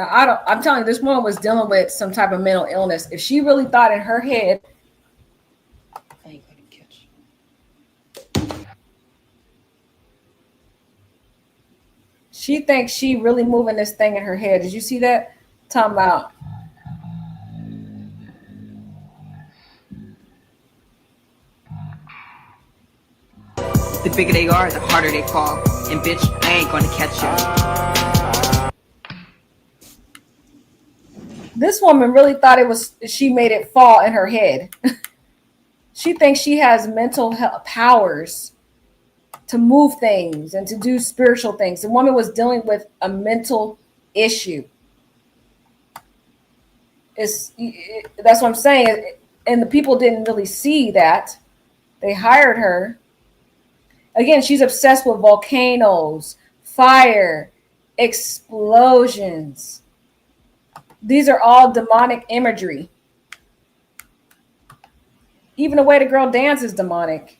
I'm telling you, this woman was dealing with some type of mental illness. If she really thought in her head, I ain't gonna catch. She thinks she really moving this thing in her head. Did you see that? Talking about. The bigger they are, the harder they fall. And bitch, I ain't gonna catch you. This woman really thought she made it fall in her head. She thinks she has mental powers to move things and to do spiritual things. The woman was dealing with a mental issue. That's what I'm saying. And the people didn't really see that. They hired her. Again, she's obsessed with volcanoes, fire, explosions. These are all demonic imagery. Even the way the girl dances is demonic.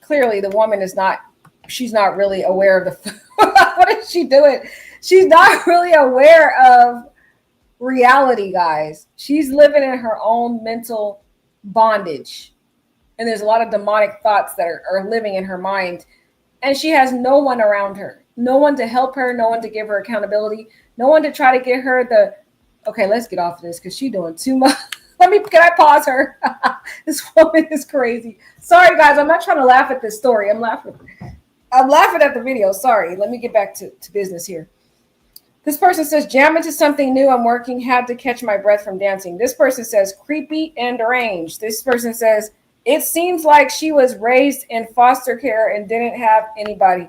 Clearly the woman is not, she's not really aware of the what is she doing? She's not really aware of reality, guys. She's living in her own mental bondage, and there's a lot of demonic thoughts that are living in her mind, and she has no one around her, no one to help her, no one to give her accountability, no one to try to get her the, okay, let's get off of this because she's doing too much. Can I pause her? This woman is crazy. Sorry, guys. I'm not trying to laugh at this story. I'm laughing at the video. Sorry. Let me get back to business here. This person says, jam into something new. I'm working. Had to catch my breath from dancing. This person says, creepy and deranged. This person says, it seems like she was raised in foster care and didn't have anybody.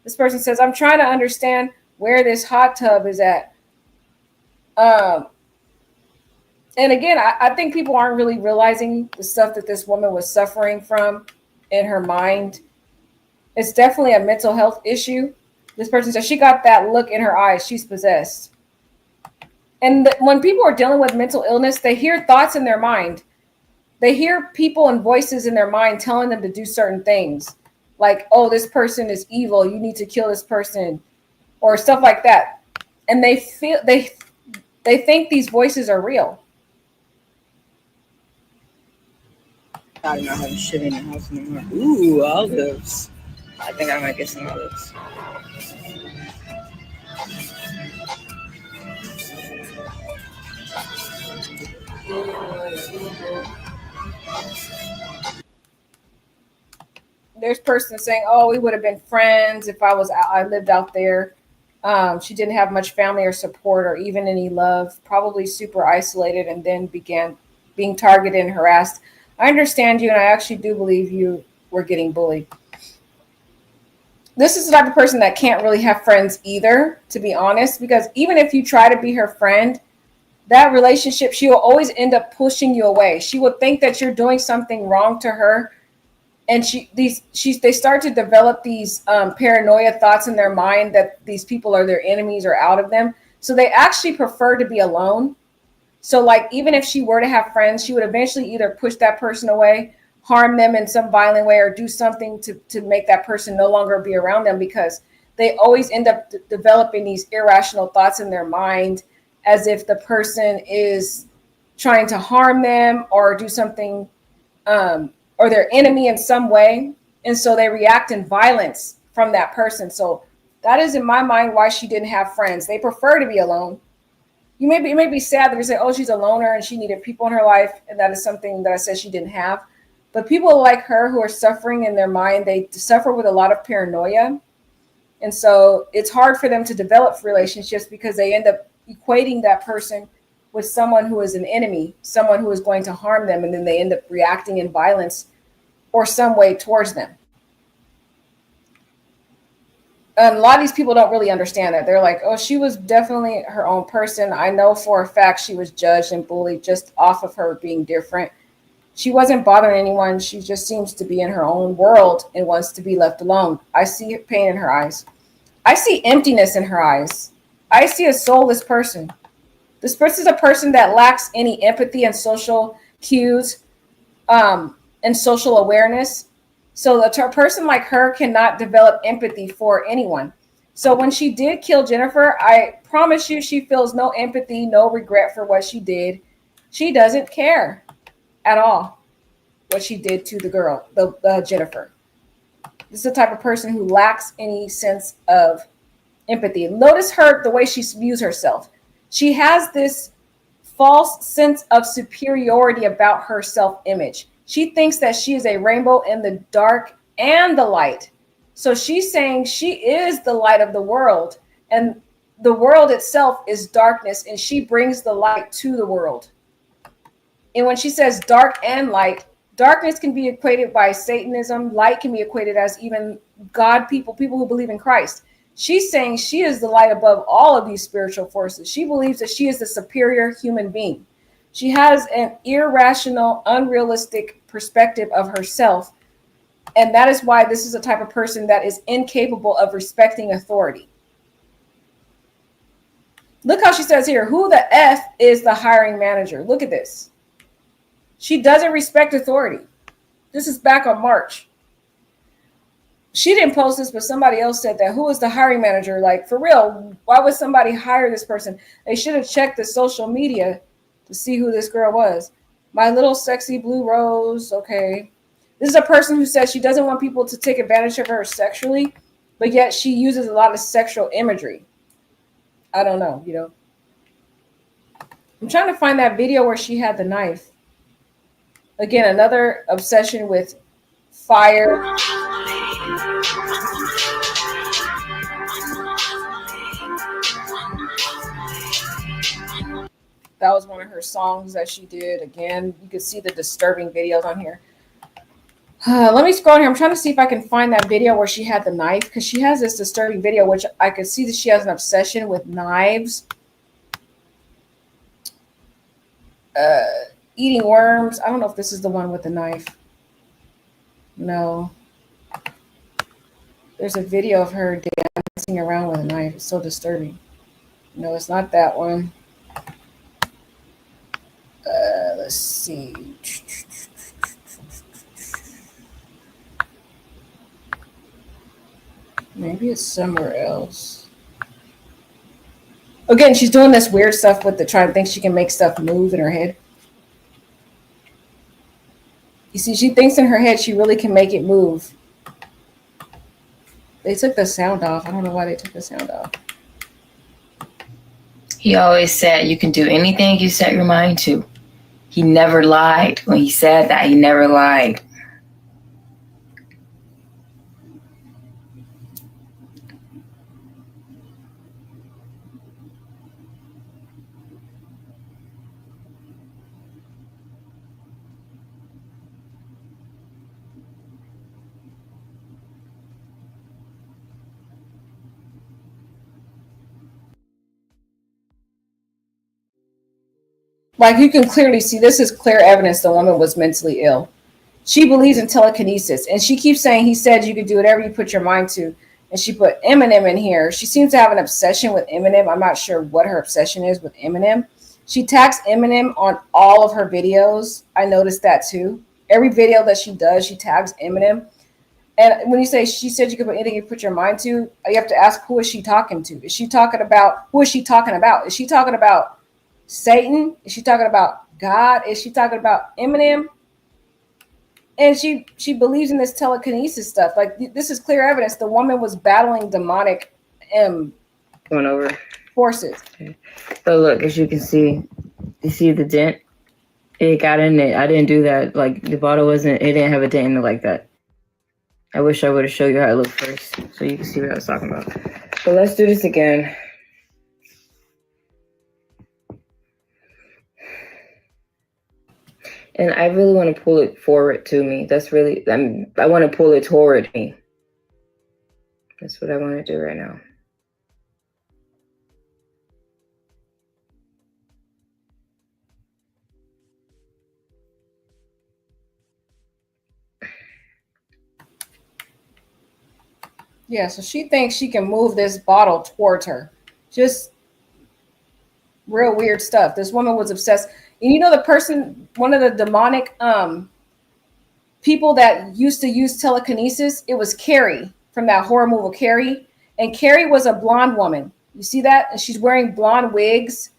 This person says, I'm trying to understand where this hot tub is at. And again, I think people aren't really realizing the stuff that this woman was suffering from in her mind. It's definitely a mental health issue. This person says she got that look in her eyes. She's possessed. And when people are dealing with mental illness, they hear thoughts in their mind. They hear people and voices in their mind telling them to do certain things. Like, oh, this person is evil. You need to kill this person, or stuff like that. And they think these voices are real. I'm not having shit in the house anymore. Ooh, olives. I think I might get some olives. There's person saying, oh, we would have been friends if I lived out there. She didn't have much family or support or even any love, probably super isolated, and then began being targeted and harassed. I understand you, and I actually do believe you were getting bullied. This is the type of person that can't really have friends either, to be honest, because even if you try to be her friend, that relationship, she will always end up pushing you away. She will think that you're doing something wrong to her, and they start to develop these paranoia thoughts in their mind that these people are their enemies or out of them. So they actually prefer to be alone. So like, even if she were to have friends, she would eventually either push that person away, harm them in some violent way, or do something to make that person no longer be around them, because they always end up developing these irrational thoughts in their mind as if the person is trying to harm them or do something, or their enemy in some way. And so they react in violence from that person. So that is, in my mind, why she didn't have friends. They prefer to be alone. It may be sad that we say, oh, she's a loner and she needed people in her life, and that is something that I said she didn't have. But people like her who are suffering in their mind, they suffer with a lot of paranoia. And so it's hard for them to develop relationships because they end up equating that person with someone who is an enemy, someone who is going to harm them, and then they end up reacting in violence or some way towards them. And a lot of these people don't really understand that. They're like, oh, she was definitely her own person. I know for a fact she was judged and bullied just off of her being different. She wasn't bothering anyone. She just seems to be in her own world and wants to be left alone. I see pain in her eyes. I see emptiness in her eyes. I see a soulless person. This person is a person that lacks any empathy and social cues and social awareness. So a person like her cannot develop empathy for anyone. So when she did kill Jennifer, I promise you she feels no empathy, no regret for what she did. She doesn't care at all what she did to the girl, the Jennifer. This is the type of person who lacks any sense of empathy. Notice her, the way she views herself. She has this false sense of superiority about her self-image. She thinks that she is a rainbow in the dark and the light. So she's saying she is the light of the world, and the world itself is darkness, and she brings the light to the world. And when she says dark and light, darkness can be equated by Satanism. Light can be equated as even God people who believe in Christ. She's saying she is the light above all of these spiritual forces. She believes that she is the superior human being. She has an irrational, unrealistic perspective of herself. And that is why this is a type of person that is incapable of respecting authority. Look how she says here, who the F is the hiring manager? Look at this. She doesn't respect authority. This is back on March. She didn't post this, but somebody else said that. Who is the hiring manager? Like, for real, why would somebody hire this person? They should have checked the social media to see who this girl was. My little sexy blue rose. Okay. This is a person who says she doesn't want people to take advantage of her sexually, but yet she uses a lot of sexual imagery. I don't know, you know. I'm trying to find that video where she had the knife. Again, another obsession with fire. That was one of her songs that she did. Again, you can see the disturbing videos on here. Let me scroll here. I'm trying to see if I can find that video where she had the knife, because she has this disturbing video, which I could see that she has an obsession with knives. Eating worms. I don't know if this is the one with the knife. No. There's a video of her dancing around with a knife. It's so disturbing. No, it's not that one. Let's see. Maybe it's somewhere else. Again, she's doing this weird stuff with trying to think she can make stuff move in her head. You see, she thinks in her head she really can make it move. They took the sound off. I don't know why they took the sound off. He always said you can do anything you set your mind to. He never lied. When he said that, he never lied. Like, you can clearly see, this is clear evidence the woman was mentally ill. She believes in telekinesis, and she keeps saying he said you could do whatever you put your mind to. And she put Eminem in here. She seems to have an obsession with Eminem. I'm not sure what her obsession is with Eminem. She tags Eminem on all of her videos. I noticed that too. Every video that she does, she tags Eminem. And when you say she said you could put anything you put your mind to, you have to ask, who is she talking to? Is she talking about, who is she talking about? Is she talking about Satan? Is she talking about God? Is she talking about Eminem? And she believes in this telekinesis stuff. Like, this is clear evidence the woman was battling demonic Going over forces. So look, as you can see, you see the dent? It got in it. I didn't do that. Like, the bottle it didn't have a dent in it like that. I wish I would have showed you how it looked first so you can see what I was talking about. But let's do this again. And I really want to pull it forward to me. That's really, I want to pull it toward me. That's what I want to do right now. Yeah, so she thinks she can move this bottle towards her. Just real weird stuff. This woman was obsessed. And you know the person, one of the demonic people that used to use telekinesis, it was Carrie from that horror movie Carrie. And Carrie was a blonde woman. You see that? And she's wearing blonde wigs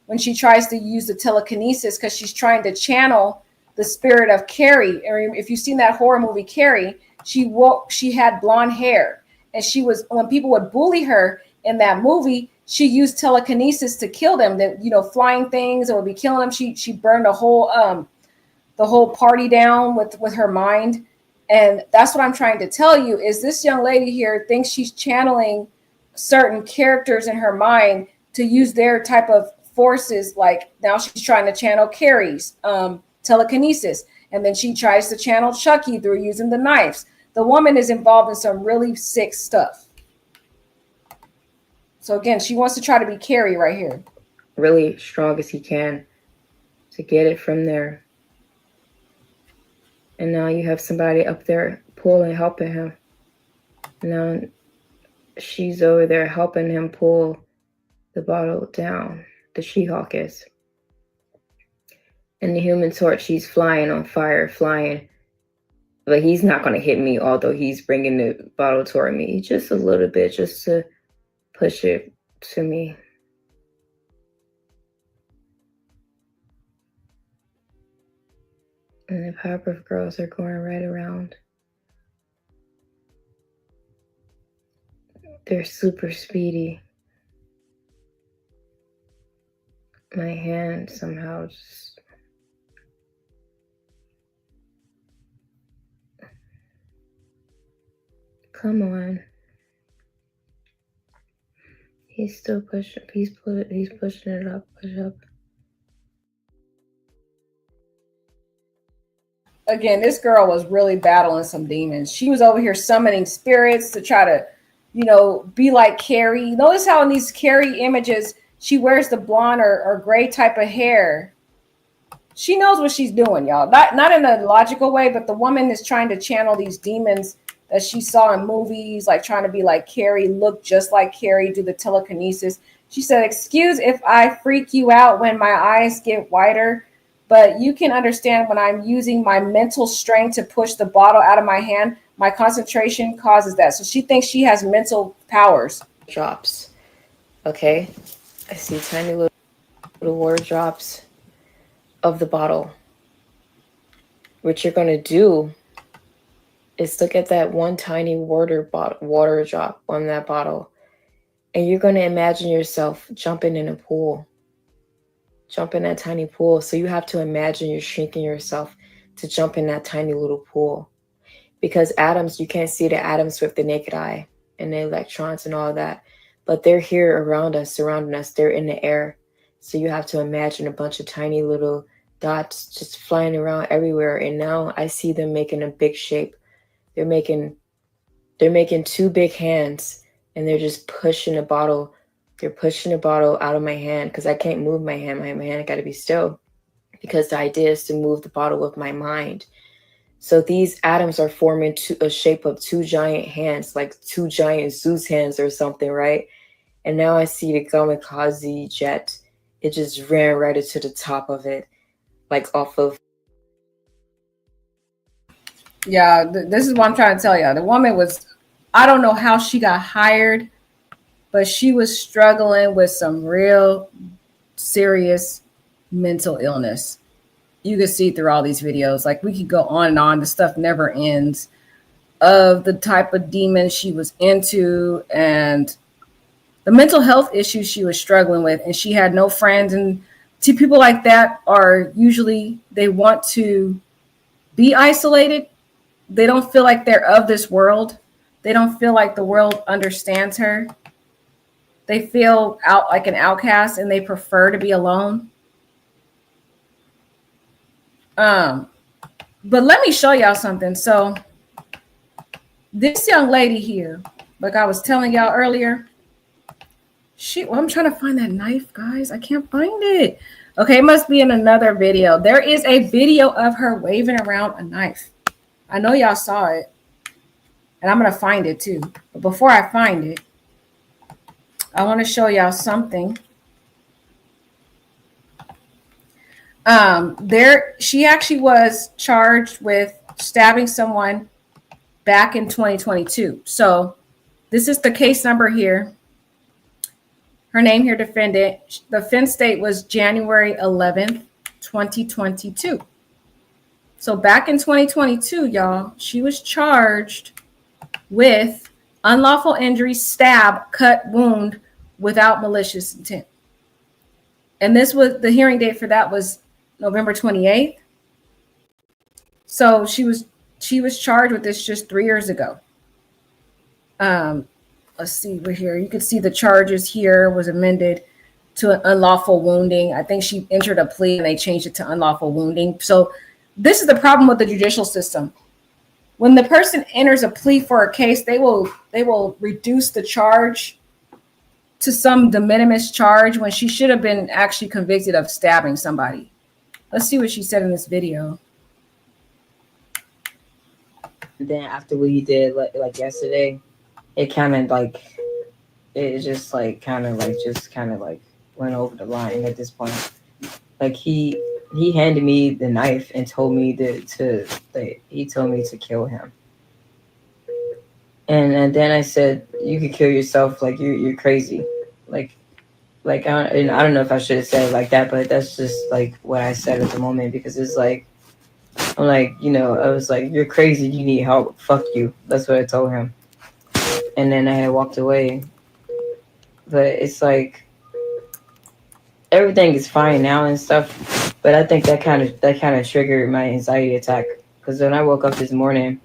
when she tries to use the telekinesis because she's trying to channel the spirit of Carrie. And if you've seen that horror movie Carrie, she had blonde hair. And she was, when people would bully her in that movie, she used telekinesis to kill them. That, you know, flying things that would be killing them. She burned the whole party down with her mind. And that's what I'm trying to tell you is this young lady here thinks she's channeling certain characters in her mind to use their type of forces. Like now she's trying to channel Carrie's telekinesis. And then she tries to channel Chucky through using the knives. The woman is involved in some really sick stuff. So again, she wants to try to be Carrie right here. Really strong as he can to get it from there. And now you have somebody up there pulling, helping him. Now she's over there helping him pull the bottle down. The She-Hulk is. And the Human Torch, she's flying on fire, flying. But he's not going to hit me, although he's bringing the bottle toward me. Just a little bit, just to push it to me. And the Powerpuff Girls are going right around. They're super speedy. My hand somehow just... Come on. He's still pushing. He's pushing it up. Push up. Again, this girl was really battling some demons. She was over here summoning spirits to try to, you know, be like Carrie. Notice how in these Carrie images, she wears the blonde or gray type of hair. She knows what she's doing, y'all. Not in a logical way, but the woman is trying to channel these demons that she saw in movies, like trying to be like Carrie, look just like Carrie, do the telekinesis. She said, "Excuse if I freak you out when my eyes get wider, but you can understand when I'm using my mental strength to push the bottle out of my hand, my concentration causes that." So she thinks she has mental powers. Drops. Okay. I see tiny little water drops of the bottle. What you're going to do is look at that one tiny water drop on that bottle. And you're going to imagine yourself jumping in a pool. Jump in that tiny pool. So you have to imagine you're shrinking yourself to jump in that tiny little pool. Because atoms, you can't see the atoms with the naked eye and the electrons and all that. But they're here around us, surrounding us. They're in the air. So you have to imagine a bunch of tiny little dots just flying around everywhere. And now I see them making a big shape. They're making two big hands, and they're just pushing a bottle. They're pushing a bottle out of my hand because I can't move my hand. My hand got to be still because the idea is to move the bottle with my mind. So these atoms are forming a shape of two giant hands, like two giant Zeus hands or something, right? And now I see the kamikaze jet. It just ran right into the top of it, like off of. Yeah, this is what I'm trying to tell you. The woman was, I don't know how she got hired, but she was struggling with some real serious mental illness. You can see through all these videos. Like, we could go on and on. The stuff never ends of the type of demons she was into and the mental health issues she was struggling with. And she had no friends. And see, people like that are usually, they want to be isolated. They don't feel like they're of this world. They don't feel like the world understands her. They feel out like an outcast and they prefer to be alone. But let me show y'all something. So this young lady here, like I was telling y'all earlier, I'm trying to find that knife, guys. I can't find it. Okay, it must be in another video. There is a video of her waving around a knife. I know y'all saw it, and I'm going to find it too. But before I find it, I want to show y'all something. She actually was charged with stabbing someone back in 2022. So this is the case number here. Her name here, defendant. The offense date was January 11th, 2022. So back in 2022, y'all, she was charged with unlawful injury, stab, cut, wound, without malicious intent. And this was the hearing date for that was November 28th. So she was charged with this just 3 years ago. Let's see, we're here. You can see the charges here was amended to an unlawful wounding. I think she entered a plea and they changed it to unlawful wounding. So this is the problem with the judicial system. When the person enters a plea for a case, they will reduce the charge to some de minimis charge when she should have been actually convicted of stabbing somebody. Let's see what she said in this video. Then after what he did like yesterday, it kind of like, it just like kind of like went over the line at this point. Like he handed me the knife and told me he told me to kill him. And then I said, you could kill yourself, like you're crazy. Like I don't know if I should have said it like that, but that's just like what I said at the moment, because it's like, I'm like, you know, I was like, you're crazy, you need help, fuck you. That's what I told him. And then I had walked away. But it's like, everything is fine now and stuff, but I think that kind of triggered my anxiety attack, because when I woke up this morning,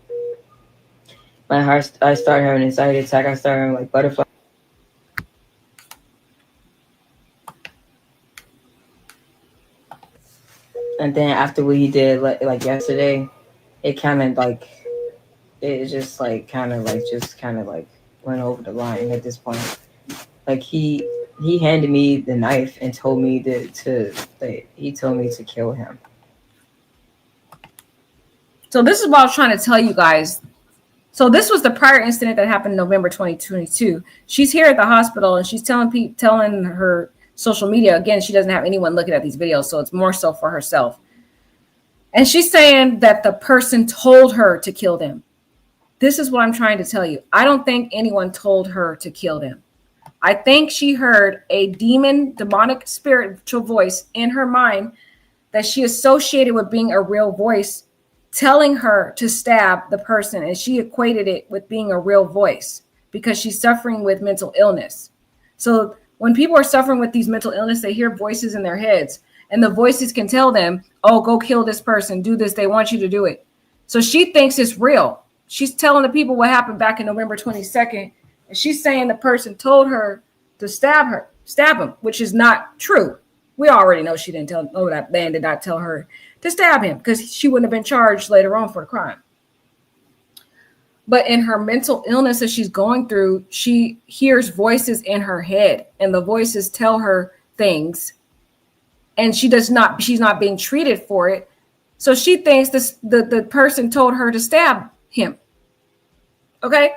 I started having an anxiety attack. I started having like butterflies. And then after what he did like yesterday, it kind of like, it just like kind of like went over the line at this point. Like he handed me the knife and told me he told me to kill him. So this is what I was trying to tell you guys. So this was the prior incident that happened in November 2022. She's here at the hospital and she's telling her social media. Again, she doesn't have anyone looking at these videos, so it's more so for herself. And she's saying that the person told her to kill them. This is what I'm trying to tell you. I don't think anyone told her to kill them. I think she heard a demonic spiritual voice in her mind that she associated with being a real voice telling her to stab the person. And she equated it with being a real voice because she's suffering with mental illness. So when people are suffering with these mental illness, they hear voices in their heads and the voices can tell them, oh, go kill this person, do this. They want you to do it. So she thinks it's real. She's telling the people what happened back in November 22nd. And she's saying the person told her to stab him, which is not true. We already know she didn't know that man did not tell her to stab him because she wouldn't have been charged later on for the crime. But in her mental illness that she's going through, she hears voices in her head and the voices tell her things and she's not being treated for it. So she thinks the person told her to stab him. Okay.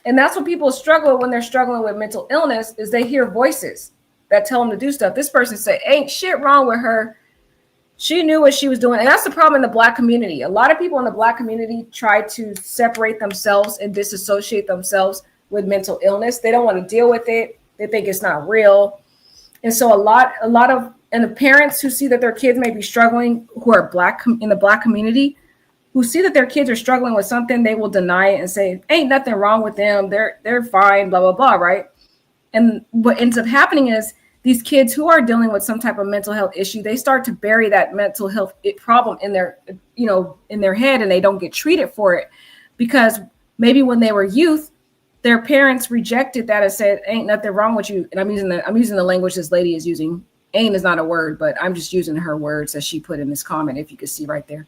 And that's what people struggle with when they're struggling with mental illness is they hear voices that tell them to do stuff. This person say, ain't shit wrong with her. She knew what she was doing. And that's the problem in the Black community. A lot of people in the Black community try to separate themselves and disassociate themselves with mental illness. They don't want to deal with it. They think it's not real. And so a lot of the parents who see that their kids may be struggling, who are Black in the Black community, who see that their kids are struggling with something, they will deny it and say, ain't nothing wrong with them. They're fine, blah, blah, blah, right? And what ends up happening is these kids who are dealing with some type of mental health issue, they start to bury that mental health problem in their head and they don't get treated for it because maybe when they were youth, their parents rejected that and said, ain't nothing wrong with you. And I'm using the language this lady is using. Ain't is not a word, but I'm just using her words that she put in this comment. If you could see right there,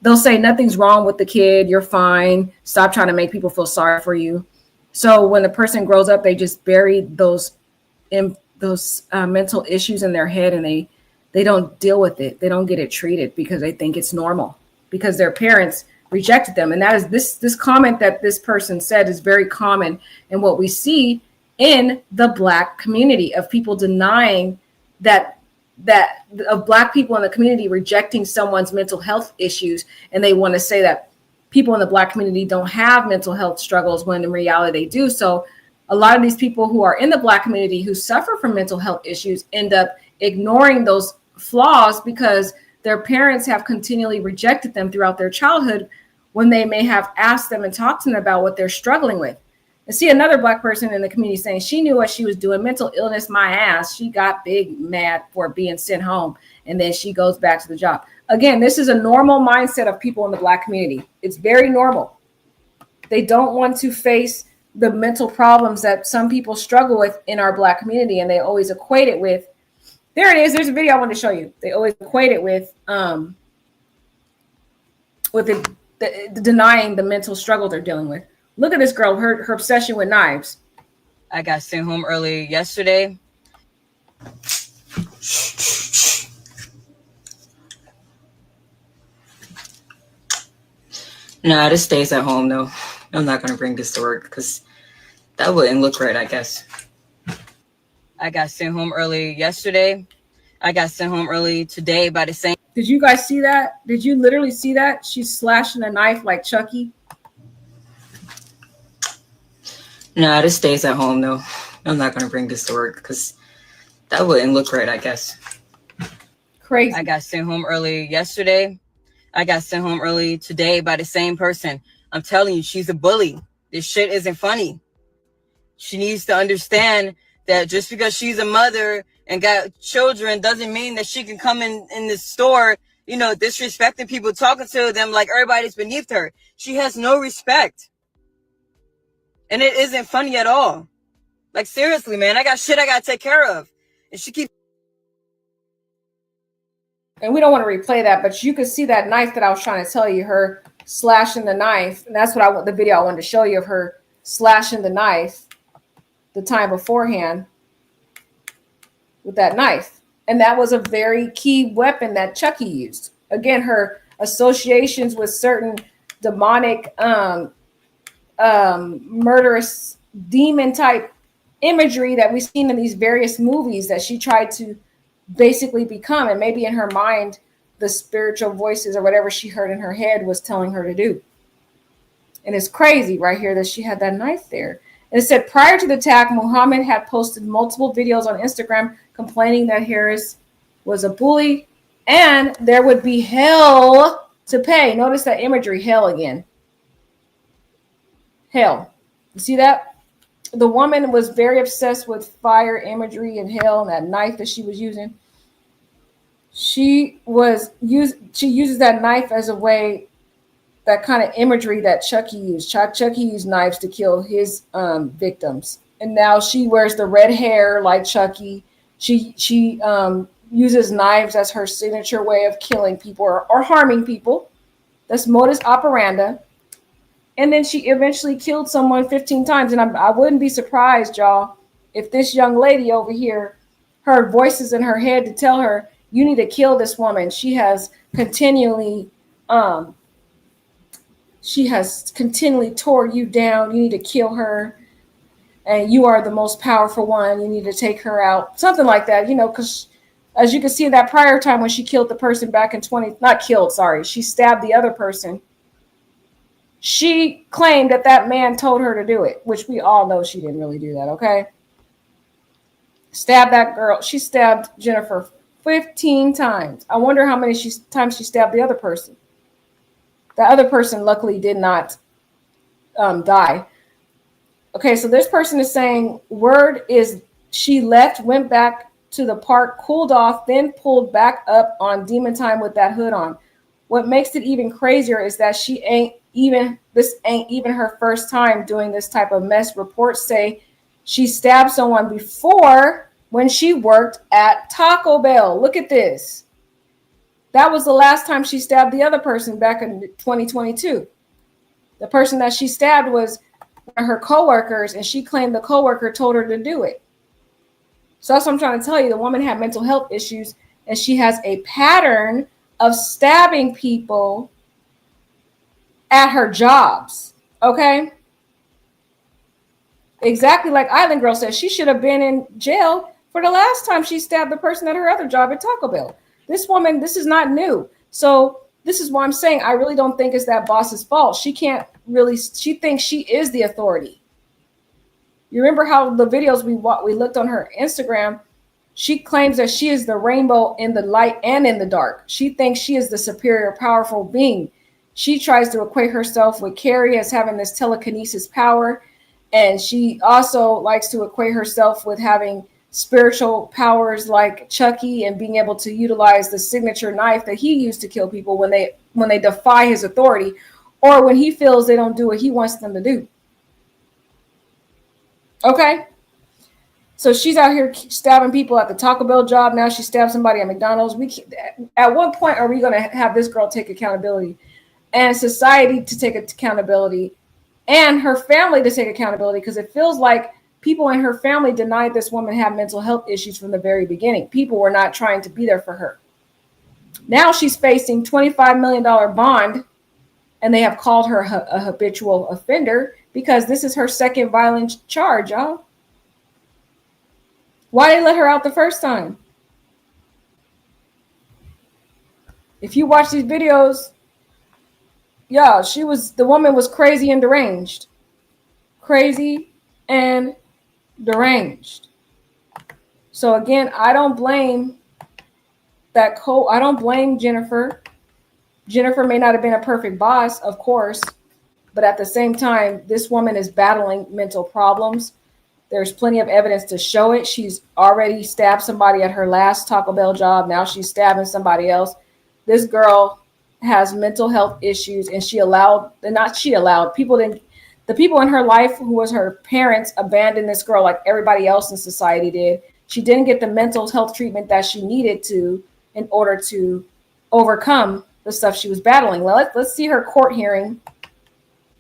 they'll say nothing's wrong with the kid. You're fine. Stop trying to make people feel sorry for you. So when the person grows up, they just bury those mental issues in their head and they don't deal with it. They don't get it treated because they think it's normal because their parents rejected them. And that is this comment that this person said is very common in what we see in the Black community of people denying that of Black people in the community rejecting someone's mental health issues. And they want to say that people in the Black community don't have mental health struggles when in reality they do. So a lot of these people who are in the Black community who suffer from mental health issues end up ignoring those flaws because their parents have continually rejected them throughout their childhood when they may have asked them and talked to them about what they're struggling with. And see another black person in the community saying she knew what she was doing. Mental illness, my ass. She got big mad for being sent home. And then she goes back to the job. Again, this is a normal mindset of people in the black community. It's very normal. They don't want to face the mental problems that some people struggle with in our black community. And they always equate it with, there it is. There's a video I wanted to show you. They always equate it with the denying the mental struggle they're dealing with. Look at this girl, her obsession with knives. I got sent home early yesterday. Nah, this stays at home though. I'm not gonna bring this to work because that wouldn't look right, I guess. I got sent home early yesterday. I got sent home early today by the same. Did you guys see that? Did you literally see that? She's slashing a knife like Chucky. Nah, this stays at home though. I'm not gonna bring this to work because that wouldn't look right, I guess. Crazy. I got sent home early yesterday. I got sent home early today by the same person. I'm telling you, she's a bully. This shit isn't funny. She needs to understand that just because she's a mother and got children doesn't mean that she can come in the store, you know, disrespecting people, talking to them like everybody's beneath her. She has no respect. And it isn't funny at all. Like, seriously, man, I got shit I got to take care of. And she keeps. And we don't want to replay that, but you could see that knife that I was trying to tell you, her slashing the knife. And that's what I want the video I wanted to show you of her slashing the knife the time beforehand with that knife. And that was a very key weapon that Chucky used. Again, her associations with certain demonic, murderous demon type imagery that we've seen in these various movies that she tried to basically become. And maybe in her mind, the spiritual voices or whatever she heard in her head was telling her to do. And it's crazy right here that she had that knife there. And it said prior to the attack, Muhammad had posted multiple videos on Instagram complaining that Harris was a bully and there would be hell to pay. Notice that imagery, hell again. Hell. You see that? The woman was very obsessed with fire imagery and hell and that knife that she was using. She uses that knife as a way, that kind of imagery that Chucky used. Chucky used knives to kill his victims. And now she wears the red hair like Chucky. She uses knives as her signature way of killing people or harming people. That's modus operandi. And then she eventually killed someone 15 times. And I wouldn't be surprised, y'all, if this young lady over here heard voices in her head to tell her, you need to kill this woman. She has continually tore you down. You need to kill her. And you are the most powerful one. You need to take her out. Something like that, you know, because as you can see that prior time when she killed the person back in she stabbed the other person. She claimed that man told her to do it, which we all know she didn't really do that, okay? Stabbed that girl. She stabbed Jennifer 15 times. I wonder how many times she stabbed the other person. The other person luckily did not die. Okay, so this person is saying word is she left, went back to the park, cooled off, then pulled back up on demon time with that hood on. What makes it even crazier is that this ain't even her first time doing this type of mess. Reports say she stabbed someone before when she worked at Taco Bell. Look at this. That was the last time she stabbed the other person back in 2022. The person that she stabbed was one of her coworkers, and she claimed the coworker told her to do it. So that's what I'm trying to tell you. The woman had mental health issues, and she has a pattern of stabbing people at her jobs. Okay? Exactly like Island Girl said, she should have been in jail for the last time she stabbed the person at her other job at Taco Bell. This woman, this is not new. So this is why I'm saying I really don't think it's that boss's fault. She thinks she is the authority. You remember how the videos we looked on her Instagram, she claims that she is the rainbow in the light and in the dark. She thinks she is the superior, powerful being. She tries to equate herself with Carrie as having this telekinesis power. And she also likes to equate herself with having spiritual powers like Chucky and being able to utilize the signature knife that he used to kill people when they defy his authority, or when he feels they don't do what he wants them to do. Okay? So she's out here stabbing people at the Taco Bell job. Now she stabbed somebody at McDonald's. At what point are we going to have this girl take accountability, and society to take accountability, and her family to take accountability? Because it feels like people in her family denied this woman had mental health issues from the very beginning. People were not trying to be there for her. Now she's facing $25 million bond, and they have called her a habitual offender because this is her second violent charge, y'all. Why did they let her out the first time? If you watch these videos, yeah, the woman was crazy and deranged. Crazy and deranged. So again, I don't blame I don't blame Jennifer. Jennifer may not have been a perfect boss, of course, but at the same time, this woman is battling mental problems. There's plenty of evidence to show it. She's already stabbed somebody at her last Taco Bell job. Now she's stabbing somebody else. This girl has mental health issues, and the people in her life who was her parents abandoned this girl like everybody else in society did. She didn't get the mental health treatment that she needed to in order to overcome the stuff she was battling. Well, let's see her court hearing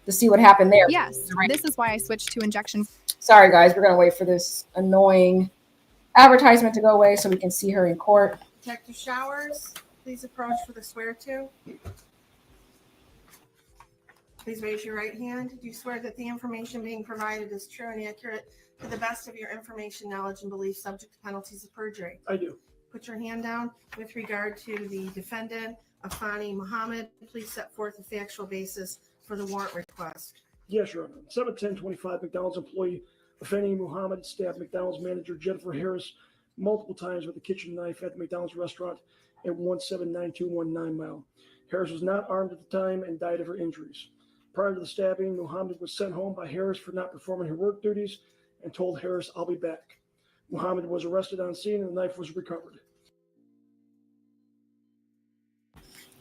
to see what happened there. Yes, this is why I switched to injection. Sorry, guys, we're going to wait for this annoying advertisement to go away so we can see her in court. Detective Showers, please approach for the swear to. Please raise your right hand. Do you swear that the information being provided is true and accurate to the best of your information, knowledge, and belief, subject to penalties of perjury? I do. Put your hand down. With regard to the defendant, Afani Muhammad, please set forth the factual basis for the warrant request. Yes, Your Honor. 7/10/25, McDonald's employee Afeni Muhammad stabbed McDonald's manager Jennifer Harris multiple times with a kitchen knife at the McDonald's restaurant at 179219 9 Mile. Harris was not armed at the time and died of her injuries. Prior to the stabbing, Muhammad was sent home by Harris for not performing her work duties and told Harris, "I'll be back." Muhammad was arrested on scene and the knife was recovered.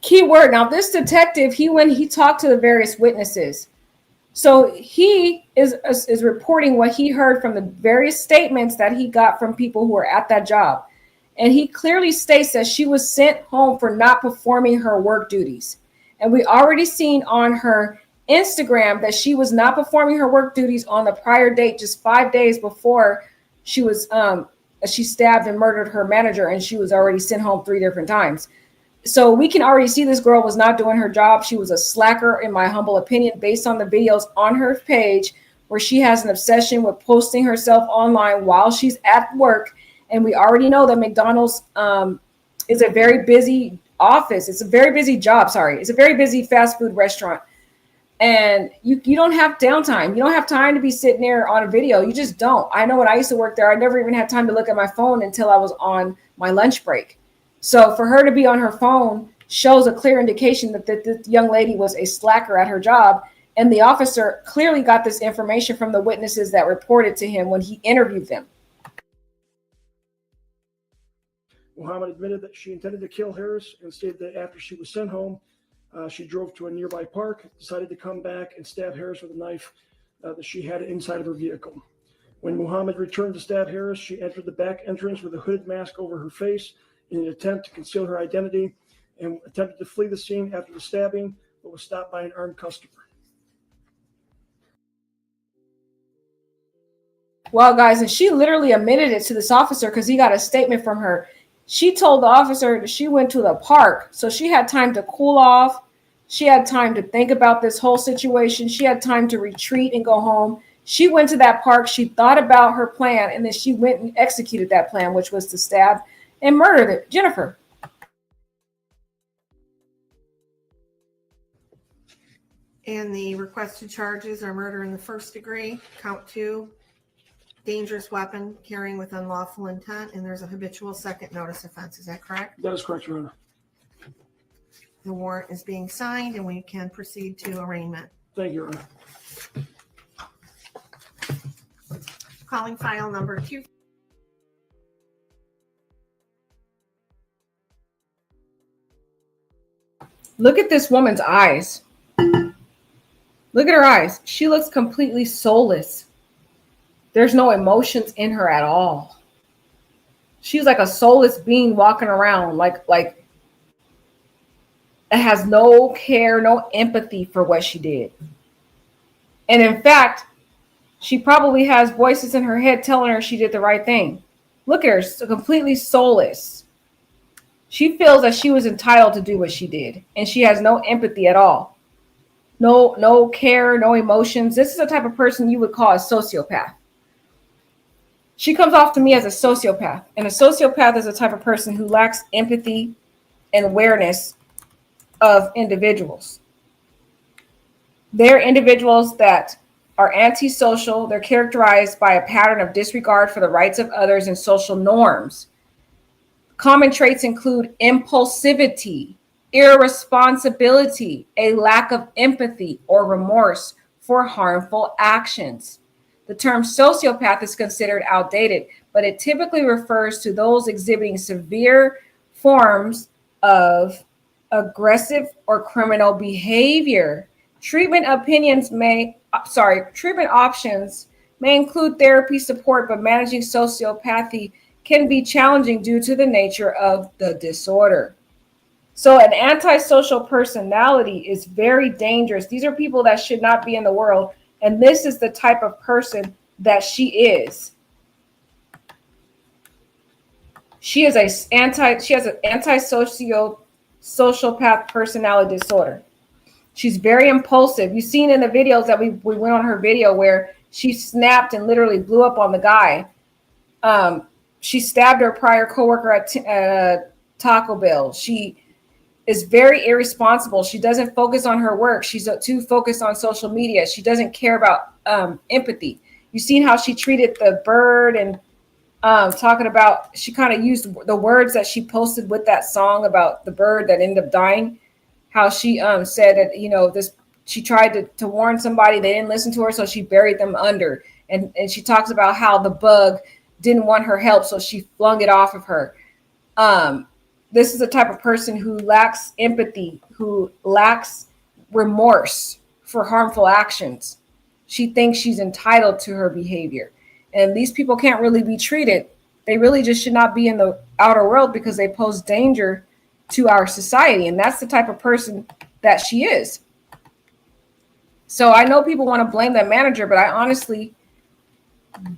Key word. Now, this detective, he talked to the various witnesses. So he is reporting what he heard from the various statements that he got from people who were at that job. And he clearly states that she was sent home for not performing her work duties. And we already seen on her Instagram that she was not performing her work duties on the prior date, just 5 days before she was she stabbed and murdered her manager, and she was already sent home 3 different times. So we can already see this girl was not doing her job. She was a slacker, in my humble opinion, based on the videos on her page where she has an obsession with posting herself online while she's at work. And we already know that McDonald's is a very busy office. It's a very busy job. Sorry. It's a very busy fast food restaurant. And you don't have downtime. You don't have time to be sitting there on a video. You just don't. I know when I used to work there, I never even had time to look at my phone until I was on my lunch break. So for her to be on her phone shows a clear indication that this young lady was a slacker at her job. And the officer clearly got this information from the witnesses that reported to him when he interviewed them. Muhammad admitted that she intended to kill Harris and stated that after she was sent home, she drove to a nearby park, decided to come back and stab Harris with a knife that she had inside of her vehicle. When Muhammad returned to stab Harris, she entered the back entrance with a hooded mask over her face in an attempt to conceal her identity and attempted to flee the scene after the stabbing, but was stopped by an armed customer. Well, guys, and she literally admitted it to this officer because he got a statement from her. She told the officer that she went to the park, so she had time to cool off. She had time to think about this whole situation. She had time to retreat and go home. She went to that park. She thought about her plan, and then she went and executed that plan, which was to stab and murder Jennifer. And the requested charges are murder in the first degree, count 2, dangerous weapon carrying with unlawful intent, and there's a habitual second notice offense. Is that correct? That is correct, Your Honor. The warrant is being signed, and we can proceed to arraignment. Thank you, Your Honor. Calling file number 2. Look at this woman's eyes. Look at her eyes. She looks completely soulless. There's no emotions in her at all. She's like a soulless being walking around like it has no care, no empathy for what she did. And in fact, she probably has voices in her head telling her she did the right thing. Look at her, so completely soulless. She feels that she was entitled to do what she did, and she has no empathy at all. No care, no emotions. This is the type of person you would call a sociopath. She comes off to me as a sociopath, and a sociopath is a type of person who lacks empathy and awareness of individuals. They're individuals that are antisocial. They're characterized by a pattern of disregard for the rights of others and social norms. Common traits include impulsivity, irresponsibility, a lack of empathy or remorse for harmful actions. The term sociopath is considered outdated, but it typically refers to those exhibiting severe forms of aggressive or criminal behavior. Treatment options may include therapy support, but managing sociopathy can be challenging due to the nature of the disorder. So an antisocial personality is very dangerous. These are people that should not be in the world. And this is the type of person that she is. She has an antisocial-sociopath personality disorder. She's very impulsive. You've seen in the videos that we went on her video where she snapped and literally blew up on the guy. She stabbed her prior coworker at Taco Bell. She is very irresponsible. She doesn't focus on her work. She's too focused on social media. She doesn't care about empathy. You've seen how she treated the bird and talking about, she kind of used the words that she posted with that song about the bird that ended up dying. How she said that, she tried to warn somebody, they didn't listen to her, so she buried them under. And she talks about how the bug didn't want her help, so she flung it off of her. This is the type of person who lacks empathy, who lacks remorse for harmful actions. She thinks she's entitled to her behavior. And these people can't really be treated. They really just should not be in the outer world because they pose danger to our society. And that's the type of person that she is. So I know people want to blame the manager, but I honestly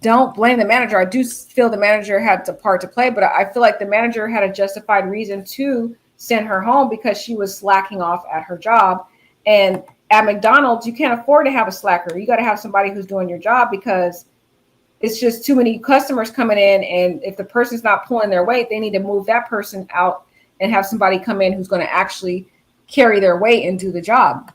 don't blame the manager. I do feel the manager had a part to play, but I feel like the manager had a justified reason to send her home because she was slacking off at her job. And at McDonald's, you can't afford to have a slacker. You got to have somebody who's doing your job because it's just too many customers coming in. And if the person's not pulling their weight, they need to move that person out and have somebody come in who's going to actually carry their weight and do the job.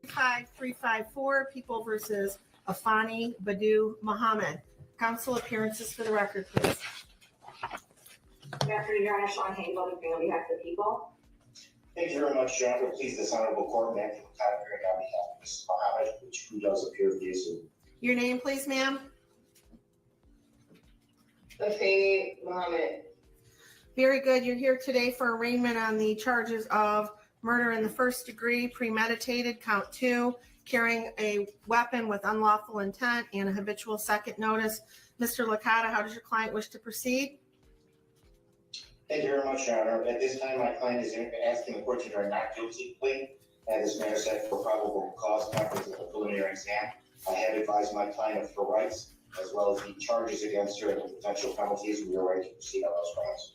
5354, People versus Afani Badu Muhammad. Council appearances for the record, please. Good afternoon, Your Honor. Sean Hay, voting on behalf of the people. Thank you very much, Your Honor. Please, this honorable court, Matthew McConaughey, on behalf of Mrs. Muhammad, who does appear to be assumed. Your name, please, ma'am. Afani Muhammad. Very good. You're here today for arraignment on the charges of murder in the first degree, premeditated, count 2, carrying a weapon with unlawful intent, and a habitual second notice. Mr. Licata, how does your client wish to proceed? Thank you very much, Your Honor. At this time, my client is asking the court to enter a not guilty plea, and this matter set for probable cause conference at the preliminary exam. I have advised my client of her rights, as well as the charges against her and the potential penalties. We are ready to proceed on those grounds.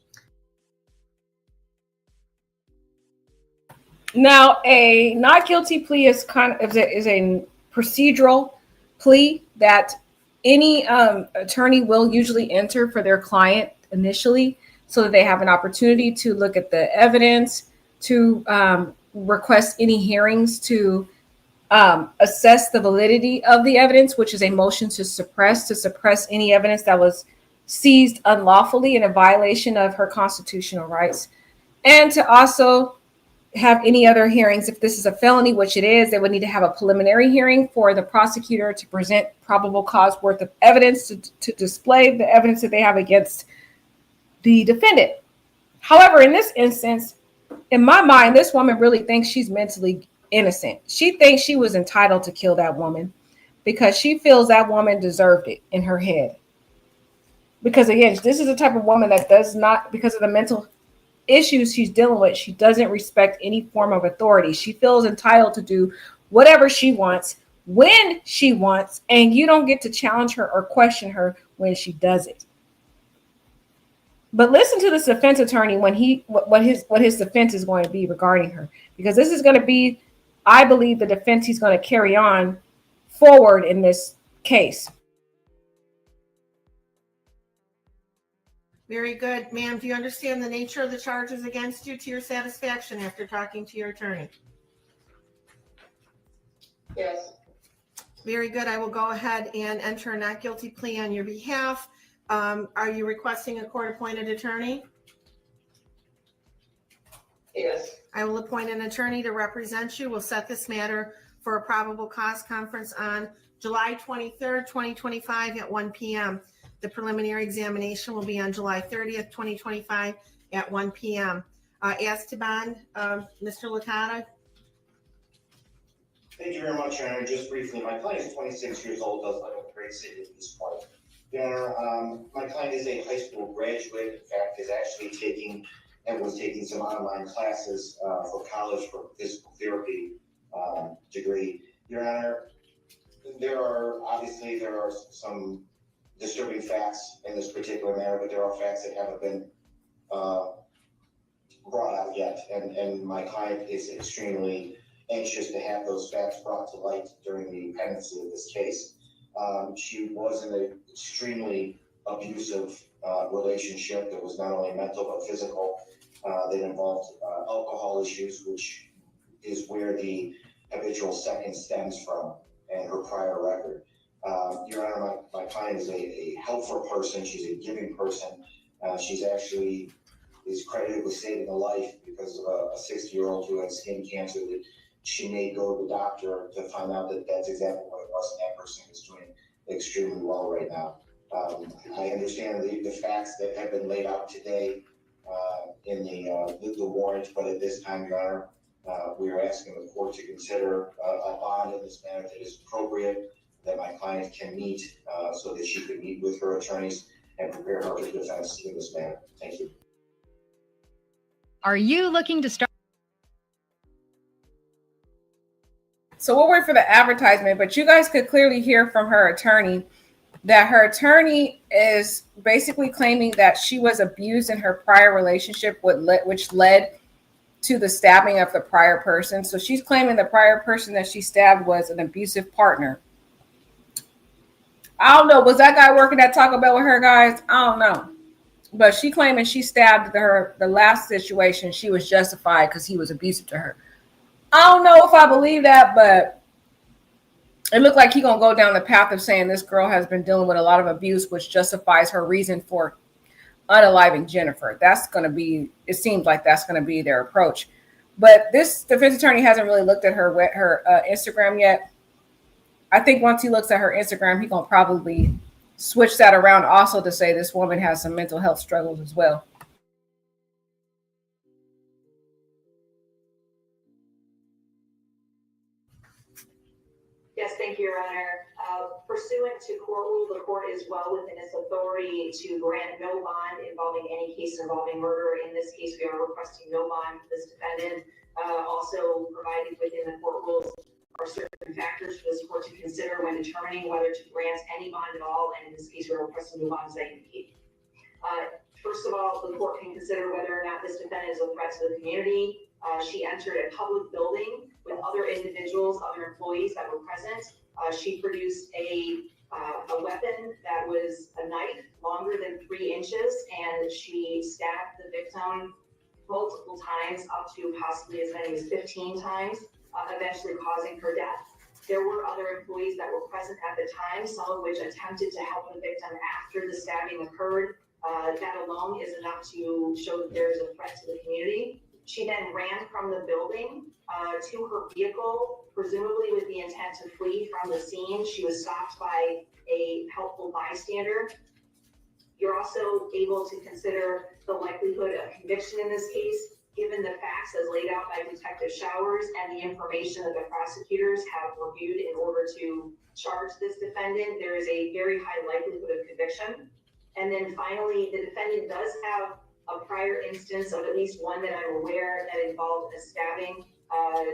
Now, a not guilty plea is a procedural plea that any attorney will usually enter for their client initially, so that they have an opportunity to look at the evidence, to request any hearings, to assess the validity of the evidence, which is a motion to suppress any evidence that was seized unlawfully in a violation of her constitutional rights, and to also have any other hearings. If this is a felony, which it is, they would need to have a preliminary hearing for the prosecutor to present probable cause worth of evidence to display the evidence that they have against the defendant. However, in this instance, in my mind, this woman really thinks she's mentally innocent. She thinks she was entitled to kill that woman because she feels that woman deserved it in her head. Because again, this is the type of woman that does not, because of the mental issues she's dealing with, she doesn't respect any form of authority. She feels entitled to do whatever she wants, when she wants, and you don't get to challenge her or question her when she does it. But listen to this defense attorney when what his defense is going to be regarding her, because this is going to be, I believe, the defense he's going to carry on forward in this case. Very good. Ma'am, do you understand the nature of the charges against you to your satisfaction after talking to your attorney? Yes. Very good. I will go ahead and enter a not guilty plea on your behalf. Are you requesting a court-appointed attorney? Yes. I will appoint an attorney to represent you. We'll set this matter for a probable cause conference on July 23rd, 2025 at 1 p.m. The preliminary examination will be on July 30th, 2025 at 1 p.m. As to bond, Mr. Licata. Thank you very much, Your Honor. Just briefly, my client is 26 years old, does live in the great city at this point. Your Honor, my client is a high school graduate. In fact, is actually was taking some online classes for college for physical therapy degree. Your Honor, there are some disturbing facts in this particular matter, but there are facts that haven't been brought out yet, and my client is extremely anxious to have those facts brought to light during the pendency of this case. She was in an extremely abusive relationship that was not only mental but physical, that involved alcohol issues, which is where the habitual second stems from, and her prior record. Your Honor, my client is a helpful person. She's a giving person. She's actually is credited with saving a life because of a 60-year-old who had skin cancer that she may go to the doctor to find out that that's exactly what it was, and that person is doing extremely well right now. I understand the facts that have been laid out today in the warrant, but at this time, Your Honor, we are asking the court to consider a bond in this matter that is appropriate, that my client can meet so that she could meet with her attorneys and prepare her defense in this matter. Thank you. Are you looking to start? So we'll wait for the advertisement, but you guys could clearly hear from her attorney that her attorney is basically claiming that she was abused in her prior relationship, which led to the stabbing of the prior person. So she's claiming the prior person that she stabbed was an abusive partner. I don't know. Was that guy working at Taco Bell with her, guys? I don't know. But she claiming she stabbed her, the last situation, she was justified because he was abusive to her. I don't know if I believe that, but it looked like he's going to go down the path of saying this girl has been dealing with a lot of abuse, which justifies her reason for unaliving Jennifer. That's going to be, it seems like that's going to be their approach. But this defense attorney hasn't really looked at her Instagram yet. I think once he looks at her Instagram, he's going to probably switch that around also to say this woman has some mental health struggles as well. Yes, thank you, Your Honor. Pursuant to court rule, the court is well within its authority to grant no bond involving any case involving murder. In this case, we are requesting no bond for this defendant. Also provided within the court rules are certain factors for this court to consider when determining whether to grant any bond at all. And in this case, we're requesting no bonds that indicate. First of all, the court can consider whether or not this defendant is a threat to the community. She entered a public building with other individuals, other employees that were present. She produced a weapon that was a knife longer than 3 inches, and she stabbed the victim multiple times, up to possibly as many as 15 times, eventually causing her death. There were other employees that were present at the time, some of which attempted to help the victim after the stabbing occurred. That alone is enough to show that there is a threat to the community. She then ran from the building to her vehicle, presumably with the intent to flee from the scene. She was stopped by a helpful bystander. You're also able to consider the likelihood of conviction in this case, given the facts as laid out by Detective Showers and the information that the prosecutors have reviewed in order to charge this defendant. There is a very high likelihood of conviction. And then finally, the defendant does have a prior instance of at least one that I'm aware that involved a stabbing,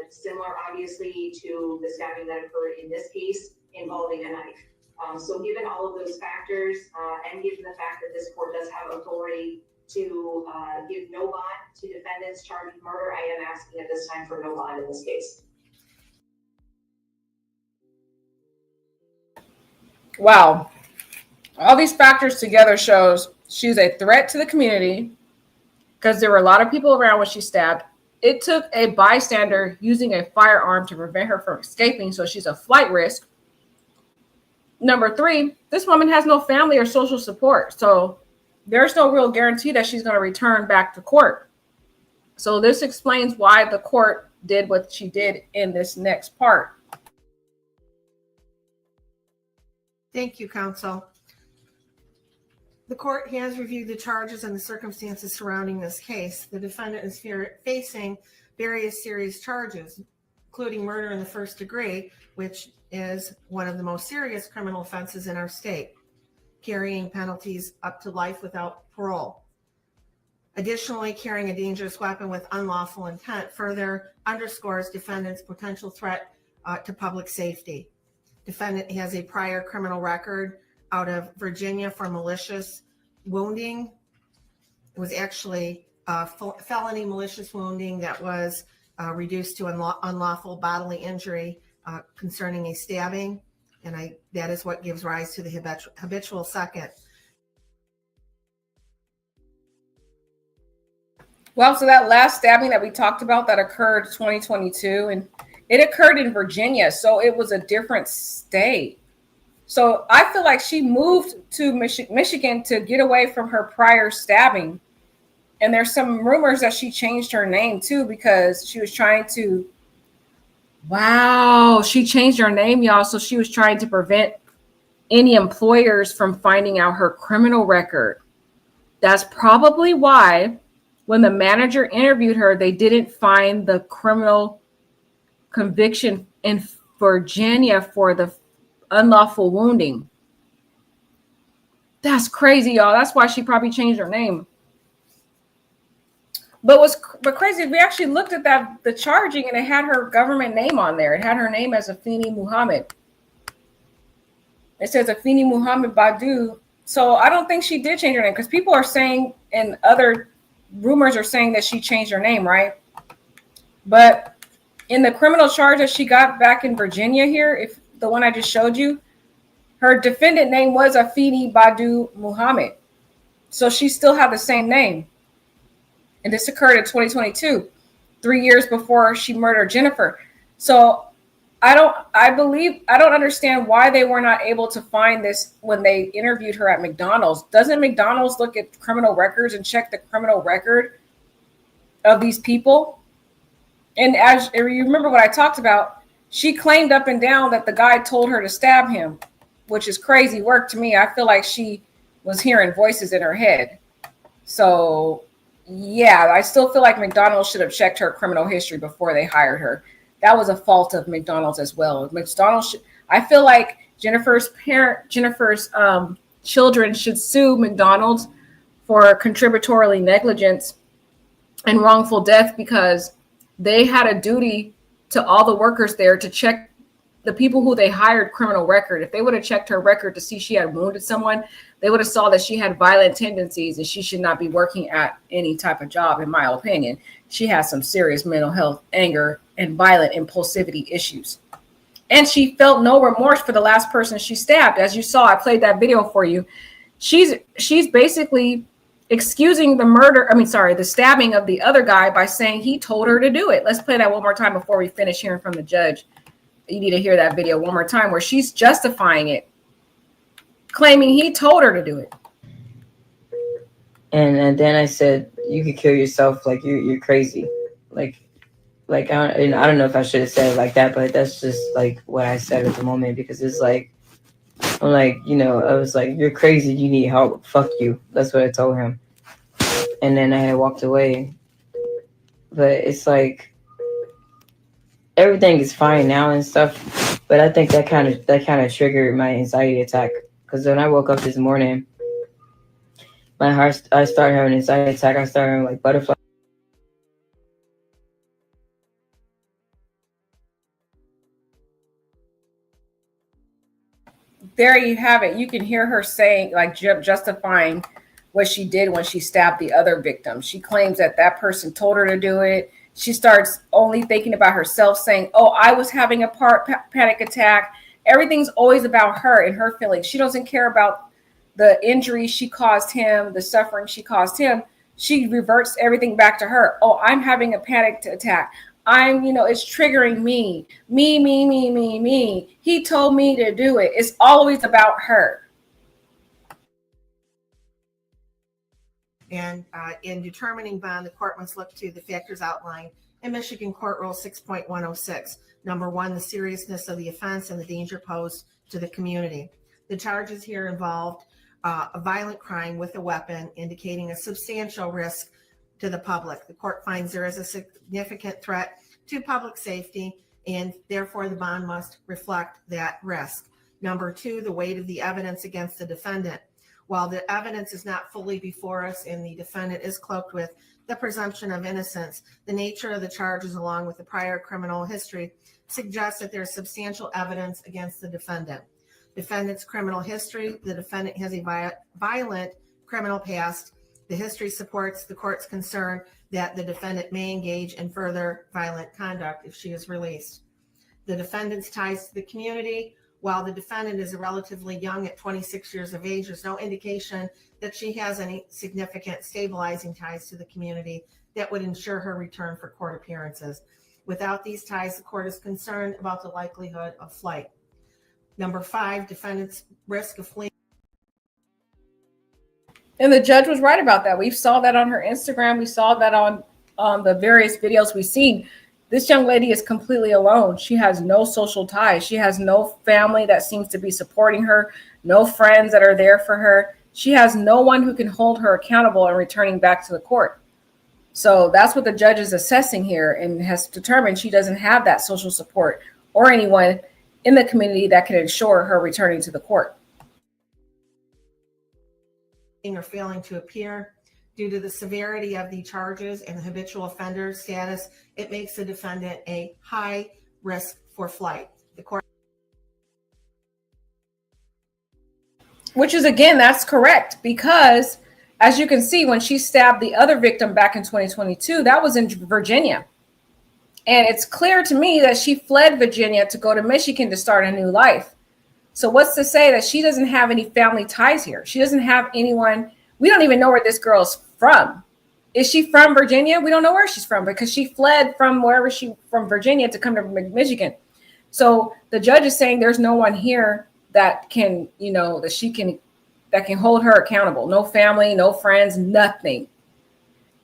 similar obviously to the stabbing that occurred in this case involving a knife. So given all of those factors, and given the fact that this court does have authority to give no bond to defendants charged with murder, I am asking at this time for no bond in this case. Wow. All these factors together shows she's a threat to the community because there were a lot of people around when she stabbed. It took a bystander using a firearm to prevent her from escaping, so she's a flight risk. Number 3, this woman has no family or social support, so there's no real guarantee that she's going to return back to court. So this explains why the court did what she did in this next part. Thank you, counsel. The court has reviewed the charges and the circumstances surrounding this case. The defendant is facing various serious charges, including murder in the first degree, which is one of the most serious criminal offenses in our state, carrying penalties up to life without parole. Additionally, carrying a dangerous weapon with unlawful intent further underscores defendant's potential threat to public safety. Defendant has a prior criminal record out of Virginia for malicious wounding. It was actually felony malicious wounding that was reduced to unlawful bodily injury concerning a stabbing, and that is what gives rise to the habitual second. Well, so that last stabbing that we talked about that occurred 2022, and it occurred in Virginia, so it was a different state. So I feel like she moved to Michigan to get away from her prior stabbing. And there's some rumors that she changed her name too because she was trying to, wow, she changed her name, y'all. So she was trying to prevent any employers from finding out her criminal record. That's probably why when the manager interviewed her, they didn't find the criminal conviction in Virginia for the unlawful wounding. That's crazy, y'all. That's why she probably changed her name. But crazy, we actually looked at the charging, and it had her government name on there. It had her name as Afeni Muhammad. It says Afeni Muhammad Badu. So I don't think she did change her name because people are saying, and other rumors are saying that she changed her name, right? But in the criminal charge that she got back in Virginia here, if the one I just showed you, her defendant name was Afeni Badu Muhammad. So she still had the same name. And this occurred in 2022, 3 years before she murdered Jennifer. So I don't understand why they were not able to find this when they interviewed her at McDonald's. Doesn't McDonald's look at criminal records and check the criminal record of these people? And as you remember what I talked about, she claimed up and down that the guy told her to stab him, which is crazy work to me. I feel like she was hearing voices in her head. So yeah, I still feel like McDonald's should have checked her criminal history before they hired her. That was a fault of McDonald's as well. I feel like Jennifer's children should sue McDonald's for contributory negligence and wrongful death because they had a duty to all the workers there to check the people who they hired criminal record. If they would have checked her record to see she had wounded someone, they would have saw that she had violent tendencies and she should not be working at any type of job, in my opinion. She has some serious mental health, anger, and violent impulsivity issues. And she felt no remorse for the last person she stabbed. As you saw, I played that video for you. She's basically excusing the stabbing of the other guy by saying he told her to do it. Let's play that one more time before we finish hearing from the judge. You need to hear that video one more time where she's justifying it, claiming he told her to do it. And then I said, you could kill yourself, like you're crazy. I don't know if I should have said it like that, but that's just like what I said at the moment, because it's like, I'm like, I was like, you're crazy, you need help, fuck you. That's what I told him. And then I had walked away. But it's like, everything is fine now and stuff, but I think that kind of triggered my anxiety attack, because when I woke up this morning, I started having an anxiety attack. I started having like butterflies. There you have it. You can hear her saying, like, justifying what she did when she stabbed the other victim. She claims that that person told her to do it. She starts only thinking about herself, saying, oh, I was having a panic attack. Everything's always about her and her feelings. She doesn't care about the injury she caused him, the suffering she caused him. She reverts everything back to her. Oh, I'm having a panic attack. It's triggering me. Me. He told me to do it. It's always about her. And in determining bond, the court must look to the factors outlined in Michigan Court Rule 6.106. Number one, the seriousness of the offense and the danger posed to the community. The charges here involved a violent crime with a weapon, indicating a substantial risk to the public. The court finds there is a significant threat to public safety, and therefore the bond must reflect that risk. Number two, the weight of the evidence against the defendant. While the evidence is not fully before us and the defendant is cloaked with the presumption of innocence, the nature of the charges along with the prior criminal history suggests that there's substantial evidence against the defendant. Defendant's criminal history: the defendant has a violent criminal past. The history supports the court's concern that the defendant may engage in further violent conduct if she is released. The defendant's ties to the community: while the defendant is relatively young at 26 years of age, there's no indication that she has any significant stabilizing ties to the community that would ensure her return for court appearances. Without these ties, the court is concerned about the likelihood of flight. Number five, defendant's risk of fleeing. And the judge was right about that. We saw that on her Instagram. We saw that on the various videos we've seen. This young lady is completely alone. She has no social ties. She has no family that seems to be supporting her, no friends that are there for her. She has no one who can hold her accountable and returning back to the court. So that's what the judge is assessing here, and has determined she doesn't have that social support or anyone in the community that can ensure her returning to the court. Or failing to appear. Due to the severity of the charges and the habitual offender status, it makes the defendant a high risk for flight. The court, which is, again, that's correct, because as you can see, when she stabbed the other victim back in 2022, that was in Virginia. And it's clear to me that she fled Virginia to go to Michigan to start a new life. So what's to say that she doesn't have any family ties here? She doesn't have anyone. We don't even know where this girl's from. Is she from Virginia? We don't know where she's from, because she fled from from Virginia to come to Michigan. So the judge is saying there's no one here that can, that can hold her accountable. No family, no friends, nothing.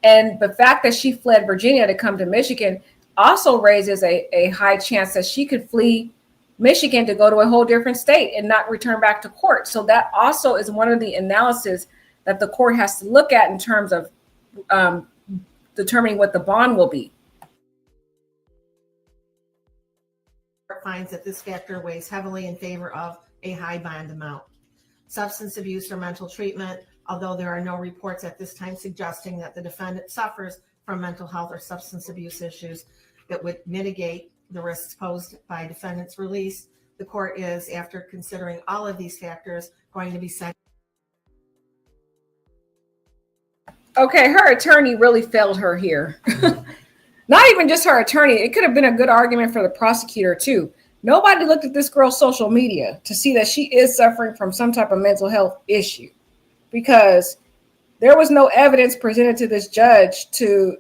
And the fact that she fled Virginia to come to Michigan also raises a high chance that she could flee Michigan to go to a whole different state and not return back to court. So that also is one of the analysis that the court has to look at in terms of determining what the bond will be. court finds that this factor weighs heavily in favor of a high bond amount. Substance abuse or mental treatment: although there are no reports at this time suggesting that the defendant suffers from mental health or substance abuse issues that would mitigate the risks posed by defendant's release, the court is, after considering all of these factors, going to be sent. Okay, her attorney really failed her here. Not even just her attorney. It could have been a good argument for the prosecutor too. Nobody looked at this girl's social media to see that she is suffering from some type of mental health issue, because there was no evidence presented to this judge to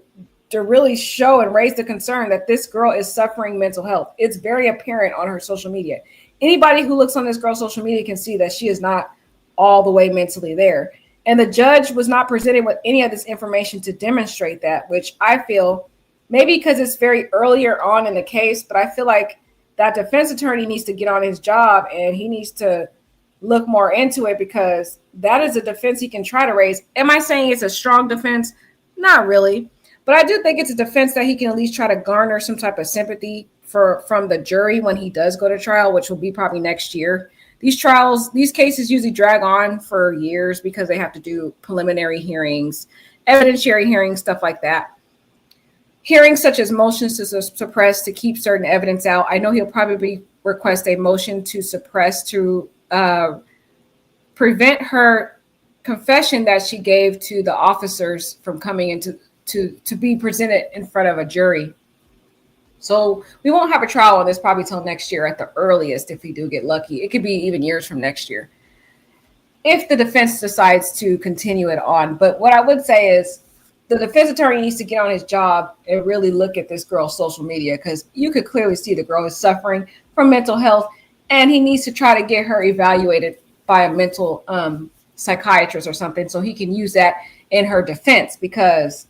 really show and raise the concern that this girl is suffering mental health. It's very apparent on her social media. Anybody who looks on this girl's social media can see that she is not all the way mentally there. And the judge was not presented with any of this information to demonstrate that, which I feel maybe because it's very earlier on in the case, but I feel like that defense attorney needs to get on his job and he needs to look more into it, because that is a defense he can try to raise. Am I saying it's a strong defense? Not really. But I do think it's a defense that he can at least try to garner some type of sympathy from the jury when he does go to trial, which will be probably next year. These cases usually drag on for years because they have to do preliminary hearings, evidentiary hearings, stuff like that. Hearings such as motions to suppress to keep certain evidence out. I know he'll probably request a motion to suppress to prevent her confession that she gave to the officers from coming into to be presented in front of a jury. So we won't have a trial on this probably till next year at the earliest, if we do get lucky. It could be even years from next year if the defense decides to continue it on. But what I would say is the defense attorney needs to get on his job and really look at this girl's social media, because you could clearly see the girl is suffering from mental health, and he needs to try to get her evaluated by a mental psychiatrist or something so he can use that in her defense, because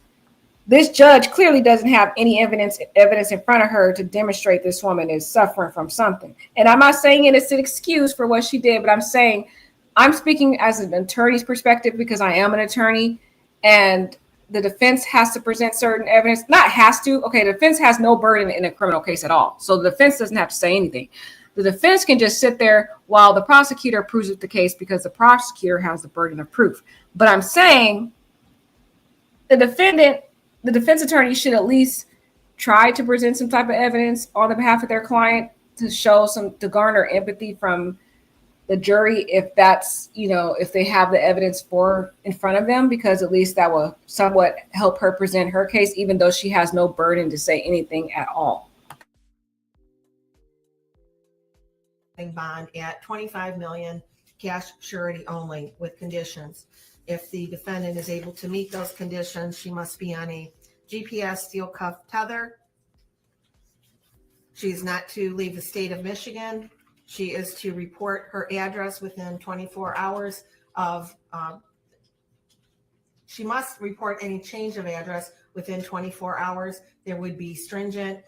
this judge clearly doesn't have any evidence in front of her to demonstrate this woman is suffering from something. And I'm not saying it's an excuse for what she did, but I'm speaking as an attorney's perspective, because I am an attorney, and the defense has to present certain evidence. Not has to. Okay, the defense has no burden in a criminal case at all. So the defense doesn't have to say anything. The defense can just sit there while the prosecutor proves the case, because the prosecutor has the burden of proof. But I'm saying the defense attorney should at least try to present some type of evidence on the behalf of their client to garner empathy from the jury, if that's, if they have the evidence in front of them, because at least that will somewhat help her present her case, even though she has no burden to say anything at all. Bond at $25 million, cash surety only, with conditions. If the defendant is able to meet those conditions, she must be on a GPS steel cuff tether. She is not to leave the state of Michigan. She is to report her address within 24 hours of, she must report any change of address within 24 hours. There would be stringent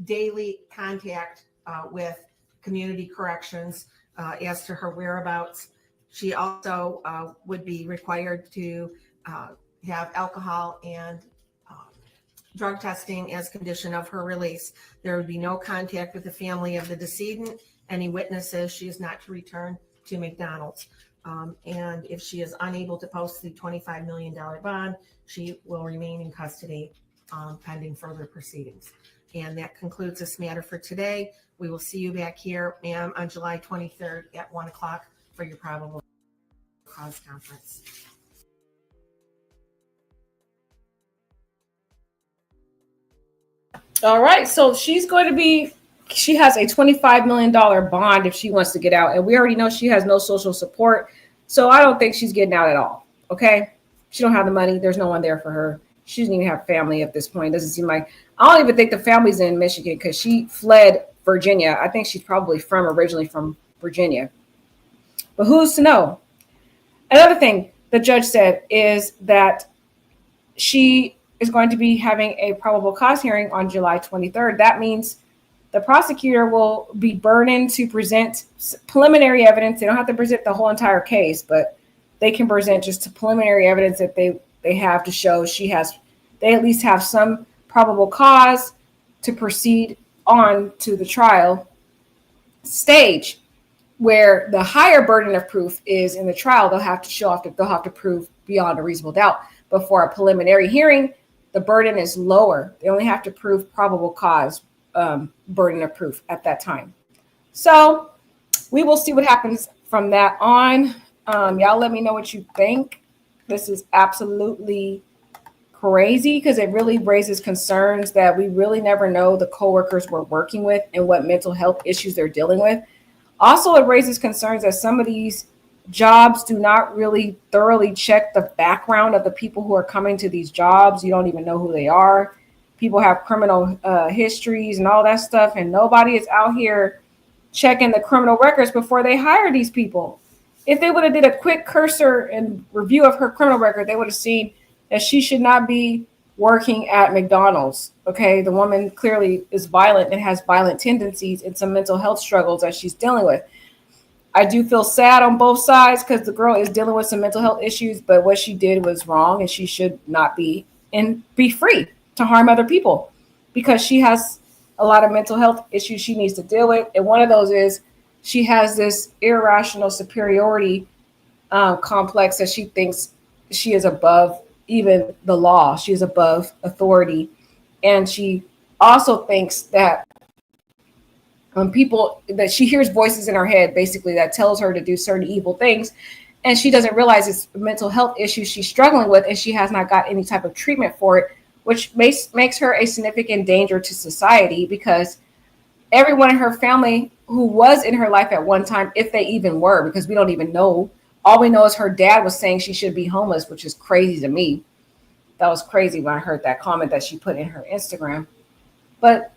daily contact with community corrections as to her whereabouts. She also would be required to have alcohol and drug testing as condition of her release. There would be no contact with the family of the decedent. Any witnesses, she is not to return to McDonald's. And if she is unable to post the $25 million bond, she will remain in custody pending further proceedings. And that concludes this matter for today. We will see you back here, ma'am, on July 23rd at 1 o'clock for your probable cause conference. All right, so she has a $25 million bond if she wants to get out. And we already know she has no social support. So I don't think she's getting out at all. Okay. She don't have the money. There's no one there for her. She doesn't even have family at this point. It doesn't seem like, I don't even think the family's in Michigan, because she fled Virginia. I think she's probably originally from Virginia. But who's to know? Another thing the judge said is that she is going to be having a probable cause hearing on July 23rd. That means the prosecutor will be burdened to present preliminary evidence. They don't have to present the whole entire case, but they can present just preliminary evidence that they have to show they at least have some probable cause to proceed on to the trial stage, where the higher burden of proof is in the trial. They'll have to prove beyond a reasonable doubt. But for a preliminary hearing, the burden is lower. They only have to prove probable cause burden of proof at that time. So we will see what happens from that on. Y'all let me know what you think. This is absolutely crazy, because it really raises concerns that we really never know the coworkers we're working with and what mental health issues they're dealing with. Also, it raises concerns that some of these jobs do not really thoroughly check the background of the people who are coming to these jobs. You don't even know who they are. People have criminal histories and all that stuff, and nobody is out here checking the criminal records before they hire these people. If they would have did a quick cursor and review of her criminal record, they would have seen that she should not be working at McDonald's. Okay, the woman clearly is violent and has violent tendencies and some mental health struggles that she's dealing with. I do feel sad on both sides because the girl is dealing with some mental health issues, but what she did was wrong and she should not be and be free to harm other people because she has a lot of mental health issues she needs to deal with. And one of those is she has this irrational superiority complex that she thinks she is above even the law. She is above authority. And she also thinks that people, that she hears voices in her head basically that tells her to do certain evil things, and she doesn't realize it's mental health issues she's struggling with, and she has not got any type of treatment for it, which makes her a significant danger to society because everyone in her family who was in her life at one time, if they even were, because we don't even know, all we know is her dad was saying she should be homeless, which is crazy to me. That was crazy when I heard that comment that she put in her Instagram. But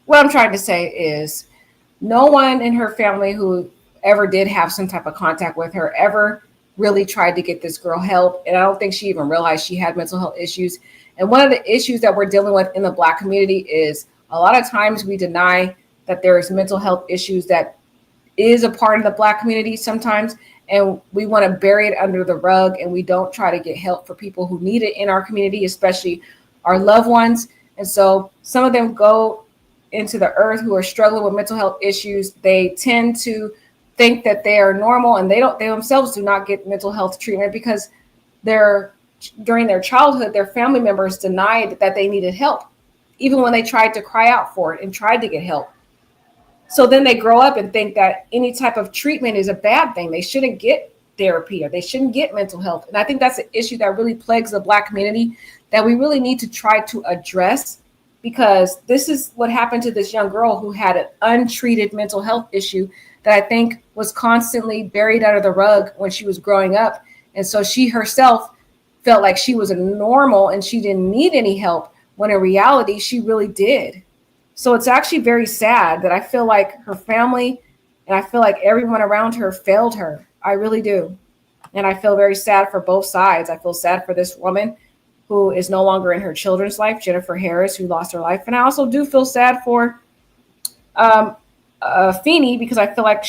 what I'm trying to say is no one in her family who ever did have some type of contact with her ever really tried to get this girl help. And I don't think she even realized she had mental health issues. And one of the issues that we're dealing with in the Black community is a lot of times we deny that there's mental health issues that is a part of the Black community sometimes. And we want to bury it under the rug, and we don't try to get help for people who need it in our community, especially our loved ones. And so some of them go into the earth who are struggling with mental health issues. They tend to think that they are normal, and they themselves do not get mental health treatment because during their childhood, their family members denied that they needed help, even when they tried to cry out for it and tried to get help. So then they grow up and think that any type of treatment is a bad thing. They shouldn't get therapy or they shouldn't get mental health. And I think that's an issue that really plagues the Black community that we really need to try to address, because this is what happened to this young girl who had an untreated mental health issue that I think was constantly buried under the rug when she was growing up. And so she herself felt like she was a normal and she didn't need any help, when in reality, she really did. So it's actually very sad that I feel like her family and I feel like everyone around her failed her. I really do. And I feel very sad for both sides. I feel sad for this woman who is no longer in her children's life, Jennifer Harris, who lost her life. And I also do feel sad for Feeney, because I feel like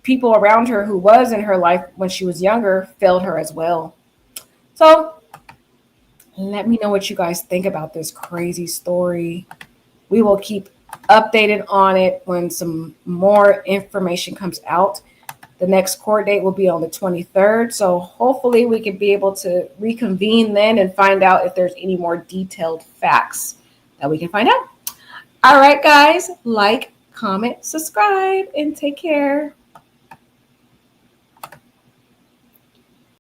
people around her who was in her life when she was younger failed her as well. So let me know what you guys think about this crazy story. We will keep updated on it when some more information comes out. The next court date will be on the 23rd. So hopefully we can be able to reconvene then and find out if there's any more detailed facts that we can find out. All right, guys, like, comment, subscribe, and take care.